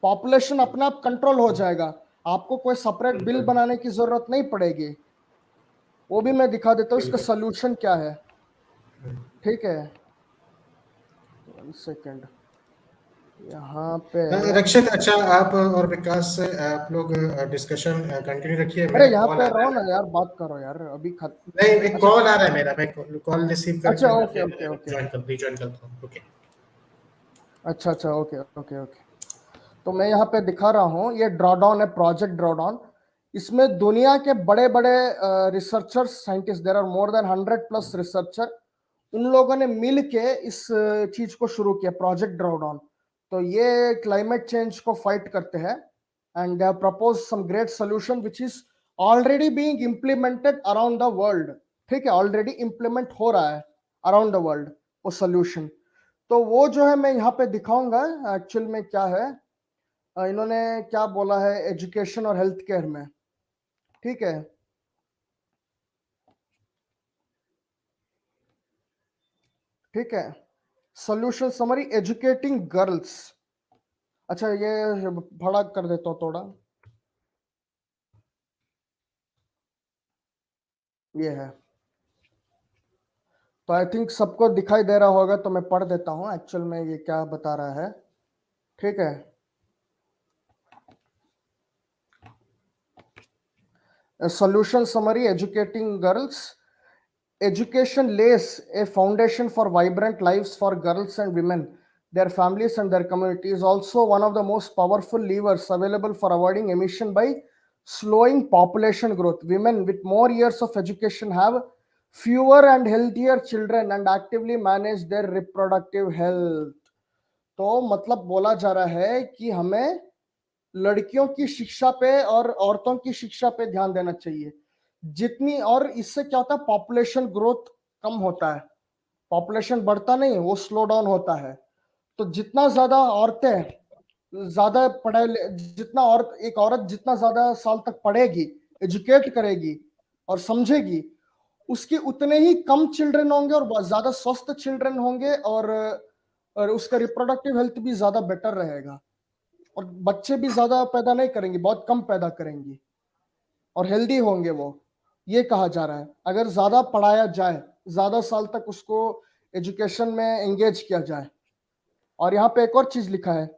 पॉपुलेशन अपने आप कंट्रोल हो जाएगा। आपको कोई सेपरेट बिल बिल्कुल बनाने की जरूरत नहीं पड़ेगी। वो भी मैं दिखा देता हूँ इसका बिल्कुल। सोल्यूशन क्या है। ठीक है, 1 सेकेंड यहाँ पे। रक्षित, अच्छा आप और विकास से आप लोग डिस्कशन कंटिन्यू रखिए, अरे मेरा यहाँ कॉल पे आ रहा रहो है। ना यार, बात करो यार अभी नहीं, एक अच्छा कॉल आ रहा है मेरा, मैं कॉल रिसीव अच्छा, करके मैं ओके फिर ओके ओके, रिजॉइन करता हूँ। ओके। अच्छा अच्छा, ओके ओके ओके। तो मैं यहाँ पे दिखा रहा हूँ, ये ड्रॉडाउन है, प्रोजेक्ट ड्रॉडाउन। इसमें दुनिया के बड़े बड़े researchers, scientist, there are more than 100+ researcher, उन लोगों ने मिल के इस चीज को शुरू किया, प्रोजेक्ट ड्रॉडाउन। तो ये क्लाइमेट चेंज को फाइट करते हैं and they have propose some great solution which is already being implemented around the world. ठीक है, ऑलरेडी इम्प्लीमेंट हो रहा है अराउंड द वर्ल्ड वो सोल्यूशन। तो वो जो है मैं यहाँ पे दिखाऊंगा एक्चुअल में क्या है। इन्होंने क्या बोला है एजुकेशन और हेल्थ केयर में। ठीक है, ठीक है, सोल्यूशन समरी, एजुकेटिंग गर्ल्स। अच्छा ये बड़ा कर देता हूँ थोड़ा, ये है। तो आई थिंक सबको दिखाई दे रहा होगा, तो मैं पढ़ देता हूँ एक्चुअल में ये क्या बता रहा है। ठीक है, solution summary, educating girls. Education lays a foundation for vibrant lives for girls and women, their families and their community. Is also one of the most powerful levers available for avoiding emission by slowing population growth. Women with more years of education have fewer and healthier children and actively manage their reproductive health. तो मतलब बोला जा रहा है कि हमें लड़कियों की शिक्षा पे और औरतों की शिक्षा पे ध्यान देना चाहिए जितनी, और इससे क्या होता है, पॉपुलेशन ग्रोथ कम होता है, पॉपुलेशन बढ़ता नहीं, वो स्लो डाउन होता है। तो जितना ज्यादा औरतें ज्यादा जितना औरत, एक औरत जितना ज्यादा साल तक पढ़ेगी, एजुकेट करेगी और समझेगी, उसके उतने ही कम चिल्ड्रन होंगे और ज्यादा स्वस्थ चिल्ड्रन होंगे, और उसका रिप्रोडक्टिव हेल्थ भी ज्यादा बेटर रहेगा, और बच्चे भी ज्यादा पैदा नहीं करेंगे, बहुत कम पैदा करेंगी और हेल्दी होंगे वो। ये कहा जा रहा है अगर ज्यादा पढ़ाया जाए, ज्यादा साल तक उसको एजुकेशन में एंगेज किया जाए। और यहाँ पे एक और चीज लिखा है,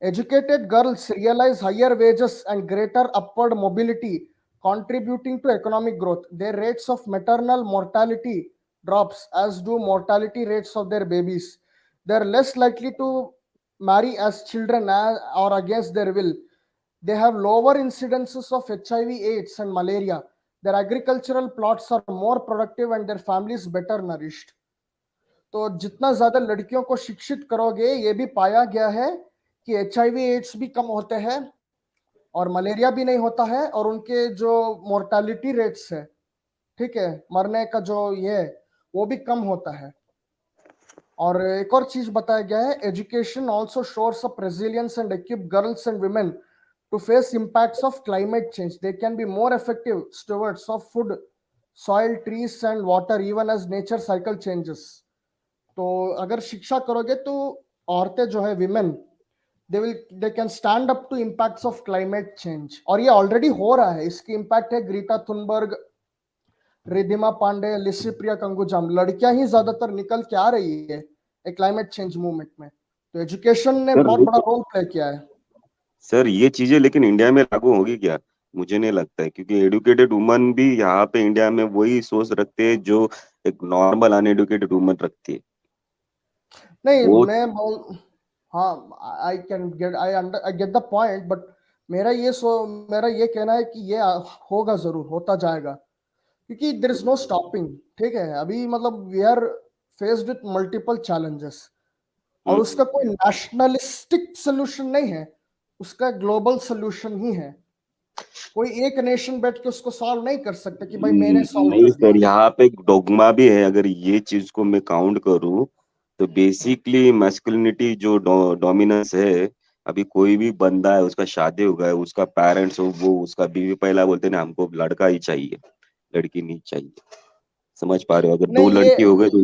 educated girls realise higher wages and greater upward mobility contributing to economic growth. Their rates of maternal mortality drops, as do mortality rates of their babies. They are less likely to marry as children or against their will. They have lower incidences of HIV, AIDS, and malaria. Their agricultural plots are more productive and their families better nourished. तो जितना ज्यादा लड़कियों को शिक्षित करोगे, ये भी पाया गया है कि HIV, AIDS भी कम होते हैं और मलेरिया भी नहीं होता है, और उनके जो मोर्टालिटी रेट्स है, ठीक है, मरने का जो ये है, वो भी कम होता है। और एक और चीज बताया गया है, education also shores up resilience and equip girls and women to face impacts of climate change. They can be more effective stewards of food, soil, trees and water even as nature cycle changes. तो अगर शिक्षा करोगे तो औरतें जो है, women, they can stand up to impacts of climate change. और ये ऑलरेडी हो रहा है, इसकी इम्पैक्ट है ग्रीटा थुनबर्ग, रिधिमा पांडे, लिसिप्रिया कंगुजाम, लड़कियां ही ज्यादातर निकल के आ रही है एक क्लाइमेट चेंज मूवमेंट में। तो एजुकेशन ने बहुत बड़ा रोल प्ले किया है। सर ये चीजें लेकिन इंडिया में लागू होगी क्या? मुझे नहीं लगता है, क्योंकि एडुकेटेड वुमन भी यहाँ पे इंडिया में वही सोच रखते हैं जो एक नॉर्मल अनएडुकेटेड वुमन रखती है। नहीं वो मैं हाँ, I can get, I get the point, but मेरा ये कहना है कि ये होगा, जरूर होता जाएगा, क्योंकि देयर इज नो स्टॉपिंग। ठीक है, अभी मतलब we are faced with multiple challenges, और उसका कोई नेशनलिस्टिक सोल्यूशन नहीं है, उसका ग्लोबल सोल्यूशन ही है। कोई एक नेशन बैठ के उसको सॉल्व नहीं कर सकता कि भाई मैंने सॉल्व नहीं कर सर, दिया। यहाँ पे एक डोगमा भी है। अगर ये चीज को मैं काउंट करूँ तो बेसिकली मैस्कुलिनिटी जो डोमिनेंस है अभी कोई भी बंदा है, उसका शादी हो गया, उसका पेरेंट्स हो, वो उसका बीवी पहला बोलते ना हमको लड़का ही चाहिए, लड़की नहीं चाहिए। समझ पा रहे हो? अगर दो नहीं ये लड़की हो गए तो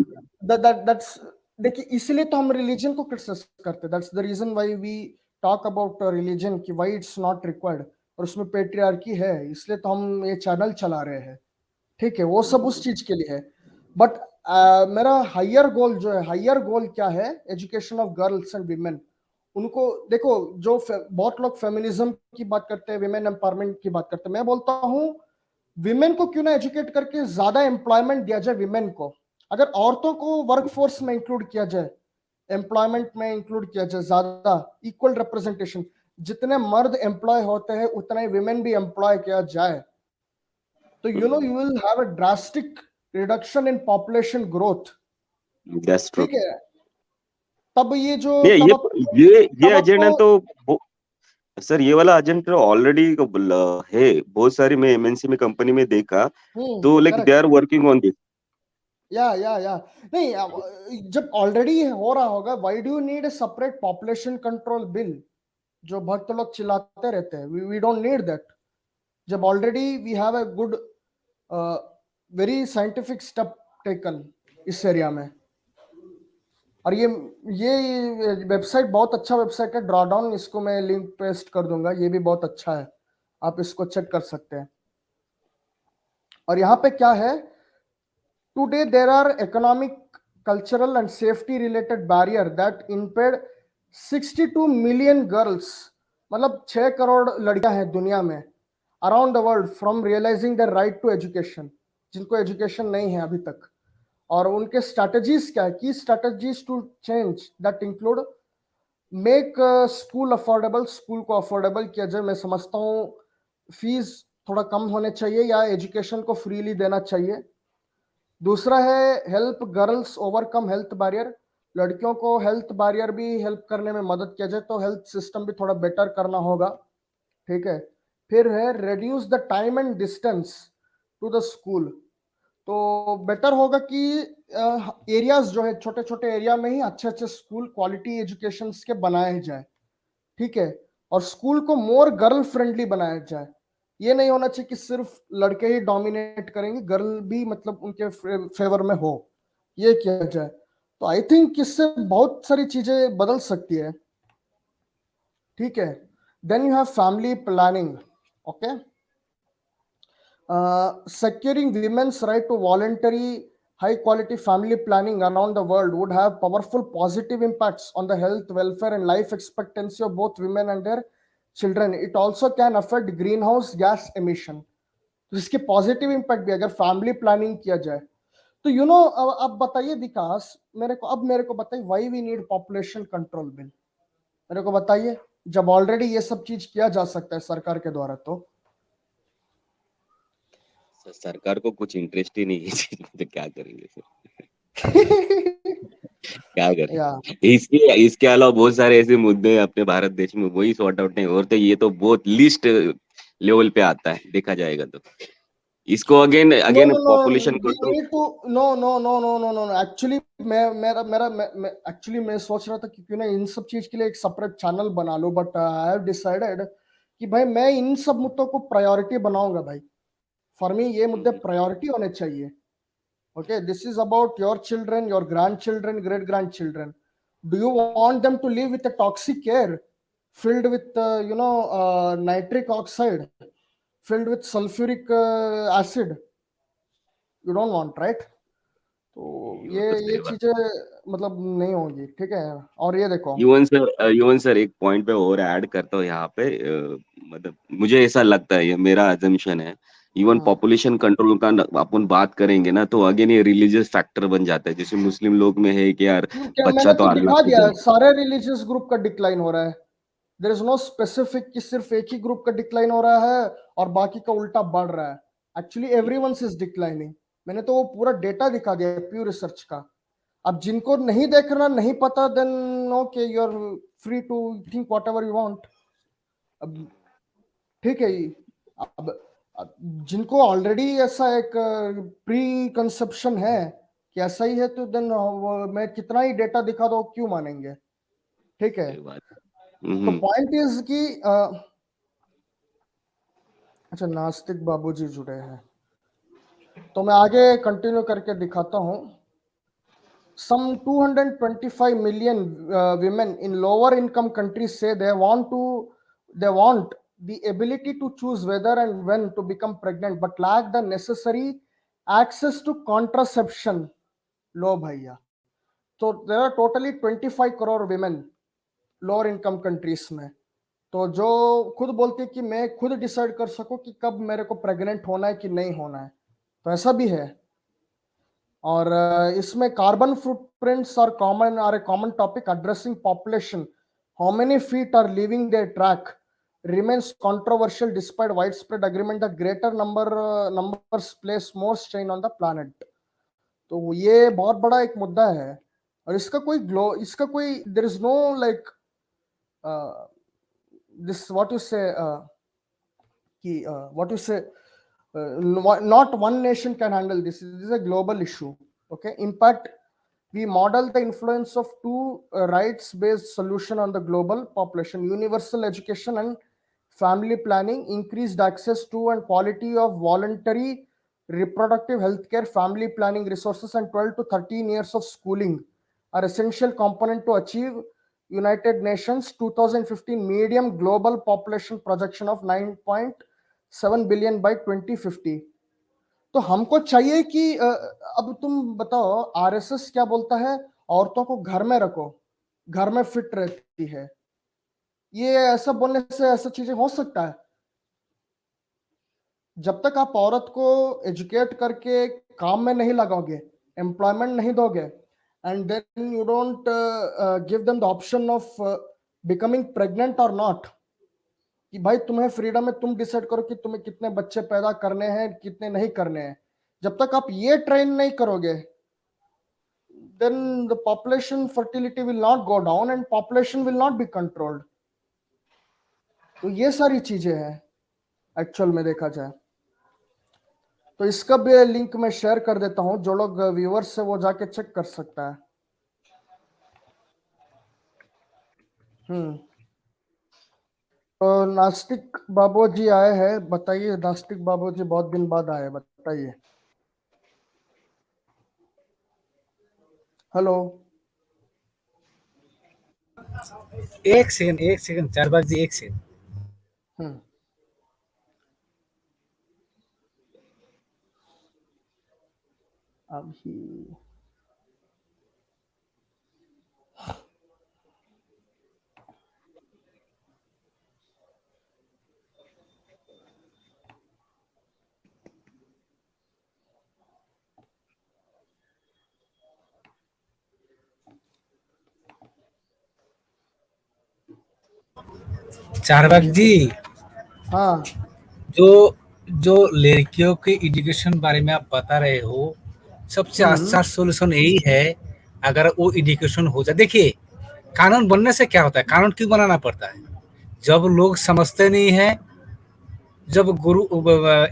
दैट्स, देखिए इसलिए तो हम रिलीजन को क्रिटिसाइज करते हैं। That's the reason why we talk about religion कि व्हाई इट्स नॉट रिक्वायर्ड, और उसमें पेट्रियार्की है, इसलिए तो हम ये चैनल चला रहे हैं। ठीक है, वो सब उस चीज के लिए है। बट मेरा हायर गोल जो है, हायर गोल क्या है, education of girls and women. उनको देखो, जो बहुत लोग फेमिनिज्म की बात करते हैं, विमेन एम्पावरमेंट की बात करते हैं, मैं बोलता हूँ विमेन को क्यों ना एजुकेट करके ज्यादा एम्प्लॉयमेंट दिया जाए विमेन को। अगर औरतों को वर्कफोर्स में इंक्लूड किया जाए, एम्प्लॉयमेंट में इंक्लूड किया जाए, ज्यादा इक्वल रिप्रेजेंटेशन, जितने मर्द एम्प्लॉय होते हैं उतना ही विमेन भी एम्प्लॉय किया जाए, तो you will have a drastic reduction in population growth. That's true. ठीक है, तब ये जो ये तब ये तब एजेंडा आपको तो सर, ये वाला एजेंडा ऑलरेडी है। बहुत सारी मैं एमएनसी में कंपनी में देखा, तो like they correct, are working on this. या नहीं, जब ऑलरेडी हो रहा होगा, why do you need a separate population control bill, जो भक्त लोग चिल्लाते रहते हैं, वी डोंट नीड दैट, जब already we have a good very scientific step taken इस एरिया में। और ये वेबसाइट बहुत अच्छा वेबसाइट है, ड्रॉ डाउन, इसको मैं लिंक पेस्ट कर दूंगा, ये भी बहुत अच्छा है, आप इसको चेक कर सकते हैं। और यहाँ पे क्या है, today there are economic, cultural and safety related barrier that impede 62 million girls, मतलब 6 करोड़ लड़कियां हैं दुनिया में, around the world, from realising the right to education, जिनको एजुकेशन नहीं है अभी तक। और उनके स्ट्रैटेजीज क्या है, key strategies to change that include make school affordable, school को अफोर्डेबल किया जाए। मैं समझता हूँ फीस थोड़ा कम होने चाहिए या एजुकेशन को फ्रीली देना चाहिए। दूसरा है help girls overcome health barrier, लड़कियों को हेल्थ बैरियर भी हेल्प करने में मदद किया जाए, तो हेल्थ सिस्टम भी थोड़ा बेटर करना होगा। ठीक है, फिर है reduce the time and distance to the school, तो बेटर होगा कि एरियाज जो है, छोटे छोटे एरिया में ही अच्छे अच्छे स्कूल क्वालिटी एजुकेशन के बनाए जाए। ठीक है, और स्कूल को मोर गर्ल फ्रेंडली बनाया जाए। ये नहीं होना चाहिए कि सिर्फ लड़के ही डोमिनेट करेंगे, गर्ल भी मतलब उनके फेवर में हो, ये किया जाए, तो आई थिंक इससे बहुत सारी चीजें बदल सकती है। ठीक है, then you have family planning. Okay, securing women's right to voluntary high quality family planning around the world would have powerful positive impacts on the health, welfare and life expectancy of both women and their children. It also can affect greenhouse gas emission, तो इसके positive impact भी अगर family planning किया जाए तो अब बताइए विकास, मेरे को बताइए, why we need population control bill, मेरे को बताइए, जब ऑलरेडी ये सब चीज किया जा सकता है सरकार के द्वारा। तो सरकार को कुछ इंटरेस्ट ही नहीं है इस चीज में, तो क्या करेंगे फिर? क्या या करें? इसके अलावा बहुत सारे ऐसे मुद्दे हैं अपने भारत देश में, वही सॉर्ट आउट नहीं होते। ये तो बहुत लीस्ट लेवल पे आता है, देखा जाएगा तो। इसको again no again no no, population we control. Need to, no no no no no no no, actually मैं सोच रहा था कि क्यों ना इन सब चीज के लिए एक सेपरेट चैनल बना लो, बट आई हैव डिसाइडेड कि भाई मैं इन सब मुद्दों को प्रायोरिटी बनाऊंगा भाई। फॉर मी ये मुद्दे प्रायोरिटी होने चाहिए। Okay, this is about your children, your grand children, great grand children. Do you want them to live with a toxic air filled with nitric oxide, filled with sulfuric acid? You don't want, right? तो वो तो ये सही बात। चीजें मतलब नहीं होंगी। ठीक है, और ये देखो, युवन सर एक पॉइंट पे और ऐड करता हूँ यहाँ पे। मतलब मुझे ऐसा लगता है, ये मेरा अजम्पशन है, इवन पॉपुलेशन कंट्रोल का अपन बात करेंगे ना, तो अगेन ये रिलीजियस फैक्टर बन जाता है। जैसे मुस्लिम लोग में है कि यार क्या बच्चा मैंने तो तो अल्लाह दिखा की दिया, तरफ। सारे रिलीजियस ग्रुप का डिक्लाइन हो रहा है। देयर इज नो स्पेसिफिक कि सिर्फ एक ही ग्रुप का डिक्लाइन हो रहा है और बाकी का उल्टा बढ़ रहा है। Actually everyone is declining. मैंने तो वो पूरा डेटा दिखा दिया प्यूर रिसर्च का। अब जिनको नहीं देखना, नहीं पता, then okay, you are free to think whatever you want. अब ठीक है, अब जिनको ऑलरेडी ऐसा एक प्री कंसेप्शन है कि ऐसा ही है, तो देन मैं कितना ही डेटा दिखा दो क्यों मानेंगे। ठीक है, सही बात। तो पॉइंट इज कि अच्छा नास्तिक बाबूजी जुड़े हैं, तो मैं आगे कंटिन्यू करके दिखाता हूं। Some 225 million women in lower income countries say they want the ability to choose whether and when to become pregnant, but lack the necessary access to contraception. लो भैया, तो there are totally 25 crore women lower income countries में, तो जो खुद बोलती है कि मैं खुद डिसाइड कर सकूं कि कब मेरे को प्रेग्नेंट होना है कि नहीं होना है, तो ऐसा भी है। और इसमें carbon footprints are a common topic addressing population. How many feet are leaving their track remains controversial despite widespread agreement that greater numbers place more strain on the planet। तो ये बहुत बड़ा एक मुद्दा है, और इसका कोई there is no like this what you say not one nation can handle this. This is a global issue. Okay, impact. We model the influence of two rights-based solution on the global population: universal education and family planning, increased access to and quality of voluntary reproductive health care, family planning resources, and 12 to 13 years of schooling are essential component to achieve United Nations 2015 medium global population projection of 9.7 billion by 2050। तो हमको चाहिए कि अब तुम बताओ, RSS क्या बोलता है? औरतों को घर में रखो, घर में फिट रहती है। ये ऐसा बोलने से ऐसा चीजें हो सकता है? जब तक आप औरत को एजुकेट करके काम में नहीं लगाओगे, एम्प्लॉयमेंट नहीं दोगे, and then you don't give them the option of becoming pregnant और नॉट, कि भाई तुम्हें फ्रीडम है, तुम डिसाइड करो कि तुम्हें कितने बच्चे पैदा करने हैं, कितने नहीं करने हैं। जब तक आप ये ट्रेन नहीं करोगे, then the population fertility will not go down and population will not be controlled। तो ये सारी चीजें हैं एक्चुअल में देखा जाए तो। इसका भी लिंक मैं शेयर कर देता हूं, जो लोग व्यूअर्स है वो जाके चेक कर सकता है। तो नास्तिक बाबूजी आए हैं, बताइए। नास्तिक बाबूजी बहुत दिन बाद आए, बताइए। हेलो, एक सेकंड चारबाग जी, एक सेकंड। अभी चारबाग जी, हाँ, जो लड़कियों के एजुकेशन बारे में आप बता रहे हो, सबसे अच्छा सोल्यूशन यही है अगर वो एजुकेशन हो जाए। देखिए, कानून बनने से क्या होता है, कानून क्यों बनाना पड़ता है? जब लोग समझते नहीं है, जब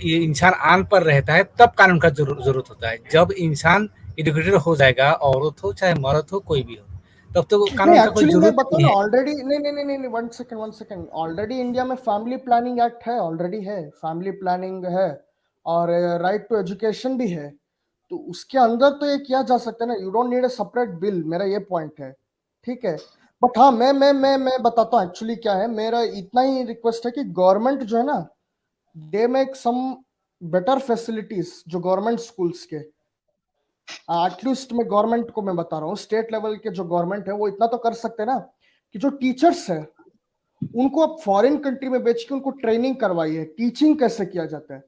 ये इंसान आन पर रहता है, तब कानून का जरूरत होता है। जब इंसान एजुकेटेड हो जाएगा, औरत हो चाहे मर्द हो, कोई भी हो, तब तो कानून का कोई एक्चुअली मैं जरूरत बताऊं नहीं ना, है। ऑलरेडी नहीं, वन सेकंड। ऑलरेडी इंडिया में फैमिली प्लानिंग एक्ट है, ऑलरेडी है, फैमिली प्लानिंग है, और राइट टू एजुकेशन भी है। तो उसके अंदर तो ये किया जा सकता है ना, you don't need a separate bill. मेरा ये पॉइंट है, ठीक है। बट हाँ, मैं बताता हूँ एक्चुअली क्या है। मेरा इतना ही रिक्वेस्ट है कि गवर्नमेंट जो है ना, they make some better facilities, जो गवर्नमेंट स्कूल्स के, एटलीस्ट मैं गवर्नमेंट को मैं बता रहा हूँ, स्टेट लेवल के जो गवर्नमेंट है वो इतना तो कर सकते हैं ना, कि जो टीचर्स है उनको आप फॉरेन कंट्री में बेच के उनको ट्रेनिंग करवाइए, टीचिंग कैसे किया जाता है।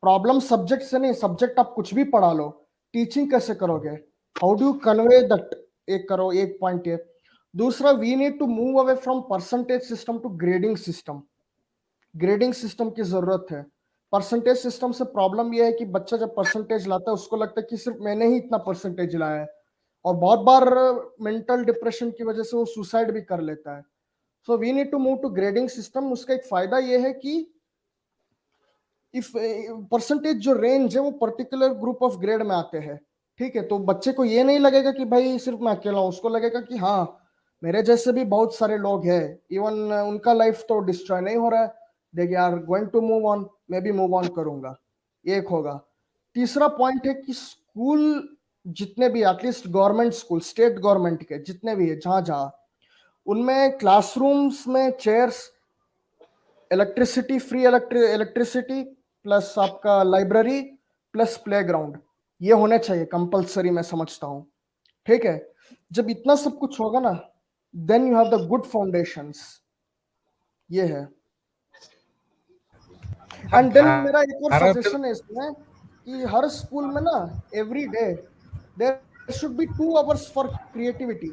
प्रॉब्लम सब्जेक्ट से नहीं, सब्जेक्ट आप कुछ भी पढ़ा लो, टीचिंग कैसे करोगे, हाउ डू कन्वे दैट, एक करो, एक पॉइंट ये। दूसरा, we need to move away from percentage system to grading system. Grading system की जरूरत है। परसेंटेज सिस्टम से प्रॉब्लम यह है कि बच्चा जब परसेंटेज लाता है उसको लगता है कि सिर्फ मैंने ही इतना परसेंटेज लाया है, और बहुत बार मेंटल डिप्रेशन की वजह से वो सुसाइड भी कर लेता है। So we need to move to grading system. उसका एक फायदा यह है कि इफ परसेंटेज जो रेंज है वो पर्टिकुलर ग्रुप ऑफ ग्रेड में आते हैं, ठीक है। तो बच्चे को ये नहीं लगेगा कि भाई सिर्फ मैं अकेला हूं, उसको लगेगा कि हाँ मेरे जैसे भी बहुत सारे लोग हैं, इवन उनका लाइफ तो डिस्ट्रॉय नहीं हो रहा है, they are going to move on, मैं भी मूव ऑन करूंगा, एक होगा। तीसरा पॉइंट है कि स्कूल जितने भी, at least government school, state government के जितने भी है, जहां जहां, उनमें क्लासरूम्स में chairs, electricity, free electricity, plus आपका लाइब्रेरी, प्लस प्लेग्राउंड, ये होने चाहिए कंपलसरी, मैं समझता हूँ। ठीक है, जब इतना सब कुछ होगा ना, then you have the good foundations, ये है। एंड देन मेरा एक और भारत सजेशन है इसमें कि हर स्कूल में ना every day there should be 2 hours for creativity,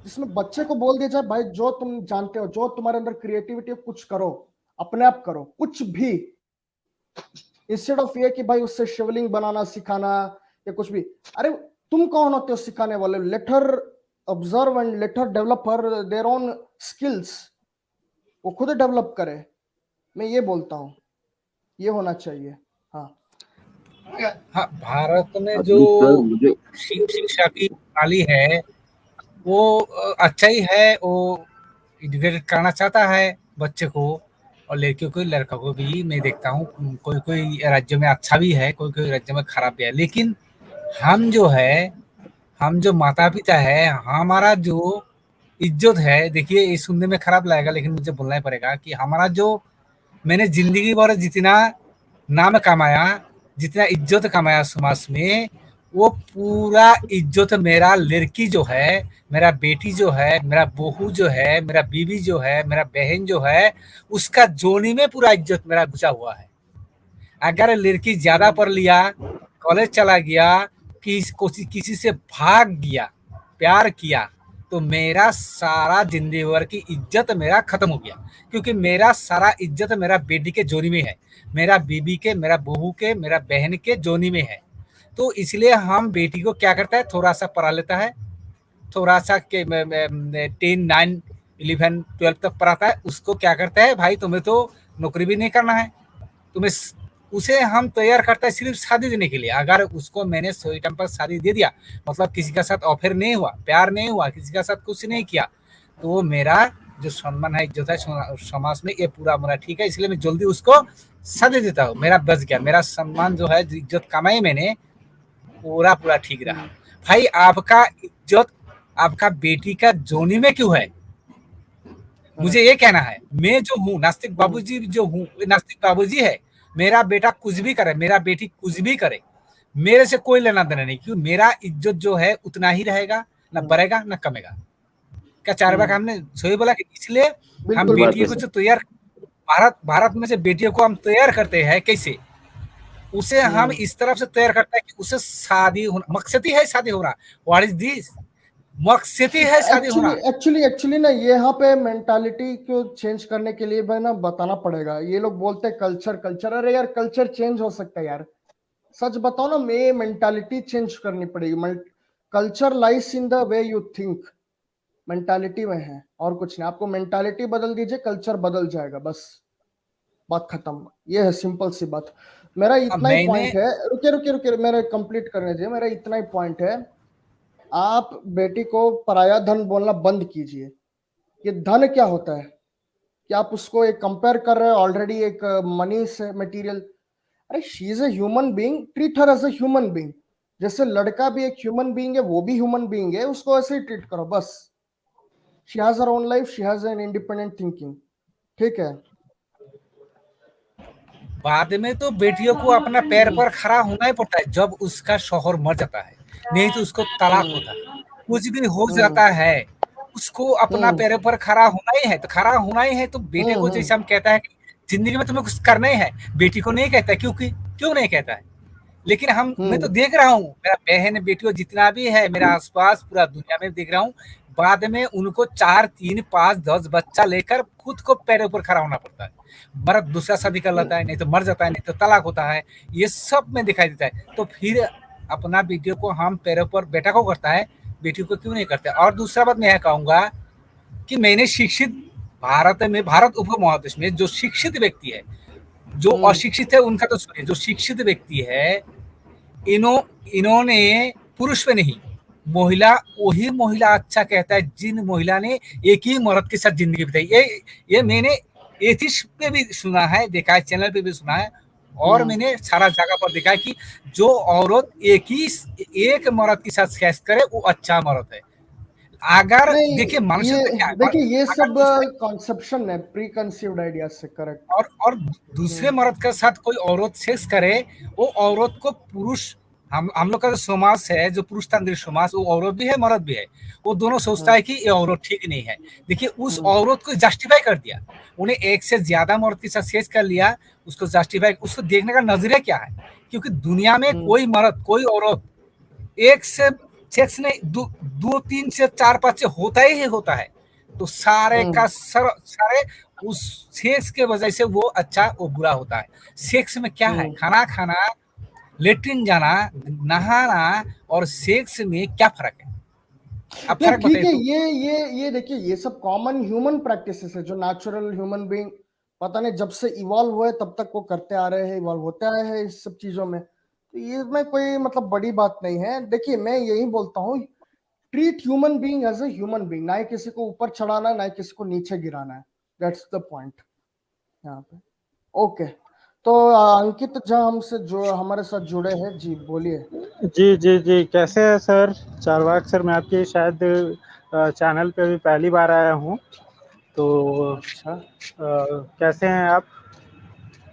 जिसमें बच्चे को बोल दिया जाए, भाई जो तुम जानते हो, जो तुम्हारे अंदर क्रिएटिविटी है, कुछ करो, अपने आप करो कुछ भी, इंस्टेड ऑफ ये कि भाई उससे शिवलिंग बनाना सिखाना या कुछ भी। अरे तुम कौन होते हो सिखाने वाले? Let her observe and let her develop her their own skills, वो खुद डेवलप करे, मैं ये बोलता हूँ, ये होना चाहिए। हाँ, हाँ, भारत में अभी जो सर मुझे शिक्षा की प्रणाली है वो अच्छा ही है, वो एजुकेटेड करना चाहता है बच्चे को, और लड़कियों को लड़कों को भी मैं देखता हूँ, कोई कोई राज्यों में अच्छा भी है, कोई कोई राज्यों में खराब भी है। लेकिन हम जो है, हम जो माता पिता है, हमारा जो इज्जत है, देखिए ये सुनने में खराब लगेगा लेकिन मुझे बोलना ही पड़ेगा कि हमारा जो, मैंने जिंदगी भर जितना नाम कमाया, जितना इज्जत कमाया समाज में, वो पूरा इज्जत मेरा लड़की जो है, मेरा बेटी जो है, मेरा बहू जो है, मेरा बीवी जो है, मेरा बहन जो है, उसका जोनी में पूरा इज्जत मेरा घुसा हुआ है। अगर लड़की ज्यादा पढ़ लिया, कॉलेज चला गया, किसी से भाग गया, प्यार किया, तो मेरा सारा जिंदगी भर की इज्जत मेरा खत्म हो गया, क्योंकि मेरा सारा इज्जत मेरा बेटी के जोनी में है, मेरा बीबी के, मेरा बहू के, मेरा बहन के जोनी में है। तो इसलिए हम बेटी को क्या करता है, थोड़ा सा पढ़ा लेता है, थोड़ा सा के 10, 9, 11, 12 तक पढ़ाता है, उसको क्या करता है, भाई तुम्हें तो नौकरी भी नहीं करना है, तुम्हें, उसे हम तैयार करता है सिर्फ शादी देने के लिए। अगर उसको मैंने सही टाइम पर शादी दे दिया, मतलब किसी का साथ ऑफर नहीं हुआ, प्यार नहीं हुआ, किसी का साथ कुछ नहीं किया, तो वो मेरा जो सम्मान है, इज्जत है समाज में, ये पूरा मेरा ठीक है, इसलिए मैं जल्दी उसको शादी देता हूँ। मेरा बच गया, मेरा सम्मान जो है, इज्जत कमाई मैंने, पूरा पूरा ठीक रहा। भाई आपका इज्जत आपका बेटी का जोनी में क्यों है? मुझे ये कहना है, मैं जो हूँ नास्तिक बाबूजी, जो हूँ नास्तिक बाबूजी है, मेरा बेटा कुछ भी करे, मेरा बेटी कुछ भी करे, मेरे से कोई लेना देना नहीं, क्यों? मेरा इज्जत जो है उतना ही रहेगा, ना बढ़ेगा ना कमेगा। क्या चारवाका हमने सही बोला? कि इसलिए हम बिल्कुल बेटियों को जो तैयार, भारत में से बेटियों को हम तैयार करते हैं, कैसे? उसे हम इस तरफ से तैयार करते हैं कि उसे शादी होना, मकसदी है शादी होना। What is this? मकसदी है शादी होना। एक्चुअली ना, ये यहाँ पे मेंटालिटी को चेंज करने के लिए मैं ना बताना पड़ेगा। ये लोग बोलते हैं कल्चर कल्चर, अरे यार कल्चर चेंज हो सकता है यार, सच बताओ ना, मैं मेंटालिटी चेंज करनी पड़ेगी। Culture lies in the way you think, mentality में है और कुछ नहीं। आपको मेंटालिटी बदल दीजिए, कल्चर बदल जाएगा, बस बात खत्म। ये है सिंपल सी बात। मेरा इतना ही पॉइंट है, रुके रुके रुके, मेरा कंप्लीट करने दीजिए। मेरा इतना ही पॉइंट है, आप बेटी को पराया धन बोलना बंद कीजिए। ये धन क्या होता है कि आप उसको एक कंपेयर कर रहे हो ऑलरेडी एक मनी से, मटेरियल। अरे she is a human being, treat her as a human being. जैसे लड़का भी एक ह्यूमन बीइंग है, वो भी ह्यूमन बीइंग है, उसको ऐसे ही ट्रीट करो बस। She has her own life, she has an independent thinking, ठीक है। बाद में तो बेटियों को अपना पैर पर खड़ा होना ही पड़ता है, जब उसका शौहर मर जाता है, नहीं तो उसको तलाक होता है, कुछ भी हो जाता है, उसको अपना पैरों पर खड़ा होना ही है। तो खड़ा होना ही है, तो बेटे को जैसे हम कहता है कि जिंदगी में तुम्हें कुछ करना ही है, बेटी को नहीं कहता, क्योंकि क्यों नहीं कहता है? लेकिन मैं तो देख रहा हूँ, मेरा बहन बेटियों जितना भी है मेरा आसपास पूरा दुनिया में देख रहा हूँ, बाद में उनको 4, 3, 5, 10 बच्चा लेकर खुद को पैरों पर खड़ा होना पड़ता है। मर्द दूसरा शादी कर लेता है, नहीं तो मर जाता है, नहीं तो तलाक होता है, ये सब में दिखाई देता है। तो फिर अपना बेटियों को हम पैरों पर, बेटा को करता है, बेटी को क्यों नहीं करते? और दूसरा बात मैं यह कहूंगा कि मैंने शिक्षित भारत उपमहादेश में जो शिक्षित व्यक्ति है, जो अशिक्षित है उनका तो सुनिए, जो शिक्षित व्यक्ति है, इन्होंने पुरुष पे नहीं, महिला वही महिला अच्छा कहता है जिन महिला ने एक ही मर्द के साथ जिंदगी बिताई। ये मैंने एथिस्ट पे भी सुना है, देखा है, चैनल पे भी सुना है, और मैंने सारा जगह पर देखा है कि जो औरत एक मर्द के साथ सेक्स करे वो अच्छा मर्द है। अगर नहीं, देखिए मनुष्य में क्या है, देखिए ये अगर सब कॉन्सेप्शन है, प्री कंसीव्ड आइडिया से, करेक्ट। और दूसरे मर्द के साथ कोई औरत सेक्स करे, वो औरत को पुरुष, हम लोग का जो समाज है, जो पुरुष तांत्रिक समाज, वो औरत भी है मर्द भी है, वो दोनों सोचता है कि ये औरत ठीक नहीं है। देखिए उस औरत को जस्टिफाई कर दिया, उन्हें एक से ज्यादा मर्द के साथ सेक्स कर लिया, उसको जस्टिफाई, उसको देखने का नजरिया क्या है, क्योंकि दुनिया में कोई मर्द कोई औरत एक से सेक्स नहीं, दो तीन से चार पांच से होता ही होता है। तो सारे का सारे उस सेक्स के वजह से वो अच्छा वो बुरा होता है। सेक्स में क्या है, खाना खाना, लेट्रिन जाना, नहाना और सेक्स में क्या फर्क है? अब नहीं फर्क ठीक बताइए है, तो। ये देखिए, ये सब कॉमन ह्यूमन प्रैक्टिसेस है जो नेचुरल ह्यूमन बीइंग पता नहीं जब से इवॉल्व हुए तब तक वो करते आ रहे हैं, इवॉल्व होते आए हैं इस सब चीजों में। तो ये में कोई मतलब बड़ी बात नहीं है। देखिए मैं यही बोलता हूँ, treat human being as a human being, ना ही किसी को ऊपर चढ़ाना, ना ही किसी को नीचे गिराना है। दैट्स द पॉइंट यहाँ पे। ओके, तो अंकित जहाँ हमसे जो हमारे साथ जुड़े हैं, जी बोलिए। जी जी जी, कैसे हैं सर चारवाक सर? मैं आपके शायद चैनल पे भी पहली बार आया हूँ, तो अच्छा, कैसे हैं आप?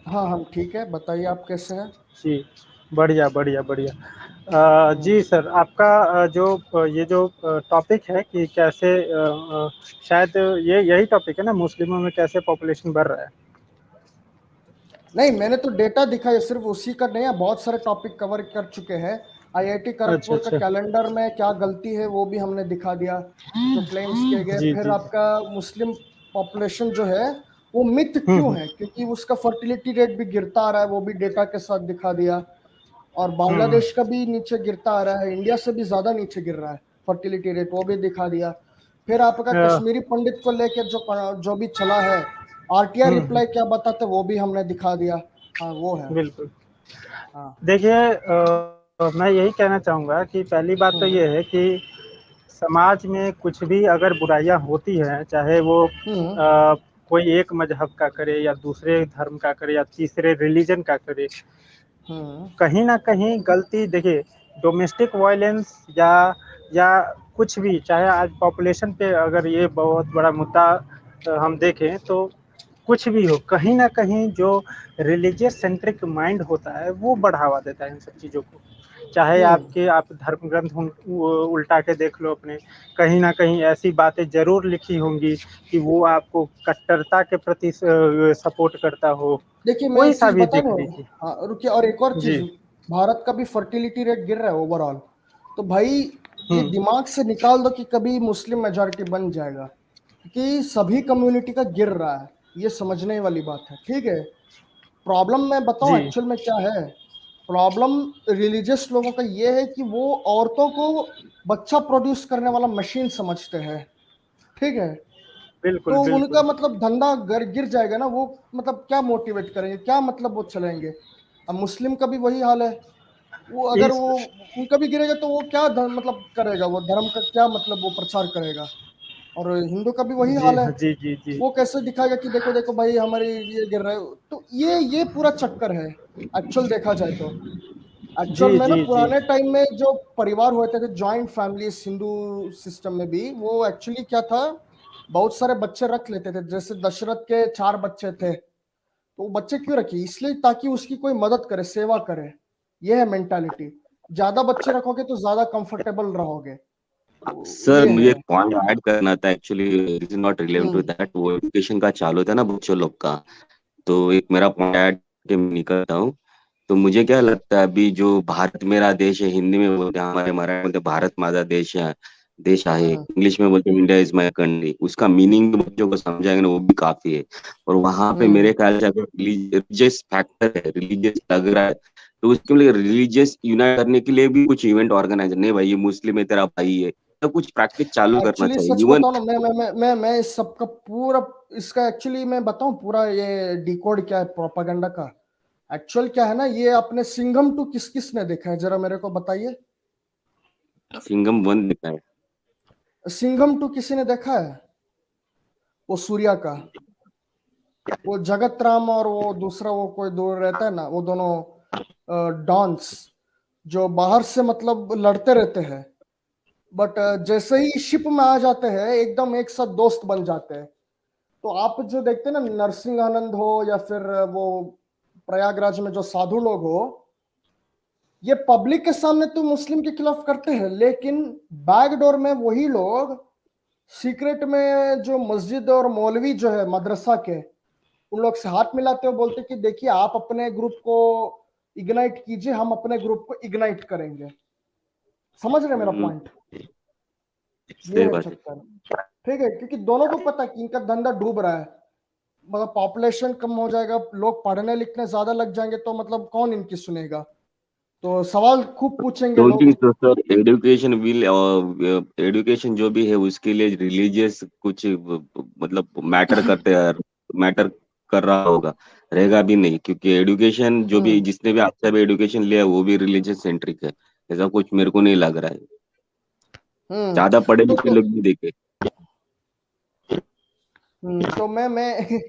हाँ हम ठीक है, बताइए आप कैसे हैं। जी, बढ़िया बढ़िया बढ़िया। जी सर, आपका ये जो टॉपिक है कि कैसे शायद यही टॉपिक है ना, मुस्लिमों में कैसे पॉपुलेशन बढ़ रहा है? नहीं, मैंने तो डेटा दिखाया, सिर्फ उसी का नहीं है, बहुत सारे टॉपिक कवर कर चुके हैं। आईआईटी अच्छा खड़गपुर का अच्छा। कैलेंडर में क्या गलती है वो भी हमने दिखा दिया, जो क्लेम्स किए गए। जी फिर जी। आपका मुस्लिम पॉपुलेशन जो है वो मिथ क्यों है, क्योंकि उसका फर्टिलिटी रेट भी गिरता आ रहा है, वो भी डेटा के साथ दिखा दिया। और हम्म। बांग्लादेश का भी नीचे गिरता आ रहा है, इंडिया से भी ज्यादा नीचे गिर रहा है फर्टिलिटी रेट, वो भी दिखा दिया। फिर आपका कश्मीरी पंडित को लेकर जो भी चला है, आरटीआई रिप्लाई क्या बताते वो भी हमने दिखा दिया। हाँ वो है। बिल्कुल। हाँ। देखिए, मैं यही कहना चाहूँगा कि पहली बात तो ये है कि समाज में कुछ भी अगर बुराइयां होती हैं, चाहे वो हम्म कोई एक मजहब का करे या दूसरे धर्म का करे या तीसरे रिलीजन का करे, हम्म कहीं ना कहीं गलती, देखिए, डोमेस्टिक वायलेंस या कुछ भी, चाहे आज पॉपुलेशन पे अगर ये बहुत बड़ा मुद्दा हम देखें, तो कुछ भी हो, कहीं ना कहीं जो रिलीजियस सेंट्रिक माइंड होता है वो बढ़ावा देता है इन सब चीज़ों को। चाहे हम्म आप धर्म ग्रंथ उल्टा के देख लो अपने, कहीं ना कहीं ऐसी बातें जरूर लिखी होंगी कि वो आपको कट्टरता के प्रति सपोर्ट करता हो, देखिए मैं कोई एक सा चीज भी बता लिख दूं। लीजिए। हाँ रुकिए, और एक और चीज, जी। भारत का भी फर्टिलिटी रेट गिर रहा है ओवरऑल। तो भाई ये हम्म। दिमाग से निकाल दो कि कभी मुस्लिम मेजॉरिटी बन जाएगा, क्योंकि सभी कम्युनिटी का गिर रहा है, ये समझने वाली बात है। ठीक है, प्रॉब्लम मैं बताऊं जी। एक्चुअल में क्या है। प्रॉब्लम रिलीजियस लोगों का ये है कि वो औरतों को बच्चा प्रोड्यूस करने वाला मशीन समझते हैं। ठीक है, बिल्कुल तो उनका बिल्कुल। मतलब धंधा गिर जाएगा ना, वो मतलब क्या मोटिवेट करेंगे, क्या मतलब वो चलेंगे। अब मुस्लिम का भी वही हाल है, वो अगर इस वो उनका भी गिरेगा तो वो क्या मतलब करेगा, वो धर्म का क्या मतलब वो प्रचार करेगा। और हिंदू का भी वही जी हाल है, हाँ, जी जी जी। वो कैसे दिखाएगा कि देखो देखो भाई हमारी ये गिर रहा है। तो ये पूरा चक्कर है एक्चुअल देखा जाए तो। एक्चुअल जी में ना जी जी। पुराने टाइम में जो परिवार होते थे, जॉइंट फैमिलीज हिंदू सिस्टम में भी, वो एक्चुअली क्या था, बहुत सारे बच्चे रख लेते थे। जैसे दशरथ के 4 बच्चे थे, तो वो बच्चे क्यों रखे, इसलिए ताकि उसकी कोई मदद करे, सेवा करे। ये है मेंटालिटी। ज्यादा बच्चे रखोगे तो ज्यादा कंफर्टेबल रहोगे, तो सर ये मुझे है। एक पॉइंट ऐड करना था, actually it is not relevant to hmm that. वो एजुकेशन का चालू था ना बच्चों लोग का, तो एक मेरा पॉइंट ऐड के मैं निकलता हूँ। तो मुझे क्या लगता है, अभी जो भारत मेरा देश है, हिंदी में बोलते हैं, हमारे मराठी में बोलते हैं भारत माता देश आहे, हम्म इंग्लिश में बोलते हैं इंडिया इज माय कंट्री। उसका मीनिंग बच्चों को समझाएंगे ना, वो भी काफी है। और वहां पे हम्म मेरे ख्याल से अगर रिलीजियस फैक्टर है, रिलीजियस लग रहा है, तो उसके लिए रिलीजियस यूनाइट करने के लिए भी कुछ इवेंट ऑर्गेनाइजर, नहीं भाई ये मुस्लिम है तेरा भाई है, तो कुछ प्रैक्टिस चालू करना एक्चुअली चाहिए सच इवन। बताऊं ना, मैं इस सब का पूरा, इसका एक्चुअली मैं बताऊं पूरा ये डिकोड क्या है प्रोपागेंडा का। एक्चुअल क्या है ना, ये अपने सिंघम टू किस किस ने देखा है, जरा मेरे को बताइए। सिंघम 1 देखा है। सिंघम 2 किसी ने देखा है? वो सूर्या का, वो जगत राम और वो दूसरा वो कोई दूर रहता है ना, वो दोनों डॉन्स जो बाहर से मतलब लड़ते रहते हैं, बट जैसे ही शिप में आ जाते हैं एकदम एक साथ दोस्त बन जाते हैं। तो आप जो देखते हैं ना, नरसिंह आनंद हो या फिर वो प्रयागराज में जो साधु लोग हो, ये पब्लिक के सामने तो मुस्लिम के खिलाफ करते हैं, लेकिन बैकडोर में वही लोग सीक्रेट में जो मस्जिद और मौलवी जो है मदरसा के, उन लोग से हाथ मिलाते हो, बोलते कि देखिए आप अपने ग्रुप को इग्नाइट कीजिए, हम अपने ग्रुप को इग्नाइट करेंगे। समझ रहे मेरा पॉइंट? ये सही है बात है। चक्कर, ठीक है, क्योंकि दोनों को पता है कि इनका धंधा डूब रहा है। मतलब पॉपुलेशन कम हो जाएगा, लोग पढ़ने लिखने ज्यादा लग जाएंगे, तो मतलब कौन इनकी सुनेगा? तो सवाल खूब पूछेंगे डोंट लोग। Think so sir, education will, education जो भी है उसके लिए रिलीजियस कुछ मतलब मैटर कर रहा होगा, रहेगा भी नहीं, क्योंकि एजुकेशन जो भी जिसने भी अच्छा भी एजुकेशन लिया वो भी रिलीजियस सेंट्रिक है, ऐसा कुछ मेरे को नहीं लग रहा है, ज्यादा पढ़े लिखे लोग भी देखे। तो मैं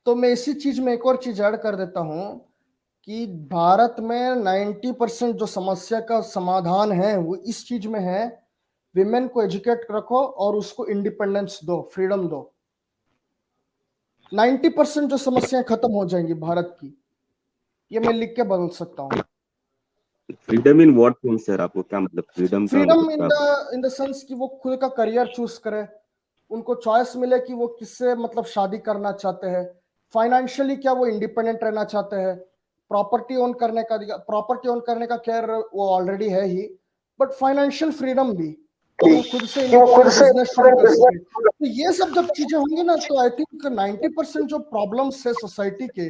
तो मैं इसी चीज में एक और चीज ऐड कर देता हूँ कि भारत में 90% जो समस्या का समाधान है वो इस चीज में है, विमेन को एजुकेट रखो और उसको इंडिपेंडेंस दो, फ्रीडम दो। 90% जो समस्याएं खत्म हो जाएंगी भारत की, ये मैं लिख के बदल सकता हूँ। Freedom in what sense sir, आपको क्या मतलब फ्रीडम का फ्रीडम मतलब इन द सेंस कि वो खुद का करियर चूज करे, उनको चॉइस मिले कि वो किससे मतलब शादी करना चाहते हैं, फाइनेंशियली क्या वो इंडिपेंडेंट रहना चाहते हैं, प्रॉपर्टी ओन करने का केयर वो ऑलरेडी है ही, बट फाइनेंशियल फ्रीडम भी कि वो खुद से इंडिपेंडेंट बिजनेस शुरू कर सके। तो ये सब जब चीजें होंगी ना, तो आई थिंक 90% जो प्रॉब्लम्स है सोसाइटी के,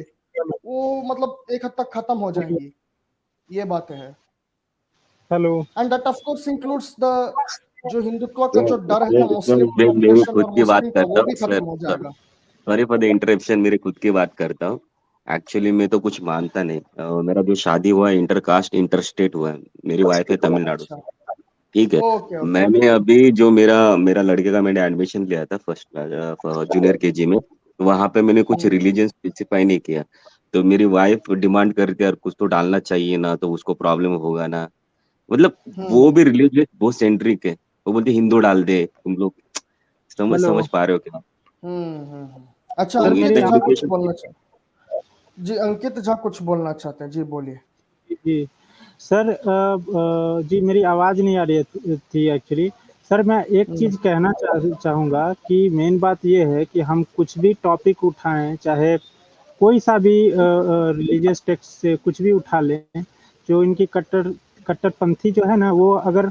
वो मतलब एक हद तक खत्म हो जाएंगी। ये बातें हैं। Hello. And that of course includes the जो हिंदुत्व का जो डर है ना, मुस्लिम मैं पॉपुलेशन खुद और की बात मुस्लिम का, करता वो हूँ भी सर, खत्म हो जाएगा। सॉरी फॉर द इंटरप्शन, मेरे खुद की बात करता हूँ। एक्चुअली मैं तो कुछ मानता नहीं, मेरा जो शादी हुआ है इंटरकास्ट इंटर स्टेट हुआ है, मेरी वाइफ है तमिलनाडु अच्छा, से, ठीक है। Okay okay. मैंने अभी जो मेरा मेरा लड़के का मैंने एडमिशन लिया था फर्स्ट जूनियर केजी में, वहां पे मैंने कुछ रिलीजन स्पेसिफाई नहीं किया, तो मेरी वाइफ डिमांड करती है यार कुछ तो डालना चाहिए ना, तो उसको प्रॉब्लम होगा ना, मतलब वो भी रिलीजियस बहुत सेंट्रिक है, वो बोलती हिंदू डाल दे तुम लोग, हेलो। समझ पा रहे हो क्या? अच्छा, सर अंकित मेरी जहाँ कुछ एजुकेशन बोलना चाहते, जी अंकित जहाँ कुछ बोलना चाहते हैं, जी बोलिए। जी सर, जी मेरी आवाज़ नहीं आ रही थी एक्चुअली। सर मैं एक चीज़ कहना चाहूँगा कि मेन बात ये है कि हम कुछ भी टॉपिक उठाएं, चाहे कोई सा भी रिलीजियस टेक्स्ट से कुछ भी उठा लें, जो इनकी कट्टरपंथी जो है ना, वो अगर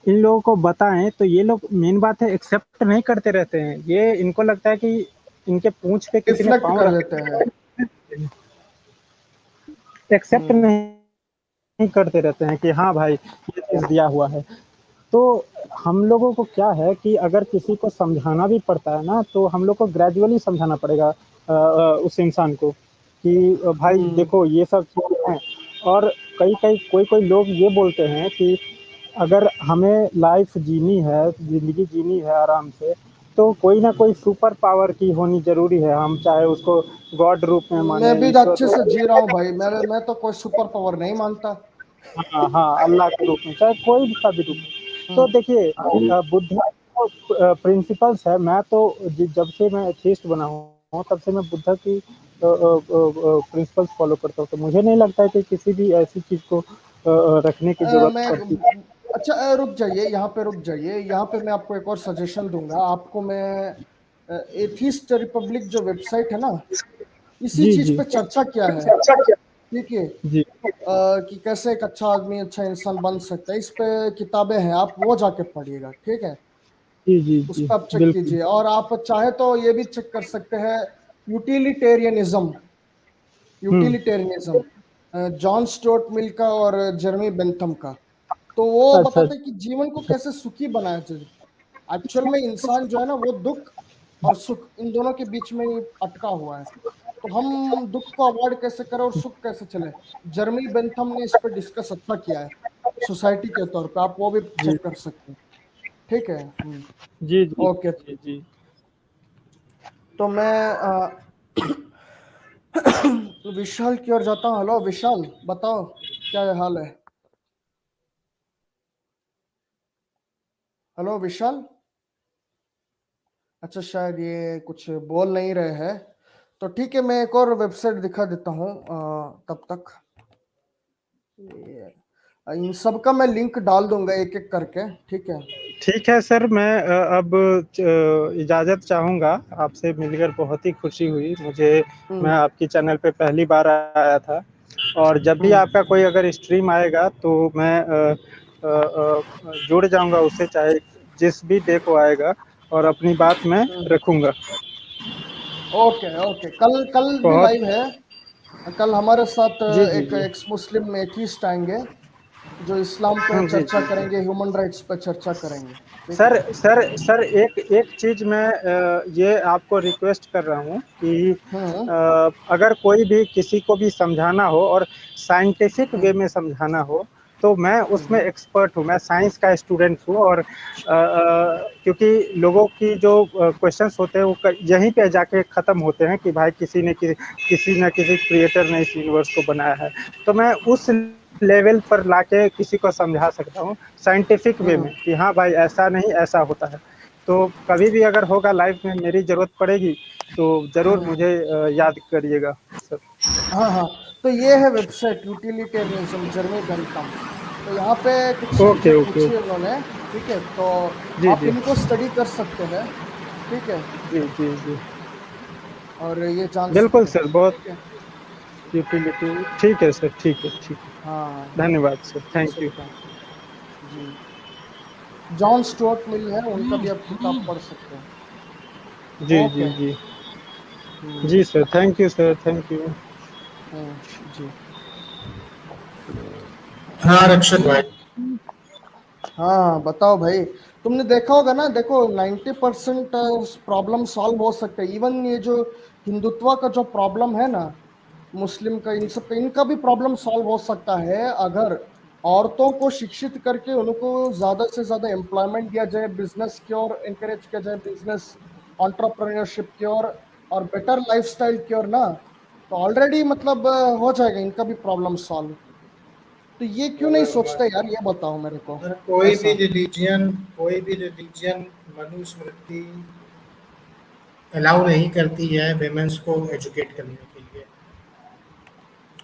इन लोगों को बताएं तो ये लोग मेन बात है एक्सेप्ट नहीं करते रहते हैं। ये इनको लगता है कि इनके पूंछ पे किसी ने डिफ्लेक्ट पाँव कर रख देते हैं। एक्सेप्ट नहीं करते रहते हैं कि हाँ भाई ये चीज़ दिया हुआ है। तो हम लोगों को क्या है कि अगर किसी को समझाना भी पड़ता है ना, तो हम लोग को ग्रेजुअली समझाना पड़ेगा उस इंसान को कि भाई देखो ये सब चीज़ें हैं। और कोई लोग ये बोलते हैं कि अगर हमें लाइफ जीनी है, ज़िंदगी जीनी है आराम से, तो कोई ना कोई सुपर पावर की होनी ज़रूरी है, हम चाहे उसको गॉड रूप में मैं माने, भी ईश्वर अच्छे रूप से में। जी रहा हूँ भाई, मैं तो कोई सुपर पावर नहीं मानता। हाँ हाँ, अल्लाह के रूप में, चाहे कोई सा भी रूप में। तो देखिए बुद्ध प्रिंसिपल्स है। मैं तो जब से मैं एथीस्ट बना हूँ तब से मैं बुद्धा की प्रिंसिपल्स फॉलो करता हूँ, तो मुझे नहीं लगता है कि किसी भी ऐसी चीज को रखने की जरूरत मैं पड़ती है। अच्छा, रुक जाइए, रुक जाइए, यहाँ पे मैं आपको एक और सजेशन दूंगा। आपको मैं एथिस्ट रिपब्लिक जो वेबसाइट है ना, इसी जी चीज जी पे चर्चा किया है, ठीक है, जी कि कैसे एक अच्छा आदमी अच्छा इंसान बन सकता है। इस पे किताबें हैं, आप वो जाके पढ़िएगा, ठीक है, जी जी उस जी पर आप चेक बिल्कुल। कीजिए। और आप चाहे तो ये भी चेक कर सकते हैं, यूटिलिटेरियनिज्म हम्म। यूटिलिटेरियनिज्म जॉन स्टुअर्ट मिल का और जेरमी बेंथम का। तो वो अच्छा। बताते हैं कि जीवन को कैसे सुखी बनाया जाए। एक्चुअल में इंसान जो है ना, वो दुख और सुख इन दोनों के बीच में ही अटका हुआ है। तो हम दुख को अवॉइड कैसे करें और सुख कैसे चले, जर्मी बेंथम ने इस पर डिस्कस अच्छा किया है। सोसाइटी के तौर पे, आप वो भी जी चेक कर सकते हैं। ठीक है। जी जी ओके, जी जी। तो मैं विशाल की ओर जाता हूँ। हेलो विशाल, बताओ क्या हाल है? हेलो विशाल। अच्छा, शायद ये कुछ बोल नहीं रहे हैं, तो ठीक है, मैं एक और वेबसाइट दिखा देता हूँ तब तक। इन सब का मैं लिंक डाल दूंगा एक एक करके, ठीक है? ठीक है सर, मैं अब इजाज़त चाहूँगा। आपसे मिलकर बहुत ही खुशी हुई मुझे। मैं आपकी चैनल पे पहली बार आया था, और जब भी आपका कोई अगर स्ट्रीम आएगा तो मैं जुड़ जाऊँगा उससे, चाहे जिस भी डे को आएगा, और अपनी बात मैं रखूँगा। ओके ओके, कल कल भी बहुत लाइव है। कल हमारे साथ जी जी एक जी। एक्स मुस्लिम एथीस्ट आएंगे, जो इस्लाम पे जी चर्चा जी जी। करेंगे, ह्यूमन राइट्स पे चर्चा करेंगे, ठीक सर है? सर सर, एक एक चीज़ मैं ये आपको रिक्वेस्ट कर रहा हूँ कि अगर कोई भी किसी को भी समझाना हो और साइंटिफिक वे में समझाना हो, तो मैं उसमें एक्सपर्ट हूँ। मैं साइंस का स्टूडेंट हूँ, और क्योंकि लोगों की जो क्वेश्चंस होते हैं वो यहीं पे जाके ख़त्म होते हैं कि भाई किसी न किसी क्रिएटर ने इस यूनिवर्स को बनाया है। तो मैं उस लेवल पर लाके किसी को समझा सकता हूँ साइंटिफिक वे में कि हाँ भाई ऐसा नहीं, ऐसा होता है। तो कभी भी अगर होगा लाइफ में मेरी ज़रूरत पड़ेगी तो ज़रूर मुझे याद करिएगा सर। हाँ हाँ, तो ये है वेबसाइट यूटिलिटेरियनिज्म जर्नी वेलकम। तो यहाँ पे कुछ चीजें ओके ओके। पूछी है उन्होंने, ठीक है? तो जी आप जी इनको स्टडी कर सकते हैं, ठीक है? जी जी जी। और ये जान बिल्कुल सकते हैं, सर, बहुत ठीक है? यूटिलिटी। ठीक है सर, ठीक है ठीक है। हाँ, धन्यवाद सर, कर थैंक यू। सकते हैं जी। जॉन स्टुअर्ट मिल है, उनका भी आप किताब पढ़ सकते हैं। जी जी ओके। जी जी sir, thank you sir, thank you. जी। हाँ रक्षक भाई। हाँ बताओ भाई, तुमने देखा होगा ना, देखो 90% प्रॉब्लम सॉल्व हो सकते हैं। इवन ये जो हिंदुत्व का जो प्रॉब्लम है ना, मुस्लिम का, इन सब का, इनका भी प्रॉब्लम सॉल्व हो सकता है अगर औरतों को शिक्षित करके उनको ज्यादा से ज्यादा एम्प्लॉयमेंट दिया जाए, बिजनेस की ओर एनकरेज किया जाए, बिजनेस एंटरप्रेन्योरशिप की ओर, और बेटर लाइफस्टाइल की ओर ना, तो ऑलरेडी मतलब हो जाएगा इनका भी प्रॉब्लम सॉल्व। तो ये क्यों नहीं सोचते यार, ये बताओ मेरे को। और ऐसा कोई भी रिलीजियन मनुस्मृति अलाउ नहीं करती है वेमेंस को एजुकेट करने के लिए।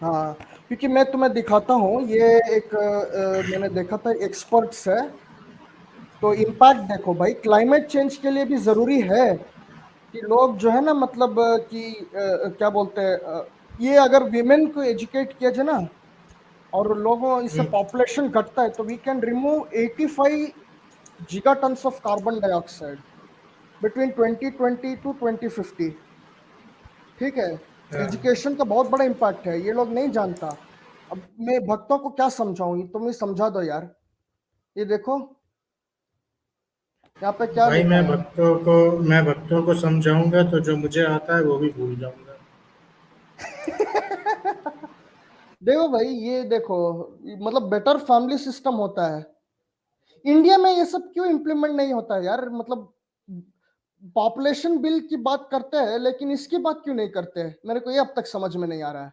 हाँ, क्योंकि मैं तुम्हें दिखाता हूँ, ये एक मैंने देखा था, एक्सपर्ट्स है। तो इम्पैक्ट देखो भाई, क्लाइमेट चेंज के लिए भी जरूरी है कि लोग जो है ना, मतलब क्या बोलते हैं, ये अगर विमेन को एजुकेट किया जाए ना, और लोगों, इससे पॉपुलेशन घटता है, तो we can remove 85 gigatons of carbon dioxide between 2020 to 2050, ठीक है? एजुकेशन का बहुत बड़ा इम्पैक्ट है, ये लोग नहीं जानता। अब मैं भक्तों को क्या समझाऊं, तुम ही समझा दो यार। ये देखो यहाँ पे क्या भाई लिखा है। मैं भक्तों को समझाऊंगा तो जो मुझे आता है वो भी भूल जाऊंगा। देखो भाई, ये देखो, मतलब बेटर फैमिली सिस्टम होता है। इंडिया में ये सब क्यों इम्प्लीमेंट नहीं होता है यार? मतलब पॉपुलेशन बिल की बात करते हैं, लेकिन इसकी बात क्यों नहीं करते हैं? मेरे को ये अब तक समझ में नहीं आ रहा है।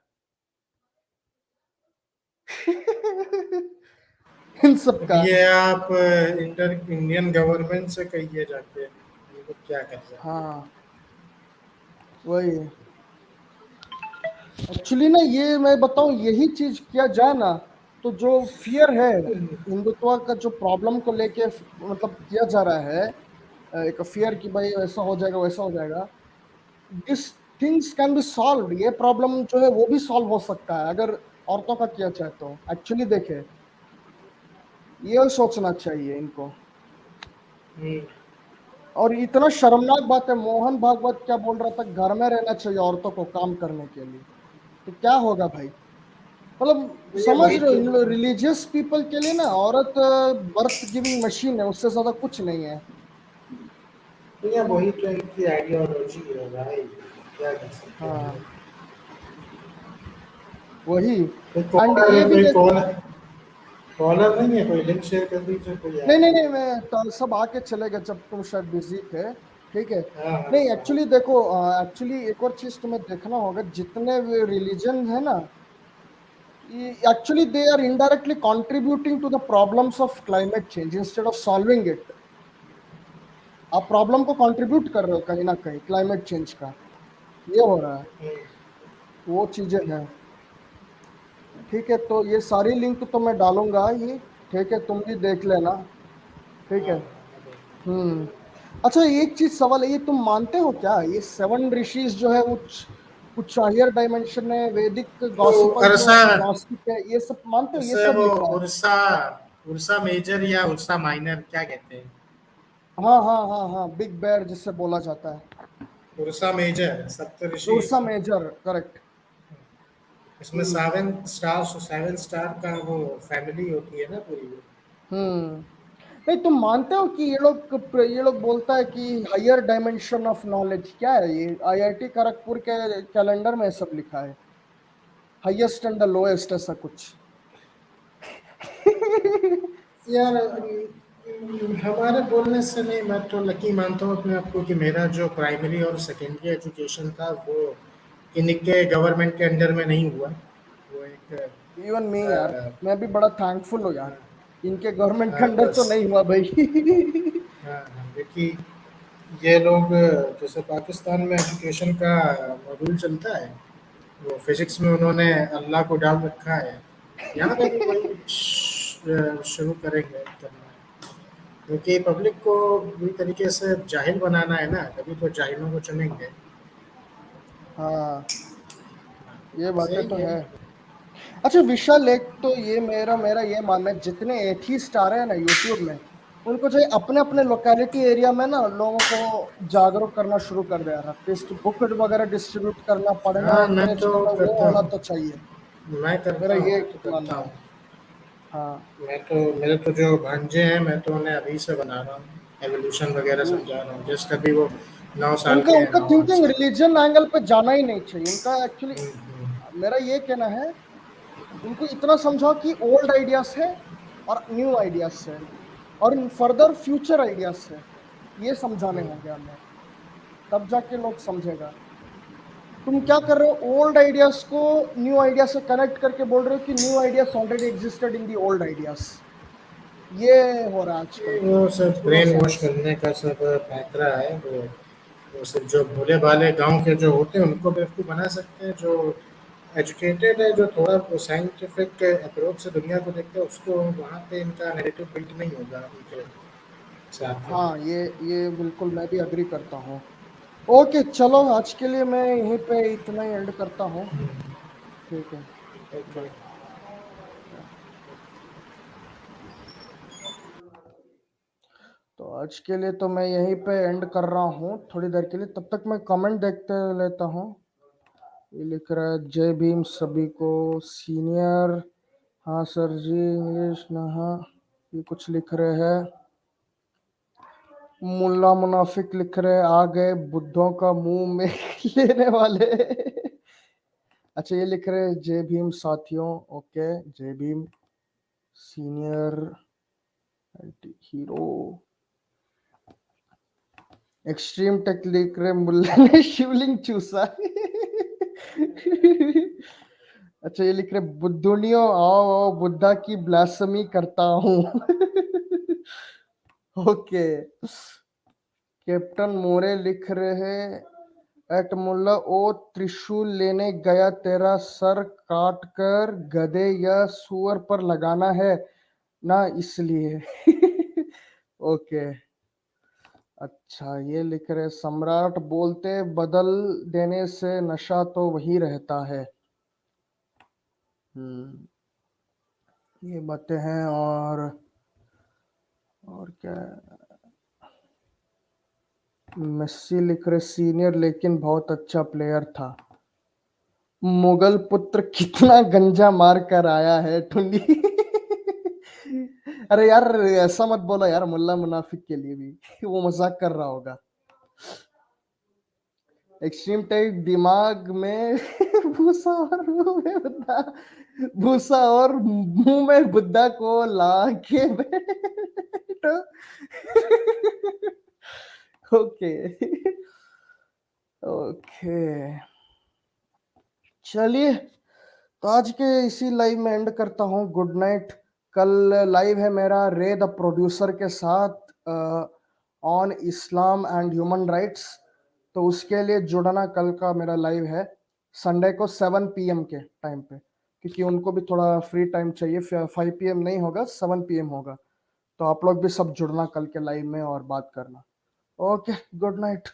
इन सब अब का। ये आप इंडियन गवर्नमेंट से कहिए जाके, ये लोग क्या कर रहे हैं। हाँ, वही एक्चुअली ना, ये मैं बताऊं, यही चीज किया जाए ना, तो जो फियर है हिंदुत्व का, जो प्रॉब्लम को लेके मतलब किया जा रहा है, एक फियर कि भाई ऐसा हो जाएगा, वैसा हो जाएगा, this things can be solve. ये प्रॉब्लम जो है वो भी सॉल्व हो सकता है अगर औरतों का किया जाए तो। एक्चुअली देखे, ये सोचना चाहिए इनको। हम्म, और इतना शर्मनाक बात है, मोहन भागवत क्या बोल रहा था, घर में रहना चाहिए औरतों को काम करने के लिए। तो क्या होगा भाई? मतलब तो ये समझ वही रहे हो, तो इन रिलीजियस पीपल के लिए ना औरत बर्थ गिविंग मशीन है, उससे ज्यादा कुछ नहीं है। इनकी आइडियोलॉजी है भाई, क्या कर सकते हैं हम हाँ, लोग। वही। ये एंड कौन ये है भी ये देखो, कौन है कॉलर नहीं है, कोई लिंक शेयर कर दीजिए कोई नहीं नहीं नहीं, मैं सब आके चले गए जब तुम शायद बिजी थे, ठीक है। नहीं एक्चुअली देखो, एक्चुअली एक और चीज तुम्हें देखना होगा, जितने रिलीजन है ना, actually they are indirectly contributing to the problems of climate change instead of solving it. आप प्रॉब्लम को कंट्रीब्यूट कर रहे हो कहीं ना कहीं, क्लाइमेट चेंज का ये हो रहा है, वो चीजें हैं, ठीक है। तो ये सारी लिंक तो मैं डालूंगा ये, ठीक है, तुम भी देख लेना, ठीक है। अच्छा एक चीज सवाल है, ये तुम मानते हो क्या ये 7 ऋषिज जो है वो कुछ हायर डायमेंशन है, वैदिक गॉसिपल जो अरसा गॉसिप है, ये सब मानते हो, ये जैसे सब वो लिखा है? उर्सा उर्सा मेजर या उर्सा माइनर क्या कहते हैं, हाँ हाँ हाँ हाँ, बिग बेर जिससे बोला जाता है, उर्सा मेजर सप्तऋषि, उर्सा मेजर, करेक्ट। इसमें 7 स्टार का वो फैमिली होती है ना पूरी। हम्म। नहीं तुम मानते हो कि ये लोग बोलता है कि हायर डायमेंशन ऑफ नॉलेज क्या है, ये आईआईटी खड़गपुर के कैलेंडर में सब लिखा है, हाईएस्ट एंड द लोएस्ट ऐसा कुछ। यार हमारे बोलने से नहीं, मैं तो लकी मानता हूँ अपने आप को कि मेरा जो प्राइमरी और सेकेंडरी एजुकेशन था वो इनके गवर्नमेंट के अंडर में नहीं हुआ। वो एक इवन मी यार, अ, मैं भी बड़ा थैंकफुल हूँ यार, इनके गवर्नमेंट के अंडर तो बस नहीं हुआ भाई। देखिए ये लोग जैसे पाकिस्तान में एजुकेशन का मॉड्यूल चलता है, वो फिजिक्स में उन्होंने अल्लाह को डाल रखा है, यहाँ पे भी वही शुरू करेंगे करना, क्योंकि पब्लिक को पूरी तरीके से जाहिल बनाना है ना, तभी तो जाहिलों को चुनेंगे। हाँ ये बातें तो सही है। है। अच्छा विशाल, एक तो ये मेरा मेरा ये मानना है, जितने एथीस्ट आ रहे हैं ना यूट्यूब में, उनको जो अपने अपने लोकेलिटी एरिया में ना लोगों को जागरूक करना शुरू कर दिया था, टेस्ट बुक वगैरह डिस्ट्रीब्यूट करना, पढ़ना हाँ मैं एनकरेज तो करना, वो करता होना हूँ, तो चाहिए, मैं मेरा करता हूँ, ये मैं तो करता मानना है। हूँ। हाँ मैं तो मेरे तो जो भांजे हैं मैं तो उन्हें अभी से बना रहा हूँ, एवोल्यूशन वगैरह वो- समझा रहा हूँ, जिस कभी वो 9 साल उनका के हैं, उनका 9 8 थिंकिंग साल रिलीजन एंगल पे जाना ही नहीं चाहिए उनका एक्चुअली। हम्म। मेरा ये कहना है, उनको इतना समझाओ कि ओल्ड आइडियाज है और न्यू आइडियाज है और फर्दर फ्यूचर आइडियाज है, ये समझाने होंगे हमें, तब जाके लोग समझेगा। तुम क्या कर रहे हो, ओल्ड आइडियाज को न्यू आइडिया से कनेक्ट करके बोल रहे हो कि new ideas already existed in the old ideas, ये हो रहा है आजकल वो सब शुरू ब्रेन से वॉश आज। करने का सब पैंतरा है वो सिर्फ जो भोले भाले गांव के जो होते हैं उनको बेवकूफ़ बना सकते हैं, जो एजुकेटेड है, जो थोड़ा साइंटिफिक अप्रोच से दुनिया को देखते हैं, उसको वहाँ पे इनका नैरेटिव बिल्ड नहीं होगा उनके साथ में। हाँ ये बिल्कुल मैं भी अग्री करता हूँ। ओके चलो, आज के लिए मैं यहीं पे इतना ही एंड करता हूँ, ठीक है, ओके। बाय। तो आज के लिए तो मैं यहीं पे एंड कर रहा हूँ थोड़ी देर के लिए, तब तक मैं कमेंट देखते लेता हूँ। ये लिख रहा है जय भीम सभी को, सीनियर, हाँ सर जी, इंग्लिश ना, हाँ ये कुछ लिख रहे हैं, मुल्ला मुनाफिक लिख रहे हैं आ गए बुद्धों का मुंह में लेने वाले। अच्छा ये लिख रहे हैं जय भीम साथियों, ओके जय Bhim, senior hero, extreme tech लिख रहे मुल्ला ने शिवलिंग चूसा। अच्छा ये लिख रहे बुद्धुनियों आओ आओ बुद्धा की ब्लासमी करता हूँ। ओके, कैप्टन मोरे लिख रहे हैं एट मुल्ला ओ त्रिशूल लेने गया तेरा सर काट कर गधे या सुअर पर लगाना है ना इसलिए। ओके अच्छा ये लिख रहे सम्राट बोलते बदल देने से नशा तो वही रहता है। ये बातें हैं, और क्या, मेस्सी लिख रहे सीनियर लेकिन बहुत अच्छा प्लेयर था, मुगल पुत्र कितना गंजा मार कर आया है ठुन्नी। अरे यार ऐसा मत बोलो यार, मुल्ला मुनाफिक के लिए भी वो मजाक कर रहा होगा। एक्सट्रीम टाइप दिमाग में भूसा और मुंह में बुद्धा, भूसा और मुंह में बुद्धा को ला के बैठो। ओके ओके, चलिए तो आज के इसी लाइव में एंड करता हूँ। Good night. कल लाइव है मेरा रे द प्रोड्यूसर के साथ on Islam and human rights, तो उसके लिए जुड़ना। कल का मेरा लाइव है संडे को 7 PM के टाइम पे, क्योंकि उनको भी थोड़ा फ्री टाइम चाहिए। 5 PM नहीं होगा, 7 PM होगा। तो आप लोग भी सब जुड़ना कल के लाइव में और बात करना। Okay, good night.